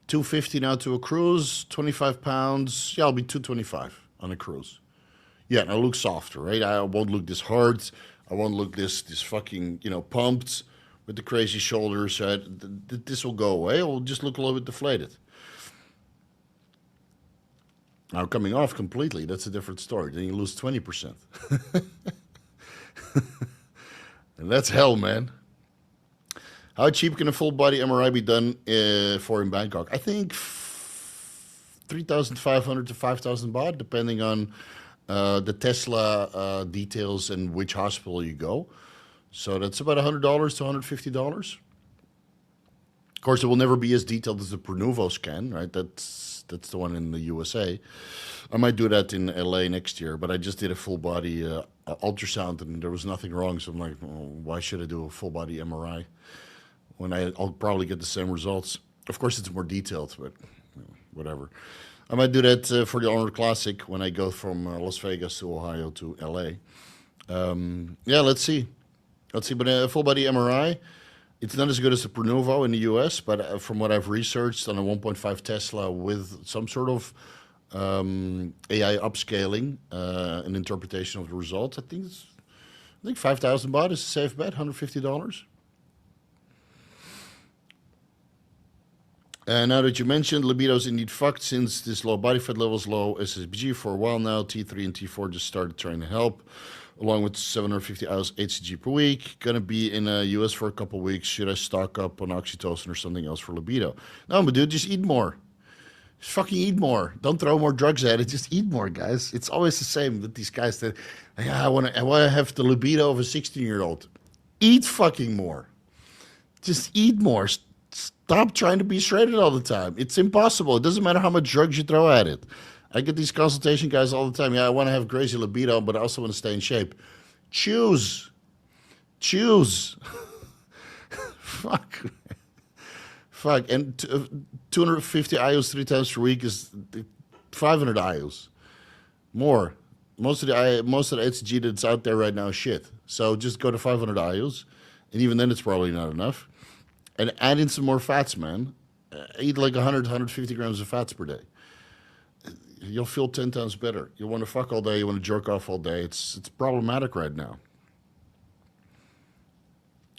250 now to a cruise, 25 pounds, yeah, I'll be 225 on a cruise. Yeah, and I'll look softer, right? I won't look this hard. I won't look this fucking, pumped with the crazy shoulders. This will go away. It will just look a little bit deflated. Now, coming off completely, that's a different story. Then you lose 20%. And that's hell, man. How cheap can a full body MRI be done for in Bangkok? I think 3,500 to 5,000 baht, depending on the Tesla details and which hospital you go. So that's about $100 to $150. Of course, it will never be as detailed as the Pronuvo scan, right? That's the one in the USA. I might do that in LA next year, but I just did a full body ultrasound and there was nothing wrong. So I'm like, why should I do a full body MRI when I'll probably get the same results? Of course, it's more detailed, but whatever. I might do that for the Honor Classic when I go from Las Vegas to Ohio to LA. Yeah, let's see. Let's see. But a full body MRI, it's not as good as the Pronovo in the US, but from what I've researched on a 1.5 Tesla with some sort of AI upscaling, an interpretation of the result, I think 5,000 baht is a safe bet, $150. Now that you mentioned, libido is indeed fucked since this low body fat level is low SSBG for a while now. T3 and T4 just started trying to help, along with 750 hours HCG per week. Gonna be in the US for a couple weeks. Should I stock up on oxytocin or something else for libido? No, but dude, just eat more. Just fucking eat more. Don't throw more drugs at it. Just eat more, guys. It's always the same with these guys that, yeah, I want to have the libido of a 16-year-old. Eat fucking more. Just eat more. Stop trying to be shredded all the time. It's impossible. It doesn't matter how much drugs you throw at it. I get these consultation guys all the time. Yeah, I want to have crazy libido, but I also want to stay in shape. Choose. Fuck. And 250 IUs 3 times per week is 500 IUs. More. Most of the HGH that's out there right now is shit. So just go to 500 IUs, and even then it's probably not enough. And add in some more fats, man. Eat like 100, 150 grams of fats per day. You'll feel 10 times better. You want to fuck all day, you want to jerk off all day. It's problematic right now.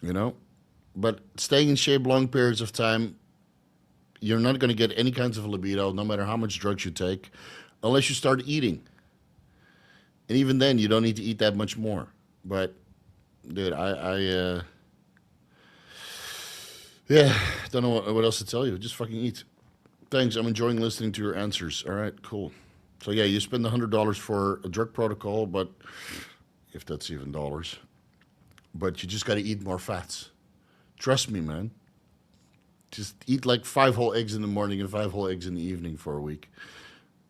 You know? But staying in shape long periods of time, you're not going to get any kinds of libido, no matter how much drugs you take, unless you start eating. And even then, you don't need to eat that much more. But, dude, yeah, don't know what else to tell you. Just fucking eat. Thanks. I'm enjoying listening to your answers. All right, cool. So, yeah, you spend $100 for a drug protocol, but if that's even dollars. But you just got to eat more fats. Trust me, man. Just eat like 5 whole eggs in the morning and 5 whole eggs in the evening for a week.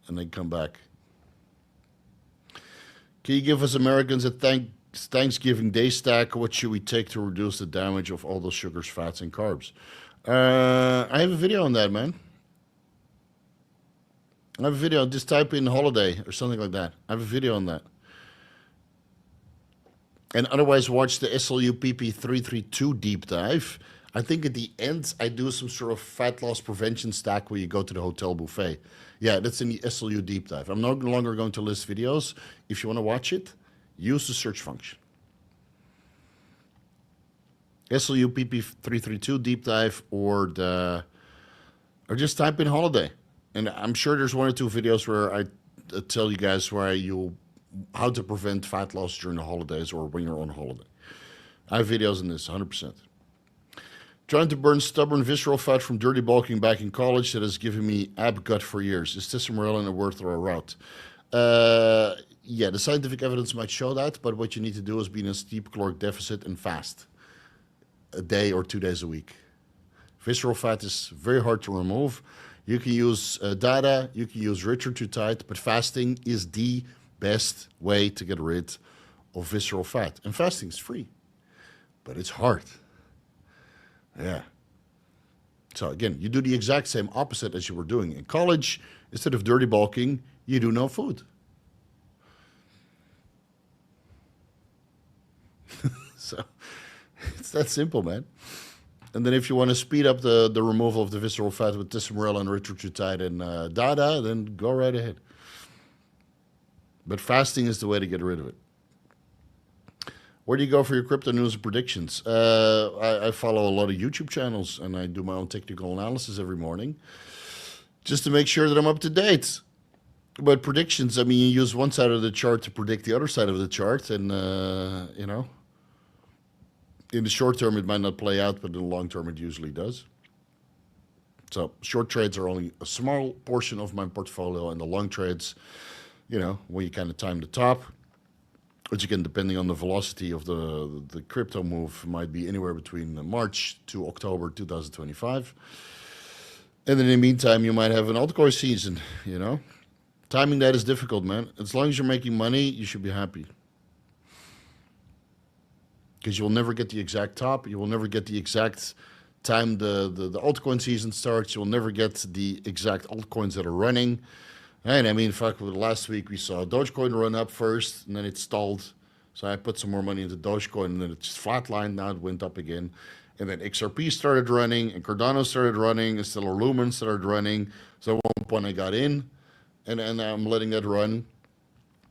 And then come back. Can you give us Americans a Thanksgiving Day stack? What should we take to reduce the damage of all those sugars, fats, and carbs? I have a video on that, man. I have a video. Just type in holiday or something like that. I have a video on that. And otherwise, watch the SLU-PP 332 deep dive. I think at the end, I do some sort of fat loss prevention stack where you go to the hotel buffet. Yeah, that's in the SLU deep dive. I'm no longer going to list videos. If you want to watch it, use the search function. SLU-PP 332 deep dive or just type in holiday. And I'm sure there's 1 or 2 videos where I tell you guys how to prevent fat loss during the holidays or when you're on holiday. I have videos on this, 100%. Trying to burn stubborn visceral fat from dirty bulking back in college that has given me ab gut for years. Is testosterone a worthwhile route? Yeah, the scientific evidence might show that, but what you need to do is be in a steep caloric deficit and fast. A day or 2 days a week. Visceral fat is very hard to remove. You can use WADA, you can use erythrocyte, but fasting is the best way to get rid of visceral fat. And fasting is free, but it's hard. Yeah. So again, you do the exact same opposite as you were doing in college. Instead of dirty bulking, you do no food. So it's that simple, man. And then if you want to speed up the removal of the visceral fat with testosterone and erythrocyte and WADA, then go right ahead. But fasting is the way to get rid of it. Where do you go for your crypto news and predictions? I follow a lot of YouTube channels, and I do my own technical analysis every morning just to make sure that I'm up to date. But predictions, I mean, you use one side of the chart to predict the other side of the chart, and, you know, in the short term, it might not play out, but in the long term, it usually does. So short trades are only a small portion of my portfolio, and the long trades, you know, when you kind of time the top, which again, depending on the velocity of the crypto move, might be anywhere between March to October 2025. And then in the meantime, you might have an altcoin season, you know. Timing that is difficult, man. As long as you're making money, you should be happy. Because you'll never get the exact top. You will never get the exact time the altcoin season starts, you'll never get the exact altcoins that are running. And I mean, fuck, last week we saw Dogecoin run up first, and then it stalled. So I put some more money into Dogecoin, and then it just flatlined. Now it went up again. And then XRP started running, and Cardano started running, and Stellar Lumen started running. So at one point I got in, and I'm letting that run.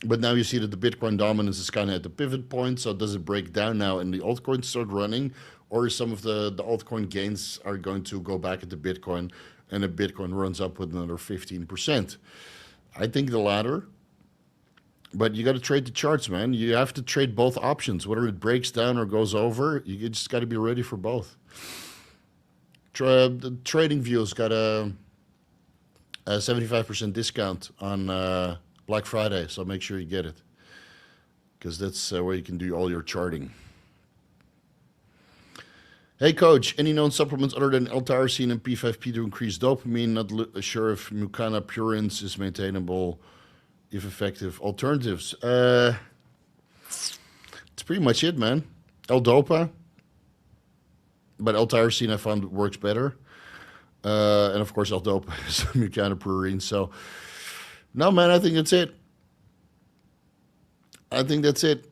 But now you see that the Bitcoin dominance is kind of at the pivot point. So does it break down now and the altcoins start running? Or some of the altcoin gains are going to go back into Bitcoin, and the Bitcoin runs up with another 15%? I think the latter. But you got to trade the charts, man. You have to trade both options. Whether it breaks down or goes over, you just got to be ready for both. The Trading View's got a 75% discount on Black Friday, so make sure you get it, because that's where you can do all your charting. Hey, coach, any known supplements other than L-tyrosine and P5P to increase dopamine? Not sure if Mucana Purins is maintainable, if effective. Alternatives? It's pretty much it, man. L-Dopa, but L-tyrosine I found works better. And of course, L-Dopa is Mucana Purine. So, no, man, I think that's it. I think that's it.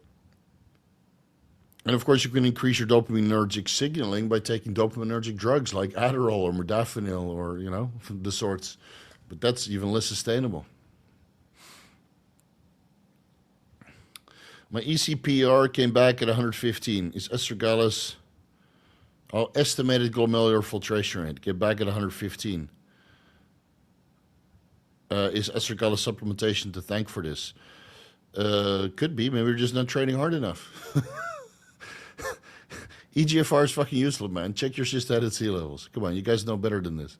And of course, you can increase your dopaminergic signaling by taking dopaminergic drugs like Adderall or modafinil or, you know, the sorts. But that's even less sustainable. My ECPR came back at 115. Is astragalus... Oh, estimated glomerular filtration rate. Get back at 115. Is astragalus supplementation to thank for this? Could be. Maybe we're just not training hard enough. EGFR is fucking useless, man. Check your cystatin C levels. Come on, you guys know better than this.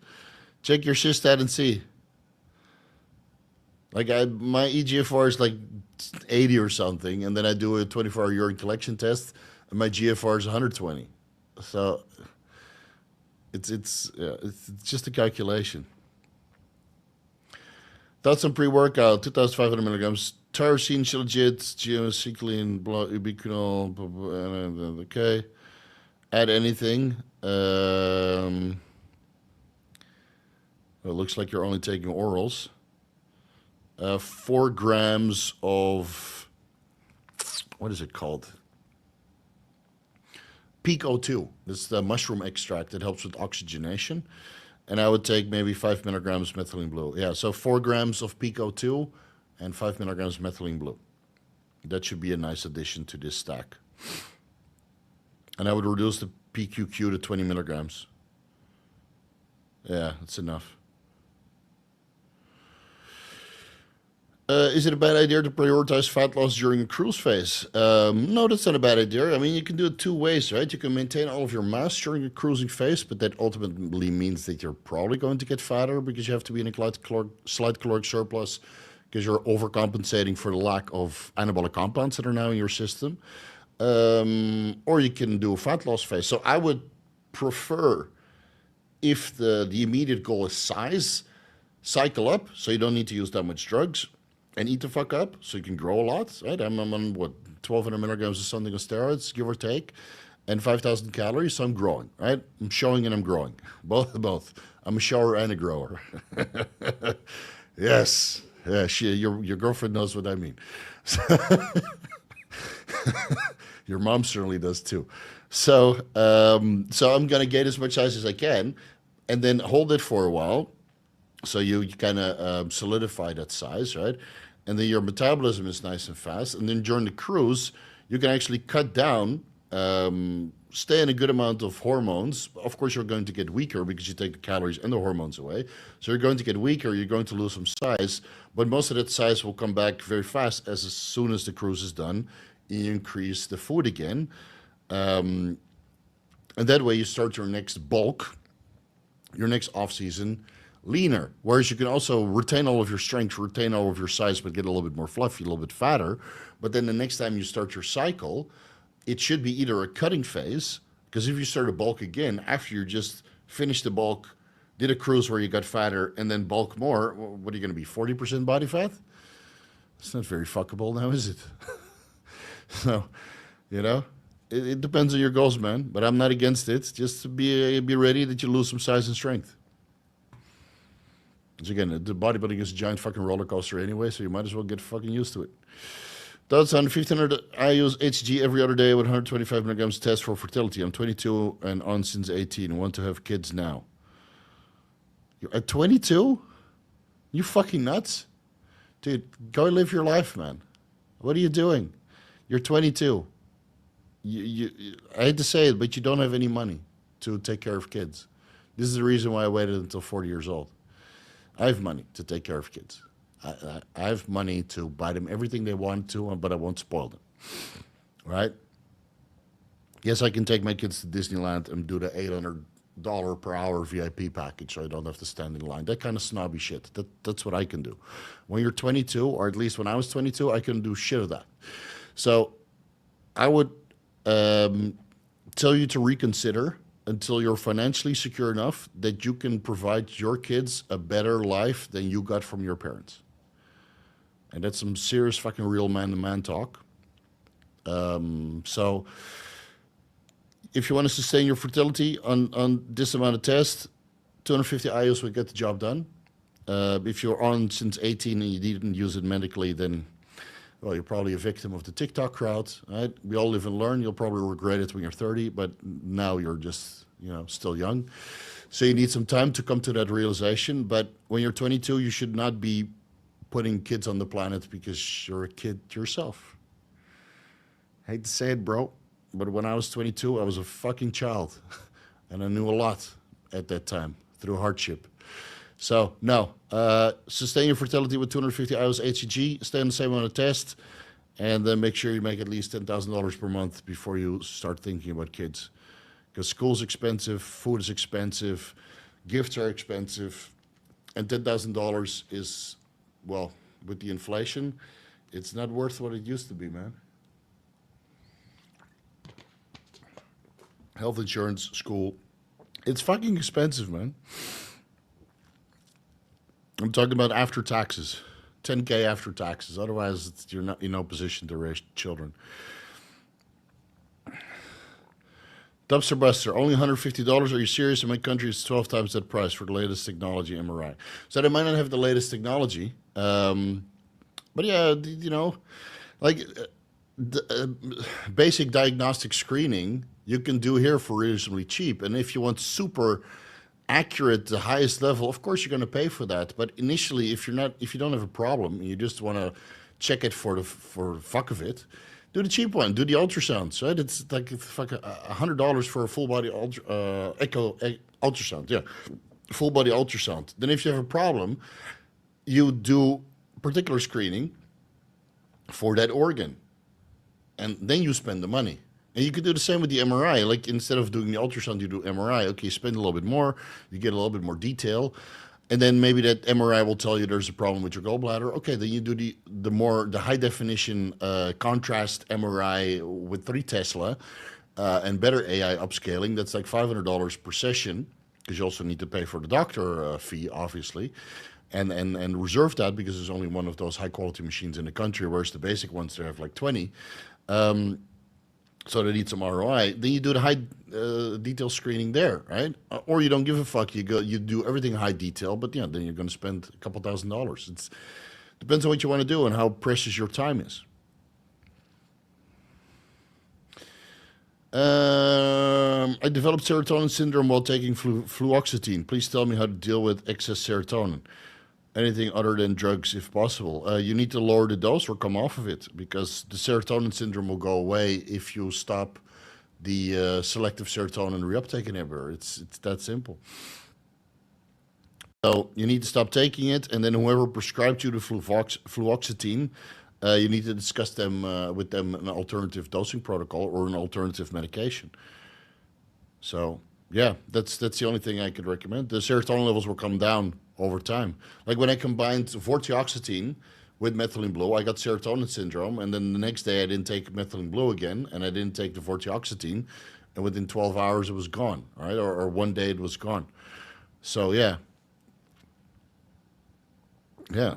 Check your cystatin C. Like, my EGFR is like 80 or something, and then I do a 24-hour urine collection test, and my GFR is 120. So it's just a calculation. Thoughts on pre-workout: 2,500 milligrams tyrosine, shilajit, geocycline, ubiquinol. Okay. Add anything. It looks like you're only taking orals. 4 grams of, what is it called? Peak O2. This is the mushroom extract that helps with oxygenation. And I would take maybe 5 milligrams methylene blue. Yeah, so 4 grams of peak O2 and 5 milligrams methylene blue. That should be a nice addition to this stack. And I would reduce the PQQ to 20 milligrams. Yeah, that's enough. Is it a bad idea to prioritize fat loss during a cruise phase? No, that's not a bad idea. I mean, you can do it 2 ways, right? You can maintain all of your mass during a cruising phase, but that ultimately means that you're probably going to get fatter because you have to be in a slight caloric surplus because you're overcompensating for the lack of anabolic compounds that are now in your system. Or you can do a fat loss phase. So I would prefer, if the immediate goal is size, cycle up so you don't need to use that much drugs, and eat the fuck up so you can grow a lot, right? I'm on, what, 1,200 milligrams of something of steroids, give or take, and 5,000 calories, so I'm growing, right? I'm showing and I'm growing. Both. I'm a shower and a grower. Yes. Yeah, your girlfriend knows what I mean. Your mom certainly does too. So I'm going to gain as much size as I can and then hold it for a while. So you kind of solidify that size, right? And then your metabolism is nice and fast. And then during the cruise, you can actually cut down, stay in a good amount of hormones. Of course, you're going to get weaker because you take the calories and the hormones away. So you're going to get weaker, you're going to lose some size, but most of that size will come back very fast as soon as the cruise is done. You increase the food again. And that way you start your next bulk, your next off-season, leaner, whereas you can also retain all of your strength, retain all of your size, but get a little bit more fluffy, a little bit fatter. But then the next time you start your cycle, it should be either a cutting phase, because if you start a bulk again, after you just finished the bulk, did a cruise where you got fatter, and then bulk more, what are you going to be, 40% body fat? It's not very fuckable now, is it? So, you know, It depends on your goals, man. But I'm not against it. Just to be ready that you lose some size and strength. Because again, the bodybuilding is a giant fucking roller coaster anyway, so you might as well get fucking used to it. That's on 1500. I use HG every other day with 125 milligrams test for fertility. I'm 22 and on since 18. I want to have kids now. You're at 22? You fucking nuts? Dude, go live your life, man. What are you doing? You're 22. I hate to say it, but you don't have any money to take care of kids. This is the reason why I waited until 40 years old. I have money to take care of kids. I have money to buy them everything they want to, but I won't spoil them. Right? Yes, I can take my kids to Disneyland and do the $800 per hour VIP package so I don't have to stand in line. That kind of snobby shit. That's what I can do. When you're 22, or at least when I was 22, I couldn't do shit of that. So I would tell you to reconsider until you're financially secure enough that you can provide your kids a better life than you got from your parents. And that's some serious fucking real man-to-man talk. So if you want to sustain your fertility on this amount of tests, 250 IUs will get the job done. If you're on since 18 and you didn't use it medically, then, well, you're probably a victim of the TikTok crowd, right? We all live and learn. You'll probably regret it when you're 30, but now you're just, still young. So you need some time to come to that realization. But when you're 22, you should not be putting kids on the planet because you're a kid yourself. I hate to say it, bro, but when I was 22, I was a fucking child. And I knew a lot at that time through hardship. So, no, sustain your fertility with 250 IUs HCG, stay on the same amount of test, and then make sure you make at least $10,000 per month before you start thinking about kids. Because school's expensive, food is expensive, gifts are expensive, and $10,000 is, well, with the inflation, it's not worth what it used to be, man. Health insurance, school, it's fucking expensive, man. I'm talking about after taxes, 10K after taxes. Otherwise, you're not in no position to raise children. Dumpster Buster, only $150. Are you serious? In my country, it's 12 times that price for the latest technology MRI. So they might not have the latest technology. But yeah, basic diagnostic screening you can do here for reasonably cheap. And if you want super accurate, the highest level, of course you're going to pay for that. But initially, if you don't have a problem, you just want to check it for the fuck of it, do the cheap one. Do the ultrasounds, right? It's like $100 for a full body ultrasound. Yeah, full body ultrasound. Then if you have a problem, you do particular screening for that organ, and then you spend the money. And you could do the same with the MRI. Like instead of doing the ultrasound, you do MRI. Okay, you spend a little bit more, you get a little bit more detail, and then maybe that MRI will tell you there's a problem with your gallbladder. Okay, then you do the high definition contrast MRI with 3 Tesla and better AI upscaling. That's like $500 per session, because you also need to pay for the doctor fee, obviously, and reserve that because there's only one of those high quality machines in the country, whereas the basic ones they have like 20. So they need some ROI. Then you do the high detail screening there, right? Or you don't give a fuck. You do everything high detail, but yeah, then you're going to spend a couple $1,000s. It depends on what you want to do and how precious your time is. I developed serotonin syndrome while taking fluoxetine. Please tell me how to deal with excess serotonin. Anything other than drugs if possible. You need to lower the dose or come off of it, because the serotonin syndrome will go away if you stop the selective serotonin reuptake inhibitor. It's that simple. So you need to stop taking it, and then whoever prescribed you the fluoxetine, you need to discuss with them an alternative dosing protocol or an alternative medication. So yeah, that's the only thing I could recommend. The serotonin levels will come down over time. Like when I combined vortioxetine with methylene blue, I got serotonin syndrome, and then the next day I didn't take methylene blue again, and I didn't take the vortioxetine, and within 12 hours it was gone, right? Or one day it was gone. So yeah. Yeah.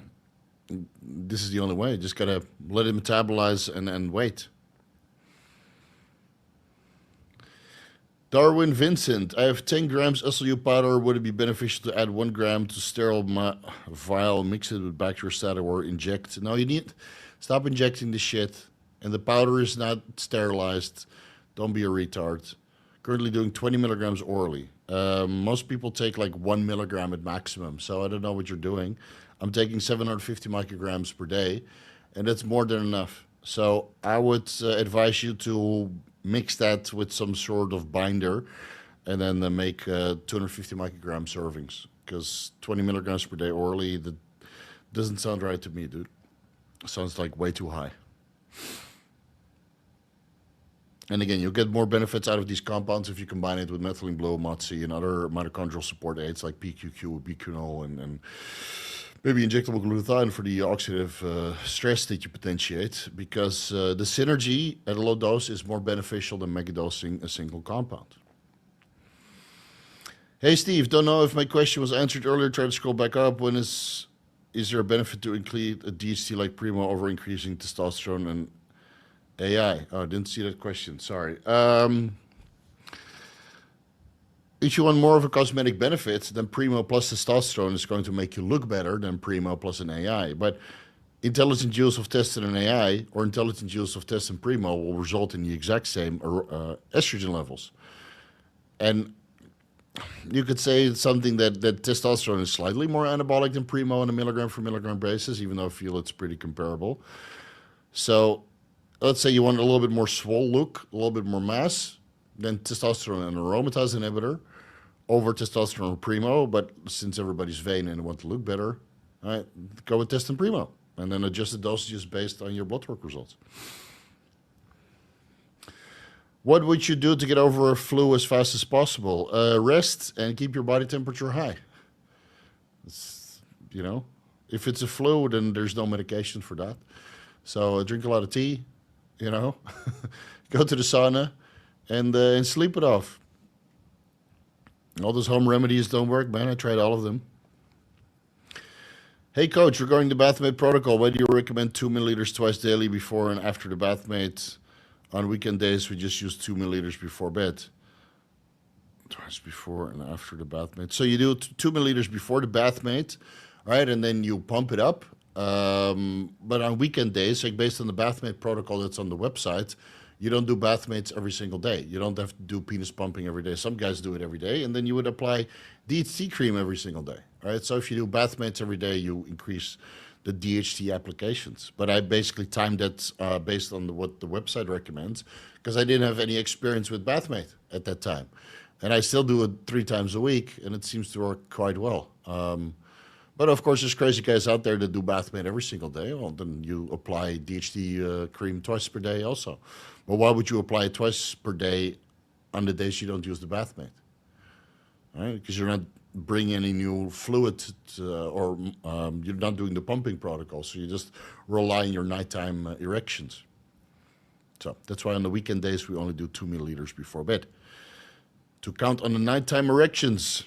This is the only way. Just gotta let it metabolize and wait. Darwin Vincent, I have 10 grams SLU powder. Would it be beneficial to add 1 gram to sterile vial, mix it with bacteriostatic or inject? No, you need stop injecting the shit. And the powder is not sterilized. Don't be a retard. Currently doing 20 milligrams orally. Most people take like 1 milligram at maximum. So I don't know what you're doing. I'm taking 750 micrograms per day, and that's more than enough. So I would advise you to mix that with some sort of binder and then make 250 microgram servings, because 20 milligrams per day orally, that doesn't sound right to me, dude. Sounds like way too high. And again, you'll get more benefits out of these compounds if you combine it with methylene blue, MOTS, and other mitochondrial support aids like PQQ, biquinol, and maybe injectable glutathione for the oxidative stress that you potentiate, because the synergy at a low dose is more beneficial than megadosing a single compound. Hey Steve, don't know if my question was answered earlier. Try to scroll back up. When is there a benefit to include a DHT like Primo over increasing testosterone and AI? Oh, I didn't see that question. Sorry. If you want more of a cosmetic benefit, then Primo plus testosterone is going to make you look better than Primo plus an AI. But intelligent use of test and an AI, or intelligent use of test and Primo, will result in the exact same estrogen levels. And you could say something that testosterone is slightly more anabolic than Primo on a milligram for milligram basis, even though I feel it's pretty comparable. So let's say you want a little bit more swole look, a little bit more mass, then testosterone and aromatase inhibitor over testosterone Primo. But since everybody's vain and want to look better, all right, go with test and Primo, and then adjust the dosages based on your blood work results. What would you do to get over a flu as fast as possible? Rest and keep your body temperature high. You know, if it's a flu, then there's no medication for that. So drink a lot of tea, you know, go to the sauna, and sleep it off. All those home remedies don't work, man. I tried all of them. Hey, coach, regarding the Bathmate protocol, why do you recommend 2 milliliters twice daily before and after the Bathmate? On weekend days, we just use 2 milliliters before bed. Twice before and after the Bathmate. So you do 2 milliliters before the Bathmate, right? And then you pump it up. But on weekend days, like based on the Bathmate protocol that's on the website, you don't do Bathmates every single day. You don't have to do penis pumping every day. Some guys do it every day. And then you would apply DHT cream every single day, right? So if you do Bathmates every day, you increase the DHT applications. But I basically timed that based on what the website recommends, because I didn't have any experience with Bathmate at that time. And I still do it 3 times a week, and it seems to work quite well. But of course, there's crazy guys out there that do Bathmate every single day. Well, then you apply DHT cream twice per day also. But why would you apply it twice per day on the days you don't use the Bathmate? Right? Because you're not bringing any new fluid or you're not doing the pumping protocol. So you just rely on your nighttime erections. So that's why on the weekend days, we only do 2 milliliters before bed to count on the nighttime erections.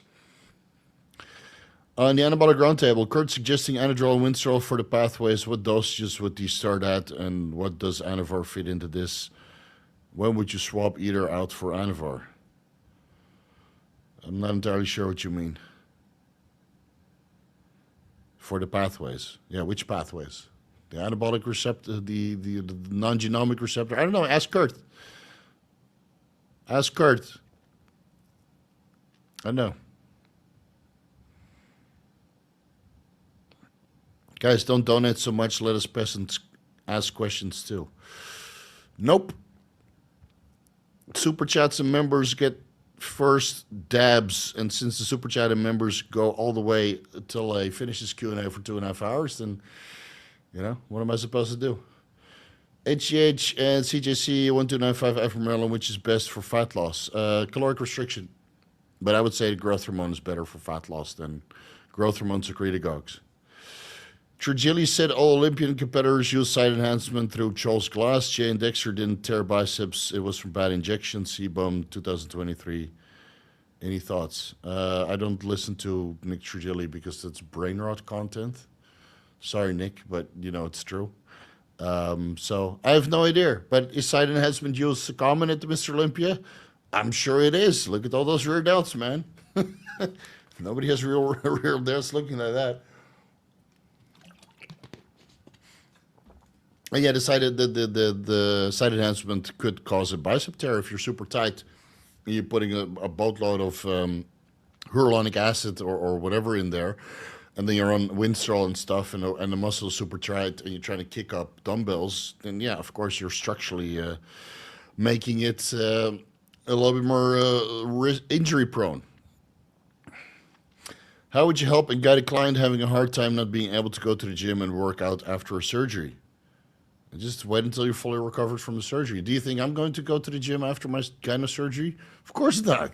On the anabolic roundtable, Kurt suggesting anadrol and winstrol for the pathways. What dosages would these start at, and what does Anavar fit into this? When would you swap either out for Anavar? I'm not entirely sure what you mean. For the pathways. Yeah, which pathways? The anabolic receptor, the non-genomic receptor? I don't know. Ask Kurt. Ask Kurt. I know. Guys, don't donate so much. Let us peasants ask questions too. Nope. Super chats and members get first dabs, and since the super chat and members go all the way until I finish this Q&A for 2.5 hours, then, you know, what am I supposed to do? HGH and CJC 1295 Maryland, which is best for fat loss? Caloric restriction. But I would say growth hormone is better for fat loss than growth hormone secretagogues. Trigili said all Olympian competitors use side enhancement through Charles Glass. Jay and Dexter didn't tear biceps. It was from bad injection. CBUM 2023. Any thoughts? I don't listen to Nick Trigili because that's brain rot content. Sorry, Nick, but you know it's true. So I have no idea. But is side enhancement use common at the Mr. Olympia? I'm sure it is. Look at all those rear delts, man. Nobody has real rear delts looking like that. And yeah, decided that the side enhancement could cause a bicep tear if you're super tight. And you're putting a boatload of hyaluronic acid or whatever in there, and then you're on Winstrol and stuff, and the muscle is super tight, and you're trying to kick up dumbbells. Then yeah, of course you're structurally making it a little bit more injury prone. How would you help and guide a client having a hard time not being able to go to the gym and work out after a surgery? Just wait until you're fully recovered from the surgery. Do you think I'm going to go to the gym after my gyno surgery? Of course not.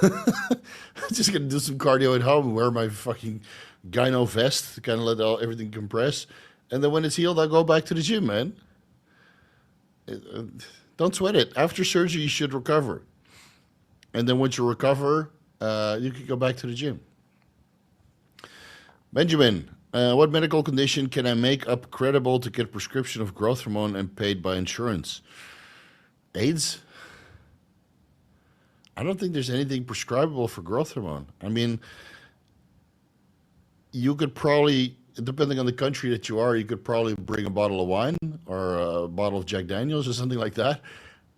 I'm just going to do some cardio at home and wear my fucking gyno vest to kind of let everything compress. And then when it's healed, I'll go back to the gym, man. Don't sweat it. After surgery, you should recover. And then once you recover, you can go back to the gym. Benjamin. What medical condition can I make up credible to get prescription of growth hormone and paid by insurance? AIDS? I don't think there's anything prescribable for growth hormone. I mean, you could probably, depending on the country that you are, you could probably bring a bottle of wine or a bottle of Jack Daniels or something like that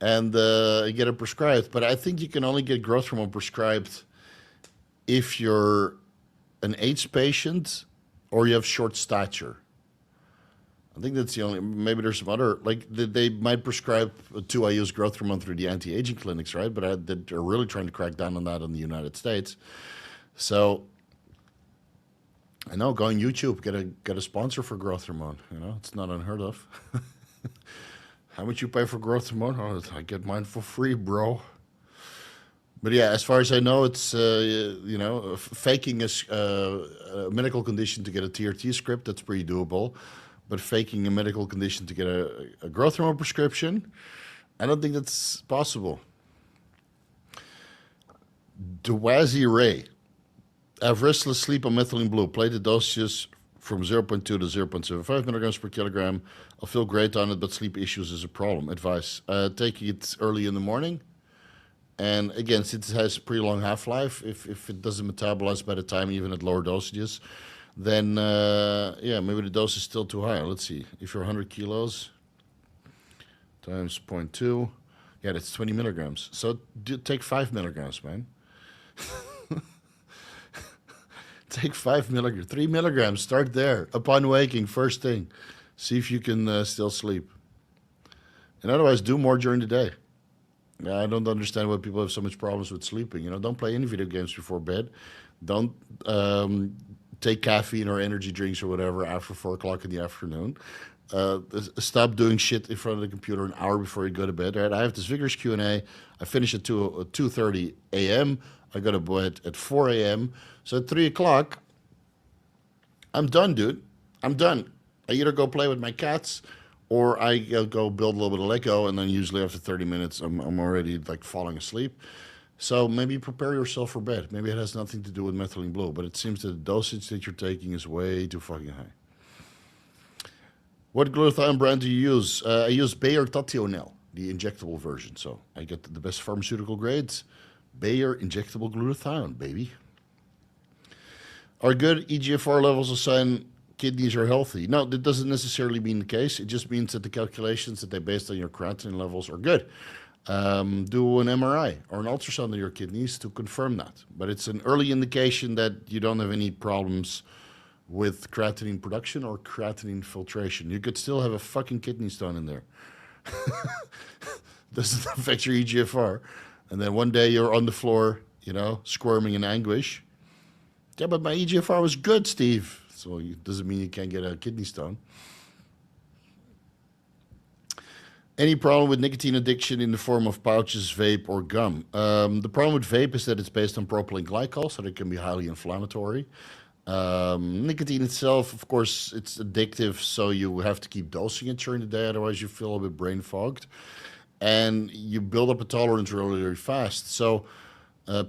and get it prescribed. But I think you can only get growth hormone prescribed if you're an AIDS patient or you have short stature. I think that's the only, maybe there's some other, like they might prescribe 2IU's growth hormone through the anti-aging clinics, right? But they're really trying to crack down on that in the United States. So, I know, go on YouTube, get a sponsor for growth hormone, you know, it's not unheard of. How much you pay for growth hormone? Oh, I get mine for free, bro. But yeah, as far as I know, it's, you know, faking a medical condition to get a TRT script, that's pretty doable. But faking a medical condition to get a growth hormone prescription, I don't think that's possible. Dwazi Ray. I have restless sleep on methylene blue. Play the dosages from 0.2 to 0.75 milligrams per kilogram. I'll feel great on it, but sleep issues is a problem. Advice. Take it early in the morning. And again, since it has a pretty long half-life, if it doesn't metabolize by the time, even at lower dosages, then, yeah, maybe the dose is still too high. Let's see. If you're 100 kilos times 0.2, yeah, that's 20 milligrams. So take 5 milligrams, man. Take 5 milligrams, 3 milligrams, start there. Upon waking, first thing. See if you can still sleep. And otherwise, do more during the day. I don't understand why people have so much problems with sleeping. You know, don't play any video games before bed. Don't take caffeine or energy drinks or whatever after 4 o'clock in the afternoon. Stop doing shit in front of the computer an hour before you go to bed. Right? I have this vigorous Q&A. I finish at 2:30 a.m. I go to bed at 4 a.m. So at 3 o'clock, I'm done, dude. I'm done. I either go play with my cats or I go build a little bit of Lego, and then usually after 30 minutes, I'm already like falling asleep. So maybe prepare yourself for bed. Maybe it has nothing to do with methylene blue, but it seems that the dosage that you're taking is way too fucking high. What glutathione brand do you use? I use Bayer Tationel, the injectable version. So I get the best pharmaceutical grades. Bayer injectable glutathione, baby. Are good EGFR levels a sign kidneys are healthy? No, that doesn't necessarily mean the case. It just means that the calculations that they based on your creatinine levels are good. Do an MRI or an ultrasound of your kidneys to confirm that. But it's an early indication that you don't have any problems with creatinine production or creatinine filtration. You could still have a fucking kidney stone in there. Doesn't affect your EGFR. And then one day you're on the floor, you know, squirming in anguish. Yeah, but my EGFR was good, Steve. So it doesn't mean you can't get a kidney stone. Any problem with nicotine addiction in the form of pouches, vape, or gum? The problem with vape is that it's based on propylene glycol, so it can be highly inflammatory. Nicotine itself, of course, it's addictive, so you have to keep dosing it during the day, otherwise you feel a bit brain fogged. And you build up a tolerance really, really fast. So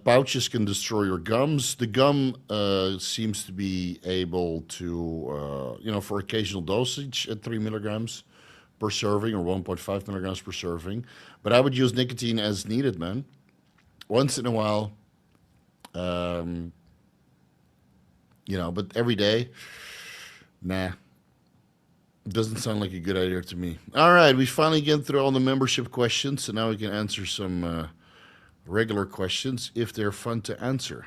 pouches can destroy your gums. The gum seems to be able to, you know, for occasional dosage at 3 milligrams per serving or 1.5 milligrams per serving. But I would use nicotine as needed, man. Once in a while, you know, but every day, nah. Doesn't sound like a good idea to me. All right, we finally get through all the membership questions, so now we can answer some regular questions if they're fun to answer.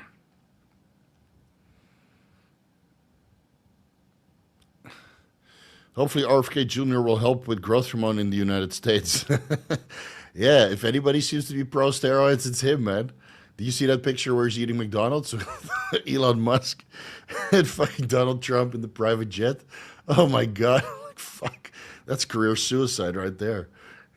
Hopefully RFK Jr. will help with growth hormone in the United States. Yeah, if anybody seems to be pro steroids, it's him, man. Do you see that picture where he's eating McDonald's with Elon Musk and fucking Donald Trump in the private jet? Oh my God. Fuck, that's career suicide right there.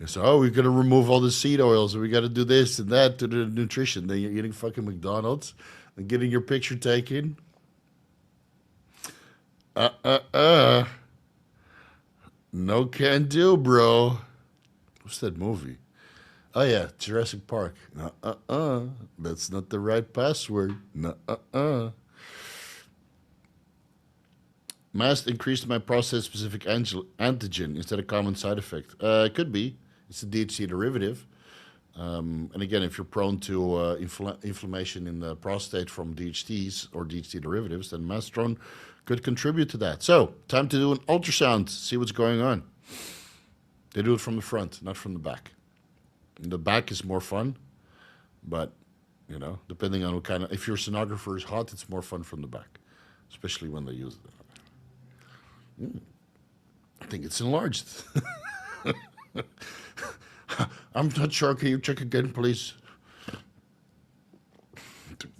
So, oh, we're going to remove all the seed oils, and we got to do this and that to the nutrition. Then you're eating fucking McDonald's and getting your picture taken. No can do, bro. What's that movie? Oh, yeah, Jurassic Park. That's not the right password. Mast increased my prostate-specific antigen. Is that a common side effect? It could be. It's a DHT derivative. And again, if you're prone to inflammation in the prostate from DHTs or DHT derivatives, then mastrone could contribute to that. So, time to do an ultrasound, see what's going on. They do it from the front, not from the back. The back is more fun, but, you know, depending on what kind of... If your sonographer is hot, it's more fun from the back, especially when they use it. I think it's enlarged. I'm not sure. Can you check again, please?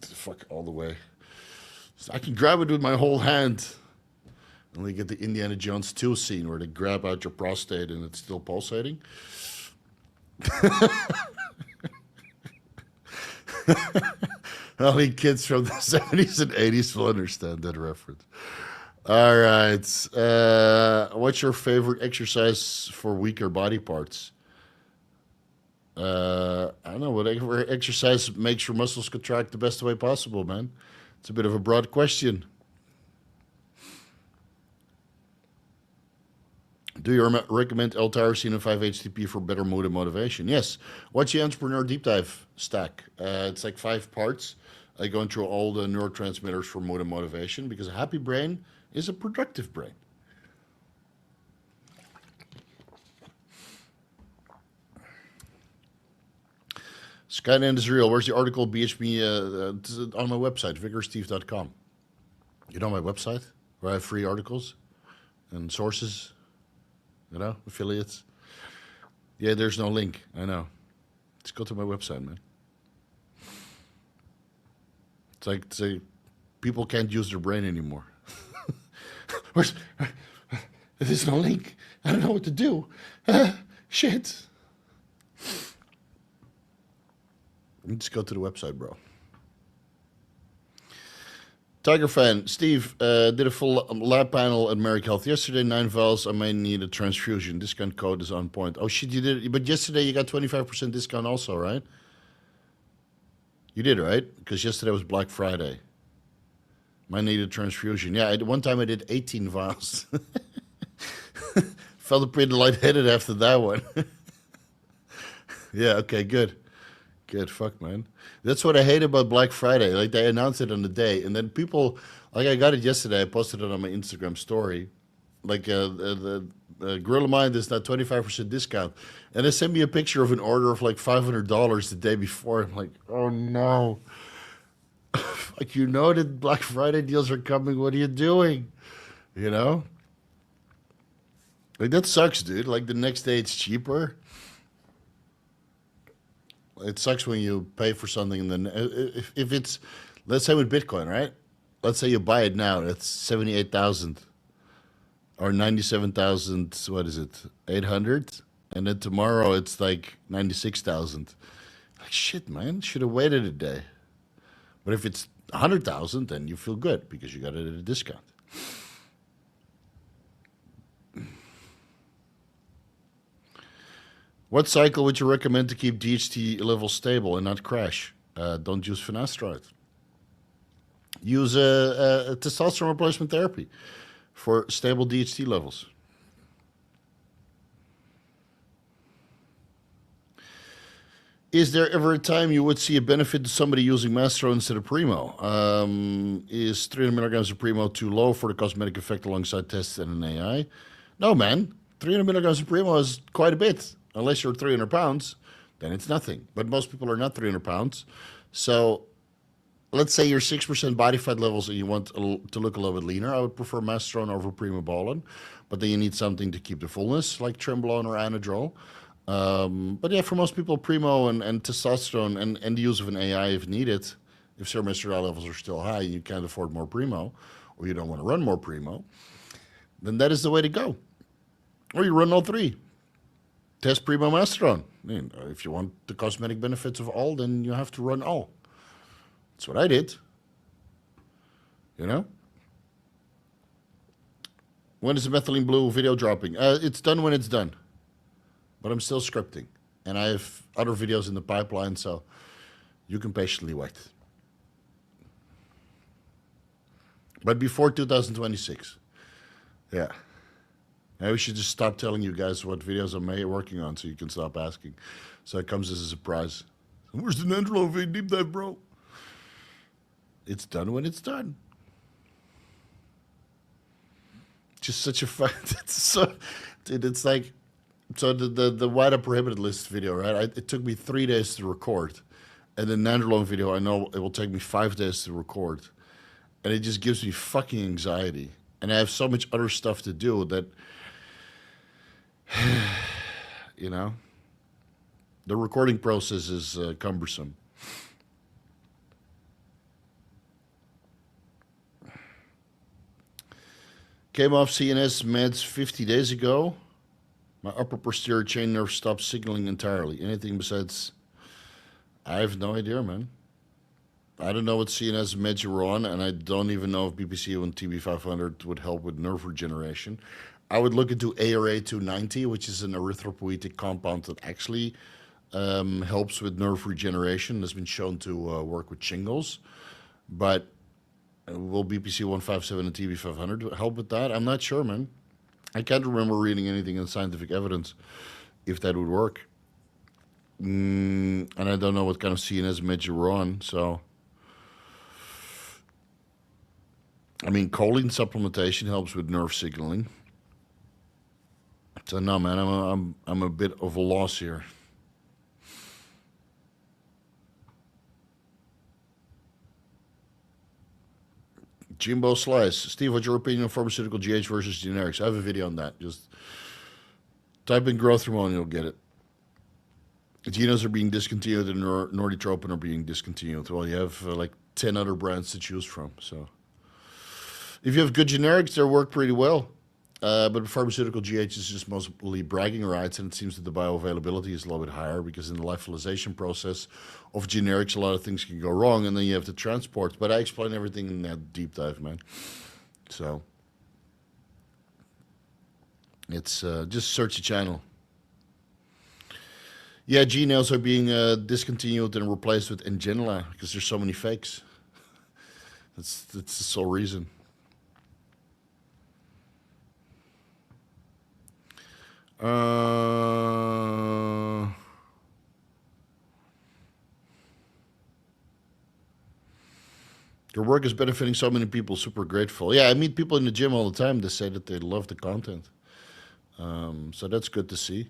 Fuck all the way. So I can grab it with my whole hand. And we get the Indiana Jones 2 scene where they grab out your prostate and it's still pulsating. Only kids from the 70s and 80s will understand that reference. All right. What's your favorite exercise for weaker body parts? I don't know. Whatever exercise makes your muscles contract the best way possible, man. It's a bit of a broad question. Do you recommend L-tyrosine and 5-HTP for better mood and motivation? Yes. Watch the Entrepreneur Deep Dive stack. It's like 5 parts. I go through all the neurotransmitters for mood and motivation because a happy brain is a productive brain. Skynet is real. Where's the article? BHB on my website, vigorsteve.com. You know my website where I have free articles and sources, you know, affiliates. Yeah, there's no link. I know. Just go to my website, man. It's like people can't use their brain anymore. There's no link. I don't know what to do. Shit. Just go to the website, bro. Tiger fan, Steve did a full lab panel at Marek Health yesterday. 9 vials. I may need a transfusion. Discount code is on point. Oh shit, you did it. But yesterday you got 25% discount also, right? You did, right? Because yesterday was Black Friday. Might need a transfusion. Yeah, one time I did 18 vials. Felt a bit lightheaded after that one. Yeah, okay, good. Good, fuck, man. That's what I hate about Black Friday. Like, they announce it on the day, and then people, like, I got it yesterday. I posted it on my Instagram story. Like, the Gorilla Mind is now 25% discount. And they sent me a picture of an order of, like, $500 the day before. I'm like, oh, no. Like, you know that Black Friday deals are coming. What are you doing? You know? Like, that sucks, dude. Like, the next day it's cheaper. It sucks when you pay for something and then if it's, let's say with Bitcoin, right? Let's say you buy it now, it's 78,000 or 97,000, what is it, 800? And then tomorrow it's like 96,000. Like, shit, man, should have waited a day. But if it's 100,000, then you feel good because you got it at a discount. What cycle would you recommend to keep DHT levels stable and not crash? Don't use finasteride. Use a testosterone replacement therapy for stable DHT levels. Is there ever a time you would see a benefit to somebody using Mastro instead of Primo? Is 300 milligrams of Primo too low for the cosmetic effect alongside tests and an AI? No, man. 300 milligrams of Primo is quite a bit. Unless you're 300 pounds, then it's nothing. But most people are not 300 pounds. So let's say you're 6% body fat levels and you want to look a little bit leaner. I would prefer Mastrone over Primobolan. But then you need something to keep the fullness, like Trembolone or Anadrol. But yeah, for most people, Primo and testosterone and the use of an AI if needed, if serum estradiol levels are still high and you can't afford more Primo, or you don't want to run more Primo, then that is the way to go. Or you run all three. Test Primo Masteron. I mean, if you want the cosmetic benefits of all, then you have to run all. That's what I did. You know? When is the Methylene Blue video dropping? It's done when it's done. But I'm still scripting. And I have other videos in the pipeline, so you can patiently wait. But before 2026. Yeah. Maybe we should just stop telling you guys what videos I'm working on so you can stop asking. So it comes as a surprise. Where's the Nandrolone deep dive, bro? It's done when it's done. Just such a fun... Dude, it's like... So the WADA prohibited list video, right? It took me 3 days to record. And the Nandrolone video, I know it will take me 5 days to record. And it just gives me fucking anxiety. And I have so much other stuff to do that... you know? The recording process is cumbersome. Came off CNS meds 50 days ago. My upper posterior chain nerve stopped signaling entirely. Anything besides... I have no idea, man. I don't know what CNS meds you're on, and I don't even know if BPC and TB500 would help with nerve regeneration. I would look into ARA290, which is an erythropoietic compound that actually helps with nerve regeneration. It's been shown to work with shingles. But will BPC 157 and TB500 help with that? I'm not sure, man. I can't remember reading anything in scientific evidence if that would work. And I don't know what kind of CNS meds you were on, so... I mean, choline supplementation helps with nerve signaling. So no, man, I'm a bit of a loss here. Jimbo Slice. Steve, what's your opinion on pharmaceutical GH versus generics? I have a video on that. Just type in growth hormone and you'll get it. Gynos are being discontinued and Norditropin are being discontinued. Well, you have like 10 other brands to choose from. So if you have good generics, they work pretty well. But pharmaceutical GH is just mostly bragging rights, and it seems that the bioavailability is a little bit higher because in the lyophilization process of generics, a lot of things can go wrong, and then you have to transport. But I explain everything in that deep dive, man. So it's just search the channel. Yeah, G-nails are being discontinued and replaced with Ngenla because there's so many fakes. That's the sole reason. Your work is benefiting so many people. Super grateful. Yeah, I meet people in the gym all the time that say that they love the content. So that's good to see.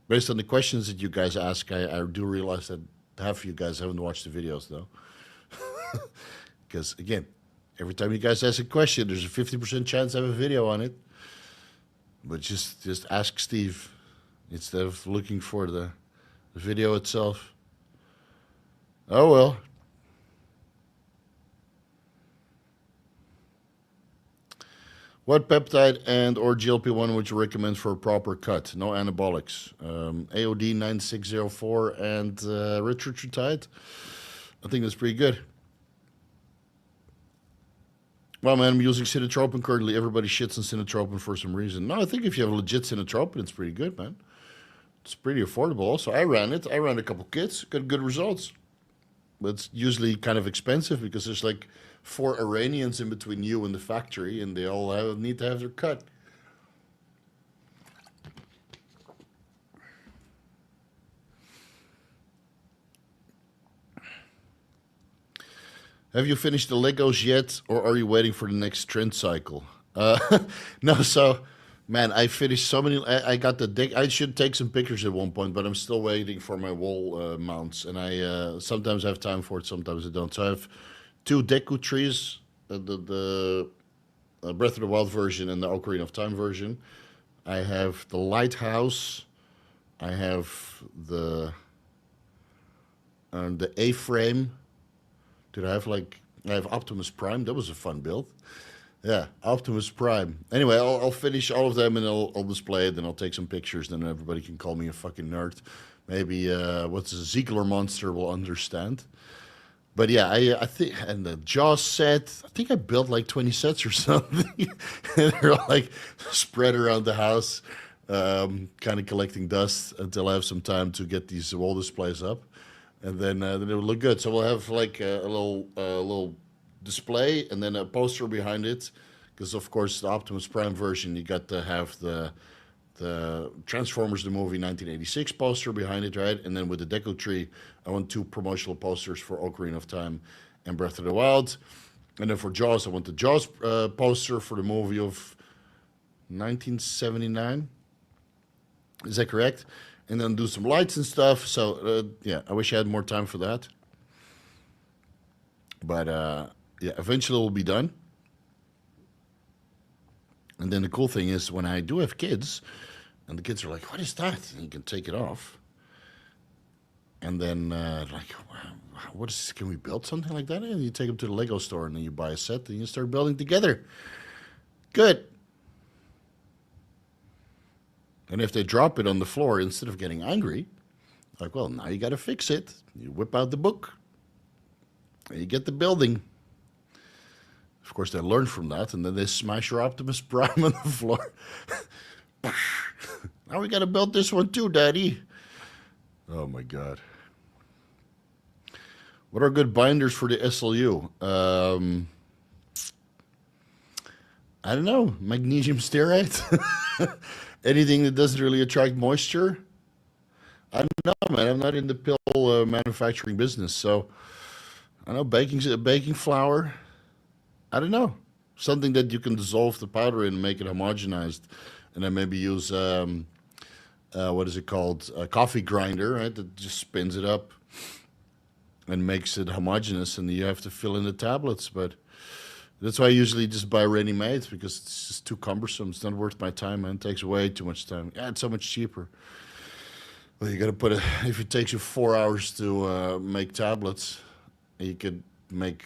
Based on the questions that you guys ask, I do realize that half of you guys haven't watched the videos, though. Because, again, every time you guys ask a question, there's a 50% chance I have a video on it. But just ask Steve instead of looking for the video itself. Oh, well. What peptide and or GLP-1 would you recommend for a proper cut? No anabolics. AOD 9604 and Ritrotide. I think that's pretty good. Well, man, I'm using Sinotropin currently. Everybody shits on Sinotropin for some reason. No, I think if you have a legit Sinotropin, it's pretty good, man. It's pretty affordable also. I ran it. I ran a couple kits. Got good results. But it's usually kind of expensive because there's like 4 Iranians in between you and the factory, and they all need to have their cut. Have you finished the Legos yet, or are you waiting for the next trend cycle? No, so, man, I finished so many. I got the deck. I should take some pictures at one point, but I'm still waiting for my wall mounts, and I sometimes have time for it, sometimes I don't. So I have two Deku trees, the Breath of the Wild version and the Ocarina of Time version. I have the Lighthouse. I have the A-frame. Did I have I have Optimus Prime. That was a fun build. Yeah, Optimus Prime. Anyway, I'll finish all of them and I'll display it and I'll take some pictures. Then everybody can call me a fucking nerd. Maybe what's a Ziegler monster will understand. But yeah, I think, and the Jaws set, I think I built like 20 sets or something. And they're all like spread around the house, kind of collecting dust until I have some time to get these wall displays up. And then it will look good. So we'll have like a little display and then a poster behind it. Because of course the Optimus Prime version, you got to have the Transformers the movie 1986 poster behind it, right? And then with the Deco Tree, I want two promotional posters for Ocarina of Time and Breath of the Wild. And then for Jaws, I want the Jaws poster for the movie of 1979. Is that correct? And then do some lights and stuff. So, yeah, I wish I had more time for that. But, yeah, eventually it will be done. And then the cool thing is when I do have kids, and the kids are like, what is that? And you can take it off. And then, like, what is this? Can we build something like that? And you take them to the Lego store, and then you buy a set, and you start building together. Good. And if they drop it on the floor, instead of getting angry, like, well, now you got to fix it. You whip out the book, and you get the building. Of course, they learn from that, and then they smash your Optimus Prime on the floor. Now we got to build this one too, Daddy. Oh, my God. What are good binders for the SLU? I don't know. Magnesium stearate? Anything that doesn't really attract moisture? I don't know, man. I'm not in the pill manufacturing business, so I don't know. Baking flour? I don't know. Something that you can dissolve the powder in and make it homogenized. And then maybe use, what is it called? A coffee grinder, right? That just spins it up and makes it homogeneous. And you have to fill in the tablets. But that's why I usually just buy ready-made because it's just too cumbersome. It's not worth my time, man. It takes way too much time. Yeah, it's so much cheaper. Well, you got to put it, if it takes you 4 hours to make tablets, you could make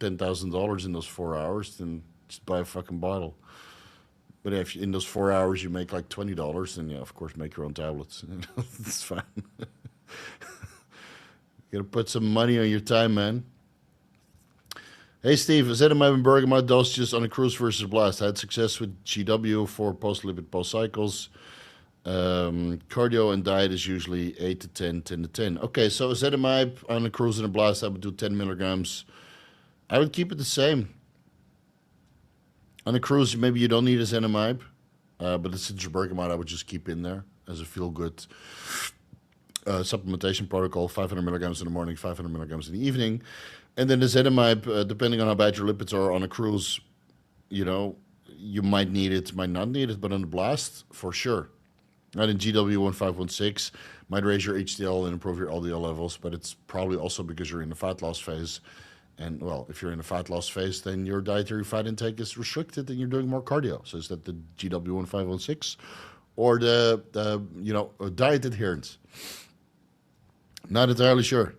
$10,000 in those 4 hours, then just buy a fucking bottle. But if in those 4 hours you make like $20, then yeah, of course, make your own tablets. It's fine. You gotta put some money on your time, man. Hey, Steve, ezetimibe and bergamot dosages on a cruise versus blast. I had success with GW for post-lipid post-cycles. Cardio and diet is usually 8 to 10, 10 to 10. Okay, so ezetimibe on a cruise and a blast, I would do 10 milligrams. I would keep it the same. On a cruise, maybe you don't need ezetimibe, but the citrus bergamot I would just keep in there as a feel-good supplementation protocol, 500 milligrams in the morning, 500 milligrams in the evening. And then ezetimibe, depending on how bad your lipids are on a cruise, you know, you might need it, might not need it, but on the blast, for sure. Not in GW1516, might raise your HDL and improve your LDL levels, but it's probably also because you're in the fat loss phase. And, well, if you're in a fat loss phase, then your dietary fat intake is restricted and you're doing more cardio. So is that the GW1516 or the you know, diet adherence? Not entirely sure.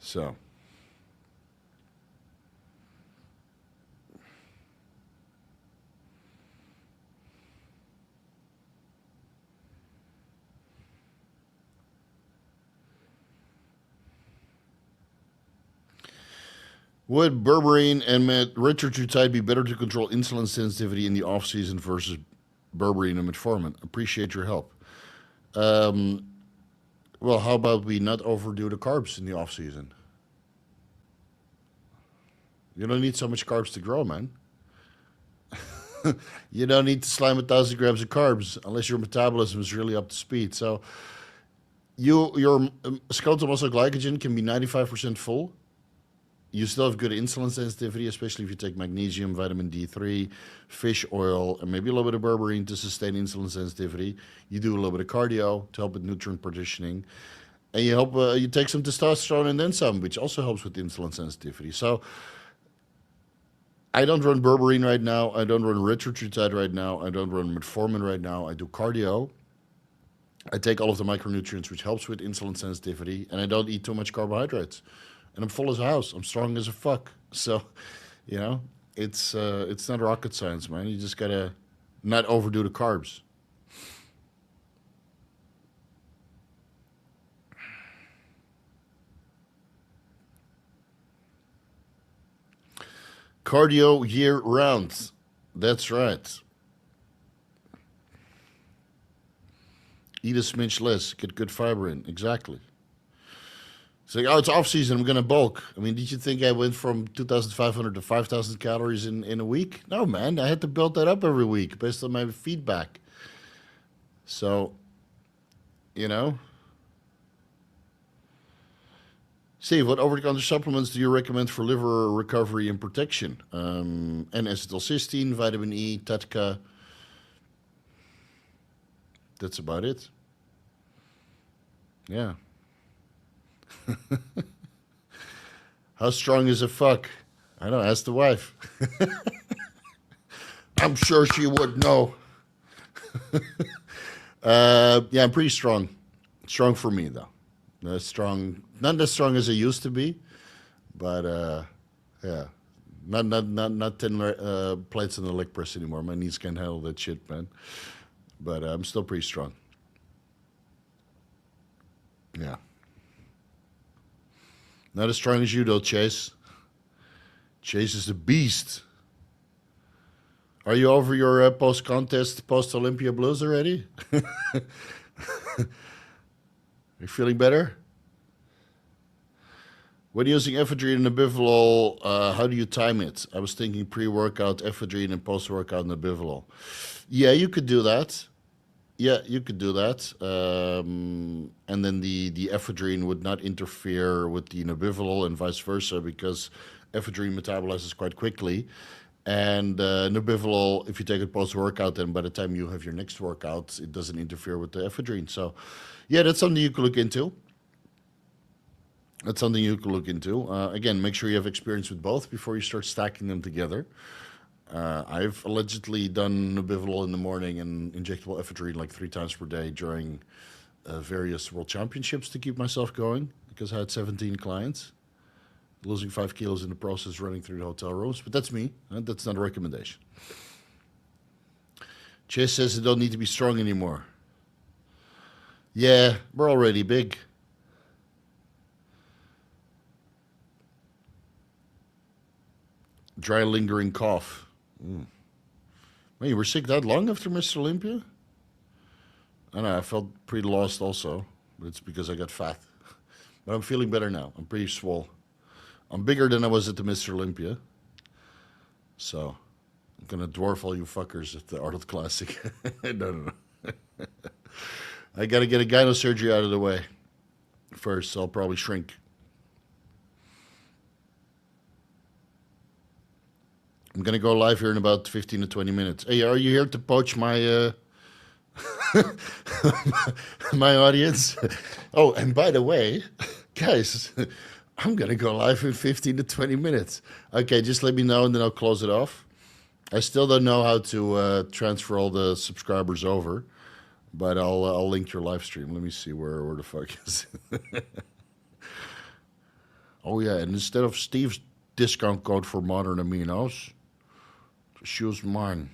So. Would berberine and retatrutide be better to control insulin sensitivity in the off-season versus berberine and metformin? Appreciate your help. Well, how about we not overdo the carbs in the off-season? You don't need so much carbs to grow, man. You don't need to slam 1,000 grams of carbs unless your metabolism is really up to speed. So Your skeletal muscle glycogen can be 95% full. You still have good insulin sensitivity, especially if you take magnesium, vitamin D3, fish oil, and maybe a little bit of berberine to sustain insulin sensitivity. You do a little bit of cardio to help with nutrient partitioning. And you take some testosterone and then some, which also helps with insulin sensitivity. So I don't run berberine right now. I don't run erythritol right now. I don't run metformin right now. I do cardio. I take all of the micronutrients, which helps with insulin sensitivity, and I don't eat too much carbohydrates. And I'm full as a house. I'm strong as a fuck. So, it's not rocket science, man. You just gotta not overdo the carbs. Cardio year round. That's right. Eat a smidge less. Get good fiber in. Exactly. It's like, oh, it's off season. I'm gonna bulk. I mean, did you think I went from 2,500 to 5,000 calories in a week? No, man. I had to build that up every week based on my feedback. So, Steve, what over-the-counter supplements do you recommend for liver recovery and protection? N-acetylcysteine, vitamin E, Tatka. That's about it. Yeah. How strong is a fuck? I don't know, ask the wife. I'm sure she would know. Yeah, I'm pretty strong. Strong for me, though. Not as strong as I used to be, but yeah. Not 10 plates in the leg press anymore. My knees can't handle that shit, man. But I'm still pretty strong. Yeah. Not as strong as you, though, Chase. Chase is a beast. Are you over your post-contest, post-Olympia blues already? Are you feeling better? When using ephedrine and Nabivolol, how do you time it? I was thinking pre-workout ephedrine and post-workout Nabivolol. Yeah, you could do that. Yeah, you could do that. And then the ephedrine would not interfere with the Nabivolol and vice versa because ephedrine metabolizes quite quickly. And Nabivolol, if you take it post-workout, then by the time you have your next workout, it doesn't interfere with the ephedrine. So, yeah, that's something you could look into. That's something you could look into. Again, make sure you have experience with both before you start stacking them together. I've allegedly done Nabivolol in the morning and injectable ephedrine like 3 times per day during various world championships to keep myself going because I had 17 clients, losing 5 kilos in the process, running through the hotel rooms. But that's me. That's not a recommendation. Chase says I don't need to be strong anymore. Yeah, we're already big. Dry lingering cough. Man, you were sick that long after Mr. Olympia? I know, I felt pretty lost also, but it's because I got fat. But I'm feeling better now. I'm pretty swole. I'm bigger than I was at the Mr. Olympia. So, I'm going to dwarf all you fuckers at the Arnold Classic. No. I got to get a gyno surgery out of the way first, so I'll probably shrink. I'm going to go live here in about 15 to 20 minutes. Hey, are you here to poach my my audience? Oh, and by the way, guys, I'm going to go live in 15 to 20 minutes. Okay, just let me know and then I'll close it off. I still don't know how to transfer all the subscribers over, but I'll link your live stream. Let me see where the fuck is it. Oh, yeah, and instead of Steve's discount code for Modern Aminos, choose mine.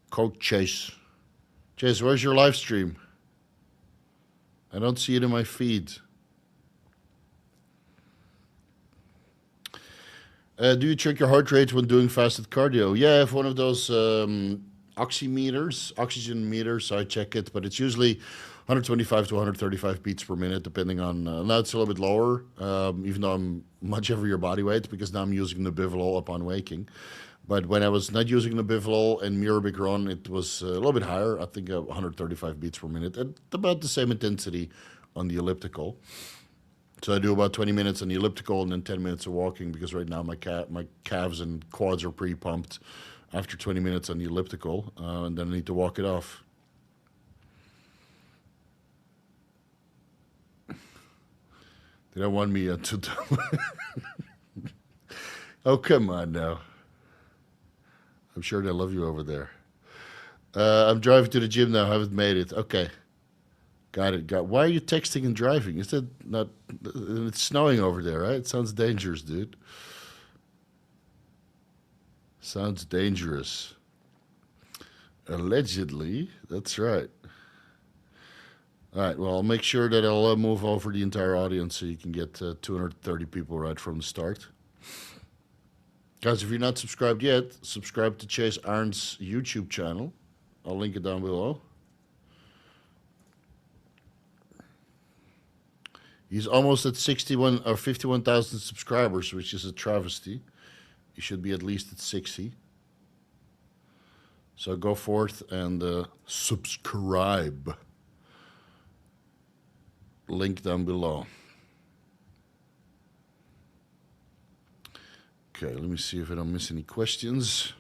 Code Chase. Chase, where's your live stream? I don't see it in my feed. Do you check your heart rate when doing fasted cardio? Yeah, I have one of those oximeters, oxygen meters. So I check it, but it's usually 125 to 135 beats per minute, depending on. Now it's a little bit lower, even though I'm much heavier body weight because now I'm using the Nabivolol upon waking. But when I was not using the Bivol and Mirabegron, it was a little bit higher. I think 135 beats per minute, at about the same intensity on the elliptical. So I do about 20 minutes on the elliptical and then 10 minutes of walking, because right now my calves and quads are pretty pumped after 20 minutes on the elliptical, and then I need to walk it off. They don't want me to... Oh, come on now. I'm sure they love you over there. I'm driving to the gym now. Haven't made it. Okay. Got it. Why are you texting and driving? Is that not... It's snowing over there, right? It sounds dangerous, dude. Sounds dangerous. Allegedly. That's right. All right. Well, I'll make sure that I'll move over the entire audience so you can get 230 people right from the start. Guys, if you're not subscribed yet, subscribe to Chase Arndt's YouTube channel. I'll link it down below. He's almost at 61 or 51,000 subscribers, which is a travesty. He should be at least at 60. So go forth and subscribe. Link down below. Okay, let me see if I don't miss any questions.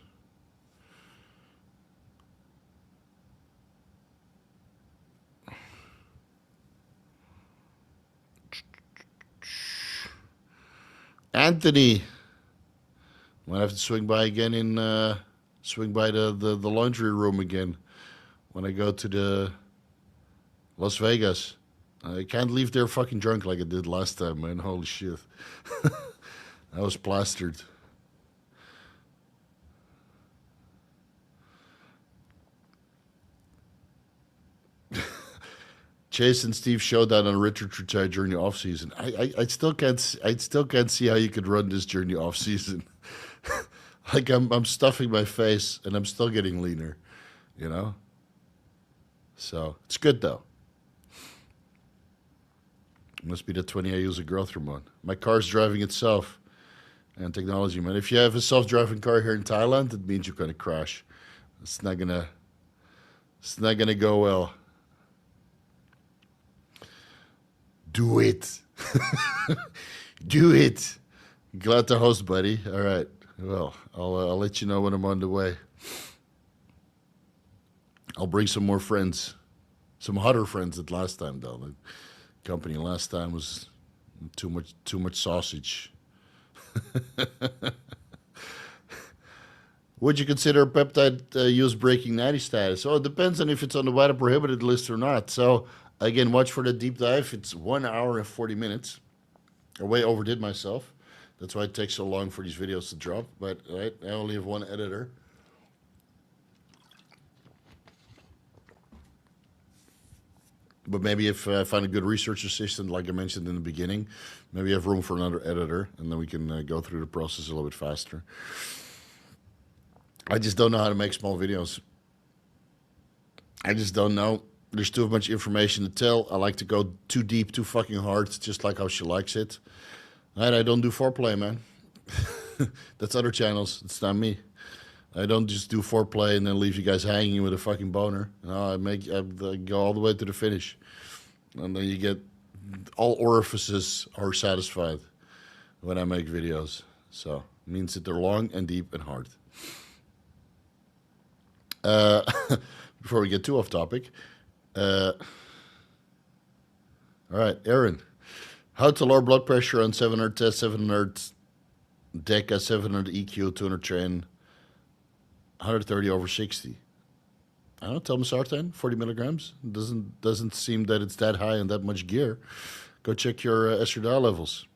Anthony, might have to swing by again swing by the laundry room again when I go to the Las Vegas. I can't leave there fucking drunk like I did last time, man. Holy shit. I was plastered. Chase and Steve showdown on Richard retired during the off season. I still can't see how you could run this during the off season. Like I'm stuffing my face and I'm still getting leaner, you know. So it's good though. Must be the 20 I use a growth hormone. My car's driving itself. And technology, man. If you have a self-driving car here in Thailand, it means you're gonna crash. It's not gonna go well. Do it. Do it. Glad to host, buddy. All right. Well, I'll let you know when I'm on the way. I'll bring some more friends, some hotter friends than last time, though. The company last time was too much sausage. Would you consider peptide use breaking natty status? Oh, it depends on if it's on the WADA prohibited list or not. So, again, watch for the deep dive. It's 1 hour and 40 minutes. I way overdid myself. That's why it takes so long for these videos to drop. But right, I only have one editor. But maybe if I find a good research assistant, like I mentioned in the beginning, maybe I have room for another editor, and then we can go through the process a little bit faster. I just don't know how to make small videos. I just don't know. There's too much information to tell. I like to go too deep, too fucking hard, just like how she likes it. And I don't do foreplay, man. That's other channels. It's not me. I don't just do foreplay and then leave you guys hanging with a fucking boner. No, I go all the way to the finish. And then you get all orifices are satisfied when I make videos. So it means that they're long and deep and hard. Before we get too off topic. All right, Aaron. How to lower blood pressure on 700 test, 700 DECA, 700 EQ, 200 train, 130 over 60. I don't know, telmisartan, 40 milligrams. Doesn't seem that it's that high and that much gear. Go check your estradiol levels.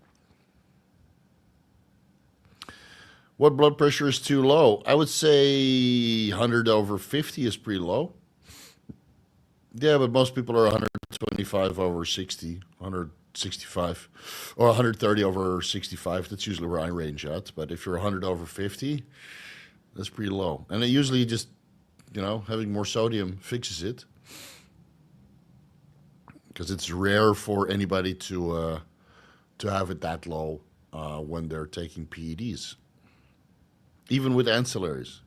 What blood pressure is too low? I would say 100 over 50 is pretty low. Yeah, but most people are 125 over 60, 165, or 130 over 65. That's usually where I range at. But if you're 100 over 50, that's pretty low. And it usually just, you know, having more sodium fixes it. Because it's rare for anybody to have it that low when they're taking PEDs. even with ancillaries.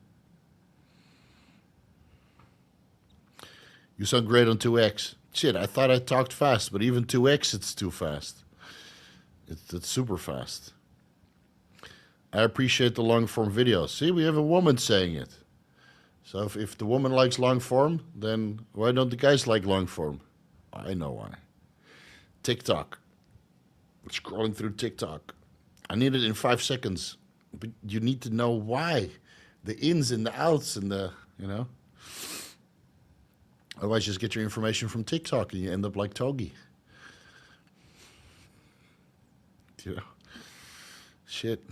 You sound great on 2x. Shit, I thought I talked fast, but even 2x, it's too fast. It's super fast. I appreciate the long form videos. See, we have a woman saying it. So if the woman likes long form, then why don't the guys like long form? I know why. TikTok. Scrolling through TikTok. I need it in 5 seconds. But you need to know why. The ins and the outs and the, you know. Otherwise, just get your information from TikTok and you end up like Togi. You know. Shit.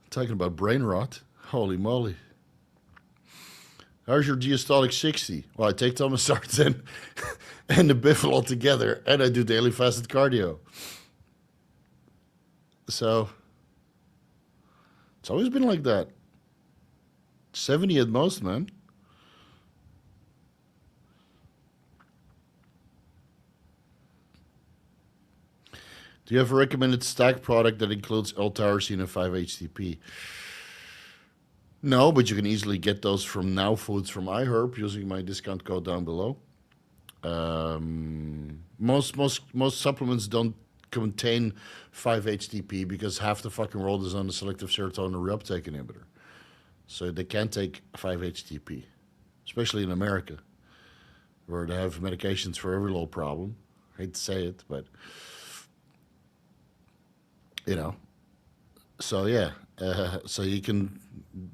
Talking about brain rot. Holy moly. How's your diastolic 60? Well, I take Thomasartan and the Bifol together, and I do daily fasted cardio. So, it's always been like that. 70 at most, man. Do you have a recommended stack product that includes L-tyrosine and 5-HTP? No, but you can easily get those from Now Foods from iHerb using my discount code down below. Most supplements don't contain 5-HTP because half the fucking world is on the selective serotonin reuptake inhibitor. So they can't take 5-HTP, especially in America, where they have medications for every little problem. I hate to say it, but, you know. So, yeah. So you can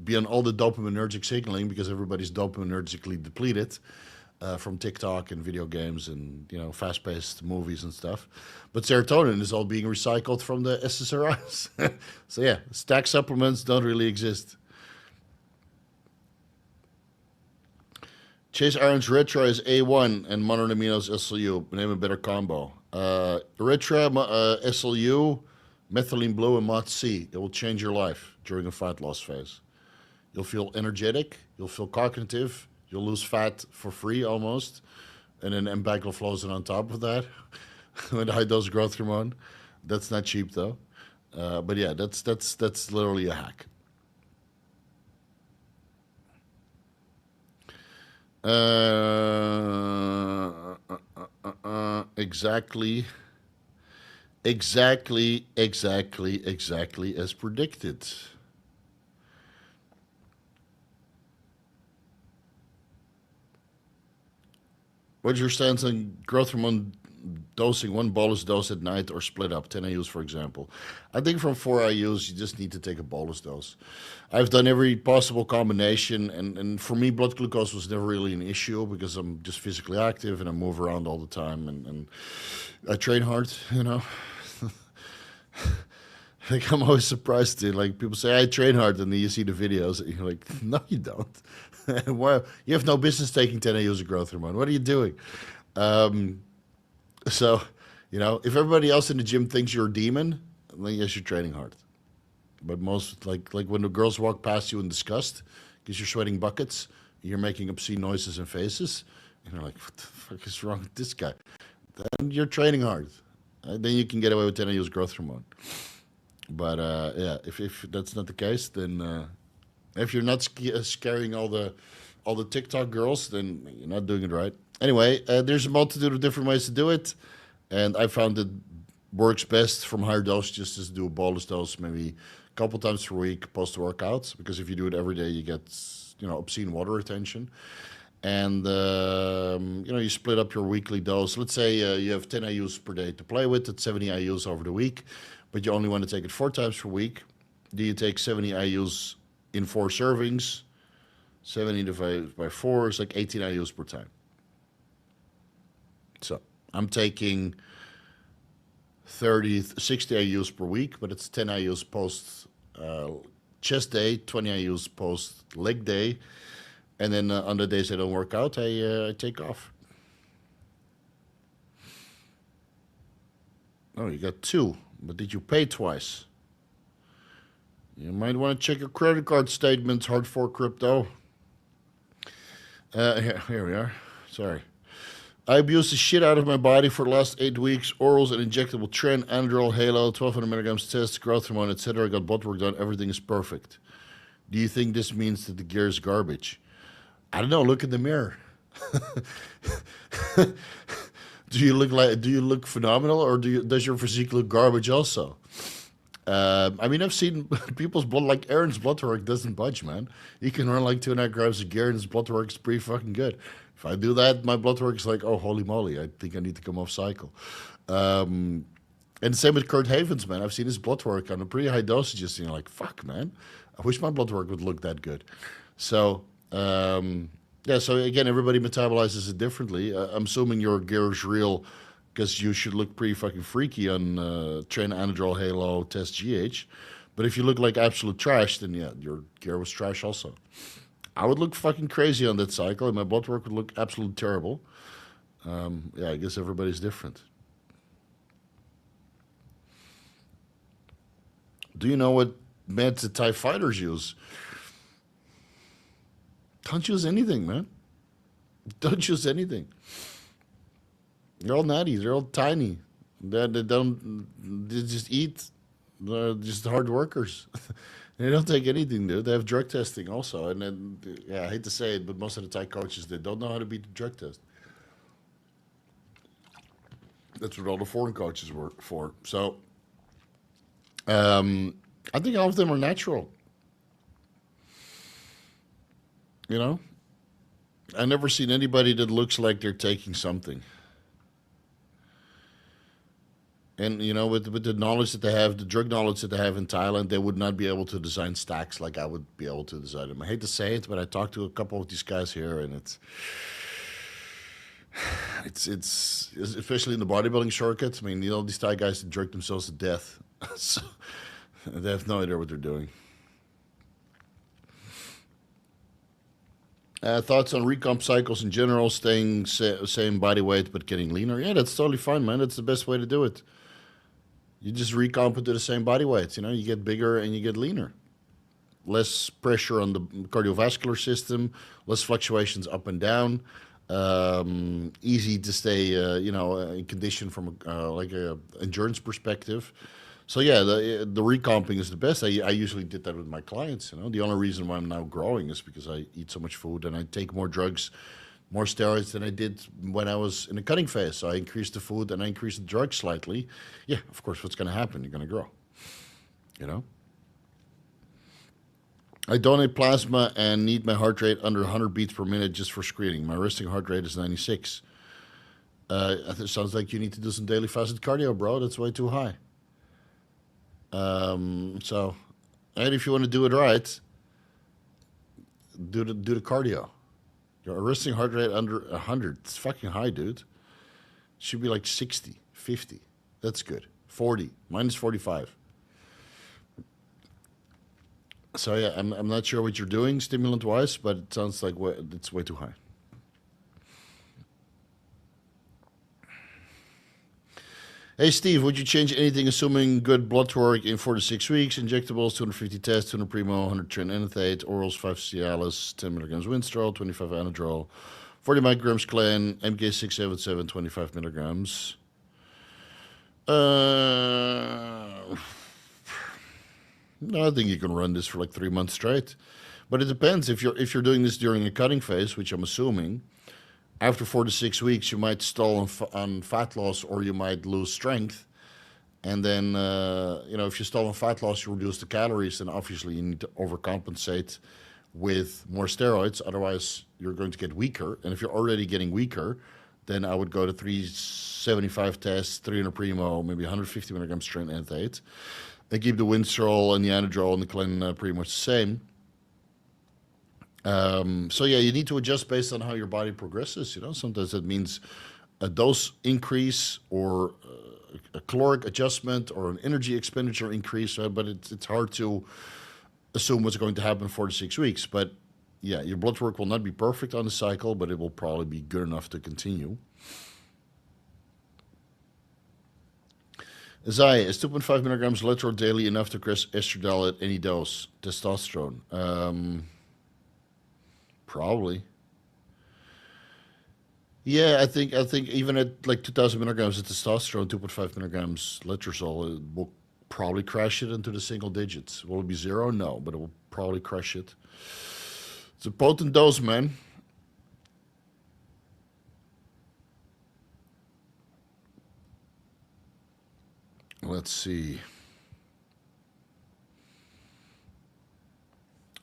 be on all the dopaminergic signaling because everybody's dopaminergically depleted from TikTok and video games and, you know, fast-paced movies and stuff. But serotonin is all being recycled from the SSRIs. So yeah, stack supplements don't really exist. Chase Iron's Reta is A1 and modern Aminos SLU. Name a better combo. Reta, SLU, Methylene Blue, and Mod C. It will change your life during a fat loss phase. You'll feel energetic, you'll feel cognitive, you'll lose fat for free almost, and then empagliflozin on top of that with high dose growth hormone. That's not cheap though. But yeah, that's literally a hack. Exactly as predicted. What's your stance on growth hormone dosing, one bolus dose at night or split up, 10 IUs for example? I think from 4 IUs, you just need to take a bolus dose. I've done every possible combination, and for me, blood glucose was never really an issue because I'm just physically active and I move around all the time and I train hard, you know. Like, I'm always surprised to, like, people say, I train hard, and then you see the videos, and you're like, no, you don't. Well, you have no business taking 10 IUs of growth hormone. What are you doing? So, you know, if everybody else in the gym thinks you're a demon, then yes, you're training hard. But most, like when the girls walk past you in disgust, because you're sweating buckets, you're making obscene noises and faces, and you're like, what the fuck is wrong with this guy? Then you're training hard. Then you can get away with 10 IUs growth hormone. But yeah, if that's not the case, then if you're not scaring all the TikTok girls, then you're not doing it right. Anyway, there's a multitude of different ways to do it, and I found it works best from higher dose just to do a bolus dose maybe a couple times per week post-workouts, because if you do it every day, you get, you know, obscene water retention. And, you know, you split up your weekly dose. Let's say you have 10 IUs per day to play with. That's 70 IUs over the week, but you only want to take it 4 times per week. Do you take 70 IUs in 4 servings? 70 divided by 4 is like 18 IUs per time. So I'm taking 60 IUs per week, but it's 10 IUs post chest day, 20 IUs post leg day. And then on the days I don't work out, I take off. Oh, you got 2, but did you pay twice? You might want to check your credit card statements, Hardcore Crypto. Here we are. Sorry. I abused the shit out of my body for the last 8 weeks. Orals and injectable tren, Androl, Halo, 1200 milligrams test, growth hormone, etc. Got blood work done. Everything is perfect. Do you think this means that the gear is garbage? I don't know. Look in the mirror. Do you look phenomenal, or does your physique look garbage also? I mean, I've seen people's blood, like Aaron's blood work doesn't budge, man. He can run like 2.5 grams of gear and his blood work is pretty fucking good. If I do that, my blood work is like, oh, holy moly, I think I need to come off cycle. And the same with Kurt Havens, man. I've seen his blood work on a pretty high dosages, and you're like, fuck, man. I wish my blood work would look that good. So, yeah, so again, everybody metabolizes it differently. I'm assuming your gear is real because you should look pretty fucking freaky on Tren, Anadrol, Halo, Test GH. But if you look like absolute trash, then yeah, your gear was trash also. I would look fucking crazy on that cycle, and my blood work would look absolutely terrible. Yeah, I guess everybody's different. Do you know what meds the Thai fighters use? Don't use anything, man. Don't use anything. They're all natty. They're all tiny. They just eat. They're just hard workers. They don't take anything, dude. They have drug testing also. And then, yeah, I hate to say it, but most of the Thai coaches, they don't know how to beat the drug test. That's what all the foreign coaches work for. So, I think all of them are natural. You know? I've never seen anybody that looks like they're taking something. And, you know, with the knowledge that they have, the drug knowledge that they have in Thailand, they would not be able to design stacks like I would be able to design them. I hate to say it, but I talked to a couple of these guys here, and it's especially in the bodybuilding circuit. I mean, you know, these Thai guys that drug themselves to death. So they have no idea what they're doing. Thoughts on recomp cycles in general, staying same body weight but getting leaner? Yeah, that's totally fine, man. That's the best way to do it. You just recomp it to the same body weight. You know, you get bigger and you get leaner. Less pressure on the cardiovascular system, less fluctuations up and down. Easy to stay, you know, in condition from like a endurance perspective. So yeah, the recomping is the best. I usually did that with my clients. You know, the only reason why I'm now growing is because I eat so much food and I take more drugs, more steroids than I did when I was in the cutting phase. So I increased the food and I increased the drugs slightly. Yeah, of course, what's going to happen? You're going to grow. You know. I donate plasma and need my heart rate under 100 beats per minute just for screening. My resting heart rate is 96. It sounds like you need to do some daily fasted cardio, bro. That's way too high. So, and if you want to do it right, do the cardio. Your resting heart rate under 100, it's fucking high, dude. Should be like 60, 50. That's good. 40, minus 45. So yeah, I'm not sure what you're doing stimulant-wise, but it sounds like it's way too high. Hey, Steve, would you change anything assuming good blood work in 4 to 6 weeks? Injectables, 250 tests, 200 Primo, 100 Tren Enethate, orals, 5 Cialis, 10 milligrams Winstrol, 25 Anadrol, 40 micrograms Clen, MK677, 25 milligrams. No, I think you can run this for like 3 months straight. But it depends. If you're doing this during a cutting phase, which I'm assuming, after 4 to 6 weeks, you might stall on fat loss or you might lose strength. And then, you know, if you stall on fat loss, you reduce the calories, then obviously you need to overcompensate with more steroids. Otherwise, you're going to get weaker. And if you're already getting weaker, then I would go to 375 tests, 300 Primo, maybe 150 milligrams Tren Enethate. And keep the Winstrol and the Anadrol and the Clen pretty much the same. So yeah, you need to adjust based on how your body progresses. You know, sometimes that means a dose increase or a caloric adjustment or an energy expenditure increase. But it's hard to assume what's going to happen 4 to 6 weeks. But yeah, your blood work will not be perfect on the cycle, but it will probably be good enough to continue. Zai, is 2.5 milligrams Letrozole daily enough to increase estradiol at any dose? Testosterone. Probably. Yeah, I think even at like 2,000 milligrams of testosterone, 2.5 milligrams letrozole, it will probably crash it into the single digits. Will it be zero? No, but it will probably crush it. It's a potent dose, man. Let's see.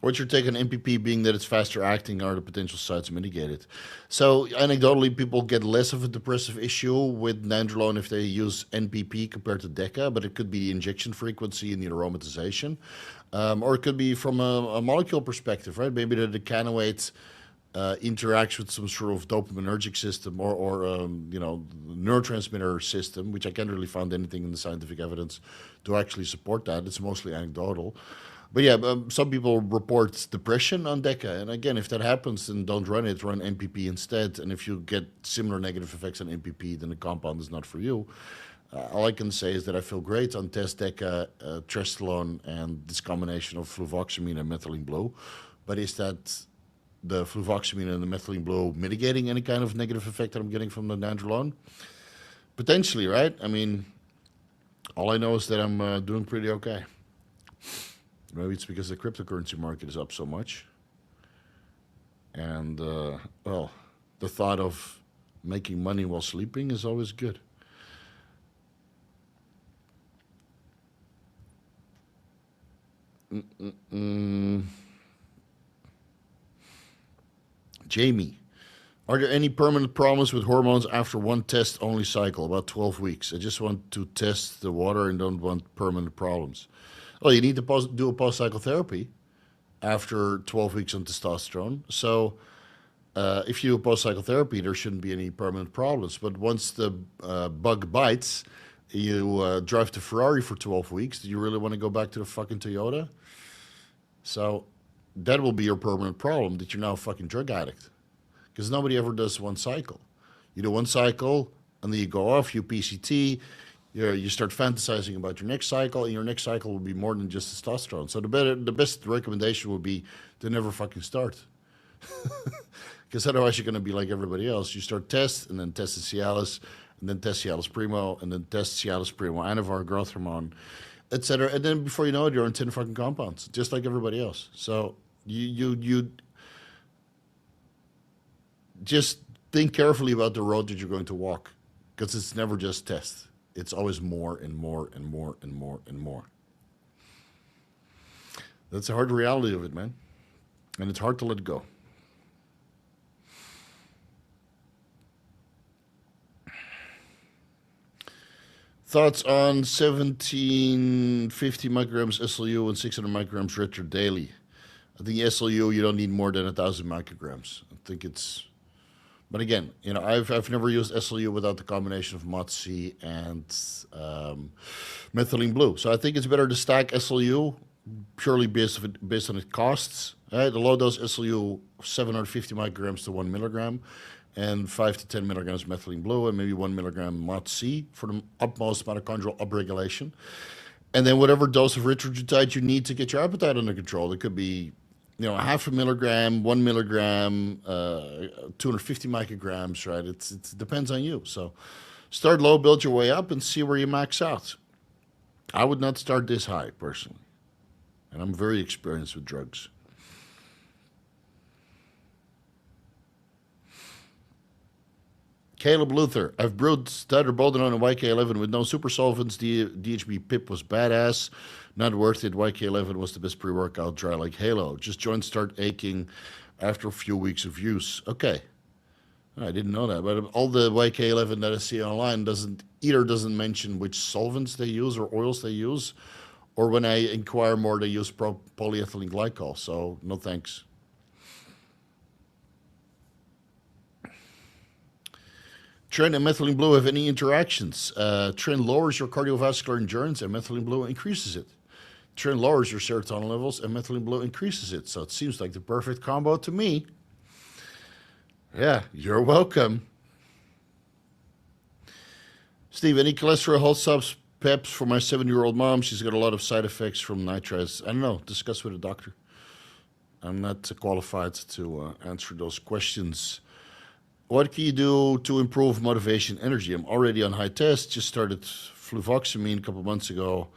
What's your take on NPP being that it's faster acting? Are the potential sides mitigated? So anecdotally, people get less of a depressive issue with nandrolone if they use NPP compared to DECA, but it could be the injection frequency and the aromatization. Or it could be from a molecule perspective, right? Maybe the decanoate interacts with some sort of dopaminergic system or neurotransmitter system, which I can't really find anything in the scientific evidence to actually support that. It's mostly anecdotal. But yeah, some people report depression on DECA. And again, if that happens, then don't run it, run NPP instead. And if you get similar negative effects on NPP, then the compound is not for you. All I can say is that I feel great on test DECA, trestolone, and this combination of fluvoxamine and methylene blue. But is that the fluvoxamine and the methylene blue mitigating any kind of negative effect that I'm getting from the nandrolone? Potentially, right? I mean, all I know is that I'm doing pretty okay. Maybe it's because the cryptocurrency market is up so much. And, well, the thought of making money while sleeping is always good. Jamie, are there any permanent problems with hormones after one test only cycle, about 12 weeks? I just want to test the water and don't want permanent problems. Well, you need to do a post-cycle therapy after 12 weeks on testosterone. So if you do a post-cycle therapy, there shouldn't be any permanent problems. But once the bug bites, you drive to Ferrari for 12 weeks. Do you really want to go back to the fucking Toyota? So that will be your permanent problem, that you're now a fucking drug addict. Because nobody ever does one cycle. You do one cycle, and then you go off, you PCT, you start fantasizing about your next cycle, and your next cycle will be more than just testosterone. So the best recommendation would be to never fucking start. Because otherwise you're going to be like everybody else. You start test, and then test the Cialis, and then test Cialis Primo, and then test Cialis Primo, Anavar, growth hormone, etc. And then before you know it, you're on 10 fucking compounds, just like everybody else. So you just think carefully about the road that you're going to walk, because it's never just test. It's always more and more and more and more and more. That's the hard reality of it, man. And it's hard to let go. Thoughts on 1750 micrograms SLU and 600 micrograms Reta daily? I think SLU, you don't need more than 1,000 micrograms. I think it's... But again, I've never used SLU without the combination of MOTS-C and methylene blue. So I think it's better to stack SLU purely based on its costs. The low dose SLU, 750 micrograms to 1 milligram, and 5 to 10 milligrams methylene blue, and maybe 1 milligram MOTS-C for the utmost mitochondrial upregulation. And then whatever dose of erythrocyte you need to get your appetite under control. It could be half a milligram, 1 milligram, 250 micrograms, right? It depends on you. So start low, build your way up, and see where you max out. I would not start this high, personally. And I'm very experienced with drugs. Caleb Luther, I've brewed Dydroboldenone and YK-11 with no super solvents. DHB PIP was badass. Not worth it. YK-11 was the best pre-workout, dry like Halo. Just joints start aching after a few weeks of use. Okay. I didn't know that. But all the YK-11 that I see online doesn't mention which solvents they use or oils they use. Or when I inquire more, they use polyethylene glycol. So no thanks. Tren and methylene blue have any interactions? Tren lowers your cardiovascular endurance and methylene blue increases it. Tren lowers your serotonin levels and methylene blue increases it. So it seems like the perfect combo to me. Yeah, you're welcome. Steve, any cholesterol health subs PEPs for my 7-year-old mom? She's got a lot of side effects from nitrites. I don't know. Discuss with a doctor. I'm not qualified to answer those questions. What can you do to improve motivation energy? I'm already on high test, just started fluvoxamine a couple of months ago.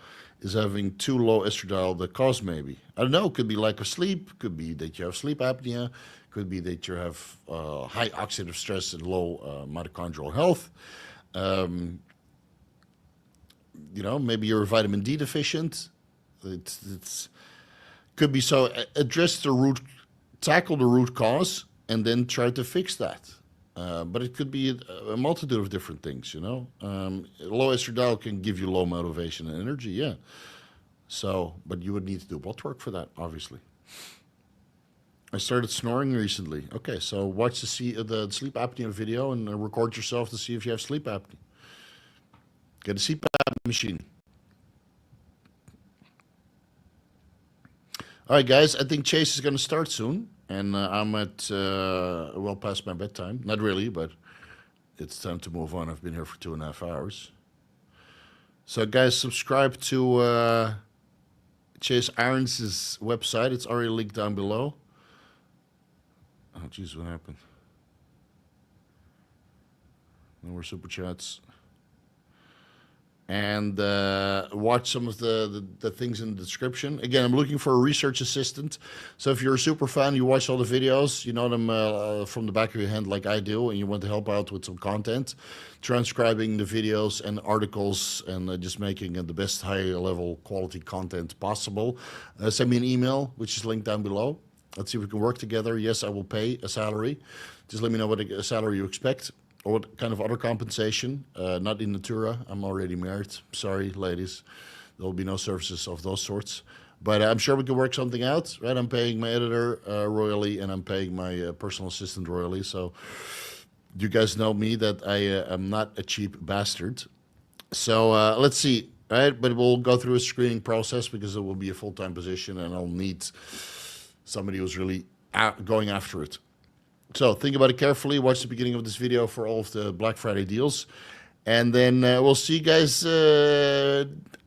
Is having too low estradiol the cause maybe? I don't know, could be lack of sleep, could be that you have sleep apnea, could be that you have high oxidative stress and low mitochondrial health. You know, maybe you're vitamin D deficient. It's could be so. Address the root, tackle the root cause, and then try to fix that. But it could be a multitude of different things, you know. Low estradiol can give you low motivation and energy, yeah. So, but you would need to do blood work for that, obviously. I started snoring recently. Okay, so watch the sleep apnea video and record yourself to see if you have sleep apnea. Get a CPAP machine. All right, guys, I think Chase is going to start soon. And I'm at well past my bedtime. Not really, but it's time to move on. I've been here for 2.5 hours. So, guys, subscribe to Chase Irons' website. It's already linked down below. Oh, jeez, what happened? No more super chats. And watch some of the things in the description. Again, I'm looking for a research assistant. So if you're a super fan, you watch all the videos, you know them from the back of your hand like I do, and you want to help out with some content, transcribing the videos and articles and just making the best high-level quality content possible, send me an email, which is linked down below. Let's see if we can work together. Yes, I will pay a salary. Just let me know what a salary you expect. Or what kind of other compensation, not in natura. I'm already married. Sorry, ladies. There will be no services of those sorts. But I'm sure we can work something out, right? I'm paying my editor royally, and I'm paying my personal assistant royally. So you guys know me that I am not a cheap bastard. So let's see, right? But we'll go through a screening process because it will be a full-time position, and I'll need somebody who's really going after it. So think about it carefully. Watch the beginning of this video for all of the Black Friday deals. And then we'll see you guys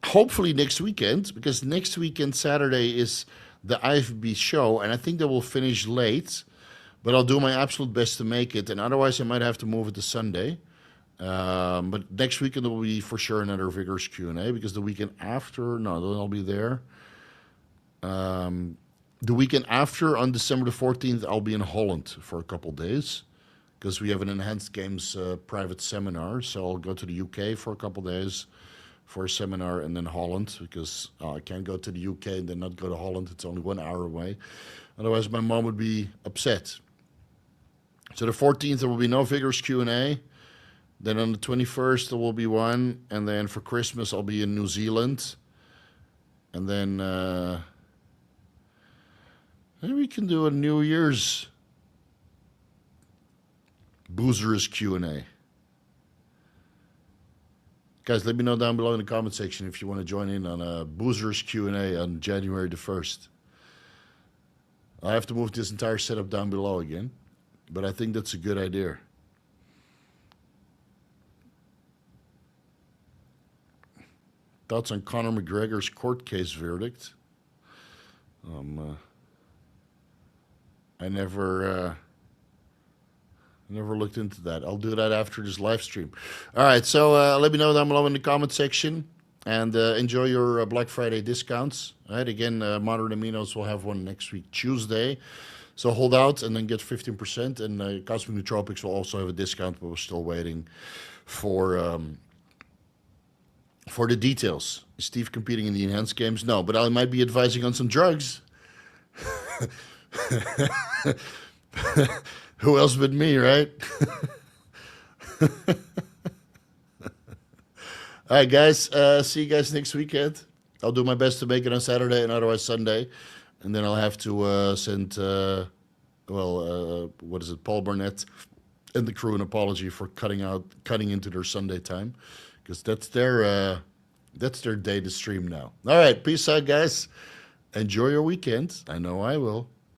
hopefully next weekend, because next weekend, Saturday, is the IFB show. And I think they will finish late, but I'll do my absolute best to make it. And otherwise, I might have to move it to Sunday. But next weekend, there will be for sure another vigorous Q&A, because the weekend after, no, then I'll be there. The weekend after, on December the 14th, I'll be in Holland for a couple days because we have an Enhanced Games private seminar. So I'll go to the UK for a couple days for a seminar, and then Holland, because I can't go to the UK and then not go to Holland. It's only 1 hour away. Otherwise, my mom would be upset. So the 14th, there will be no vigorous Q&A. Then on the 21st, there will be one. And then for Christmas, I'll be in New Zealand. And then... maybe we can do a New Year's Boozer's Q&A. Guys, let me know down below in the comment section if you want to join in on a Boozer's Q&A on January the 1st. I have to move this entire setup down below again, but I think that's a good idea. Thoughts on Conor McGregor's court case verdict? I never looked into that. I'll do that after this live stream. All right, so let me know down below in the comment section, and enjoy your Black Friday discounts. All right, again, Modern Aminos will have one next week, Tuesday. So hold out and then get 15%. And Cosmic Nootropics will also have a discount, but we're still waiting for the details. Is Steve competing in the Enhanced Games? No, but I might be advising on some drugs. Who else but me, right? All right, guys. See you guys next weekend. I'll do my best to make it on Saturday and otherwise Sunday. And then I'll have to send, what is it, Paul Burnett and the crew an apology for cutting into their Sunday time. Because that's their day to stream now. All right, peace out, guys. Enjoy your weekend. I know I will.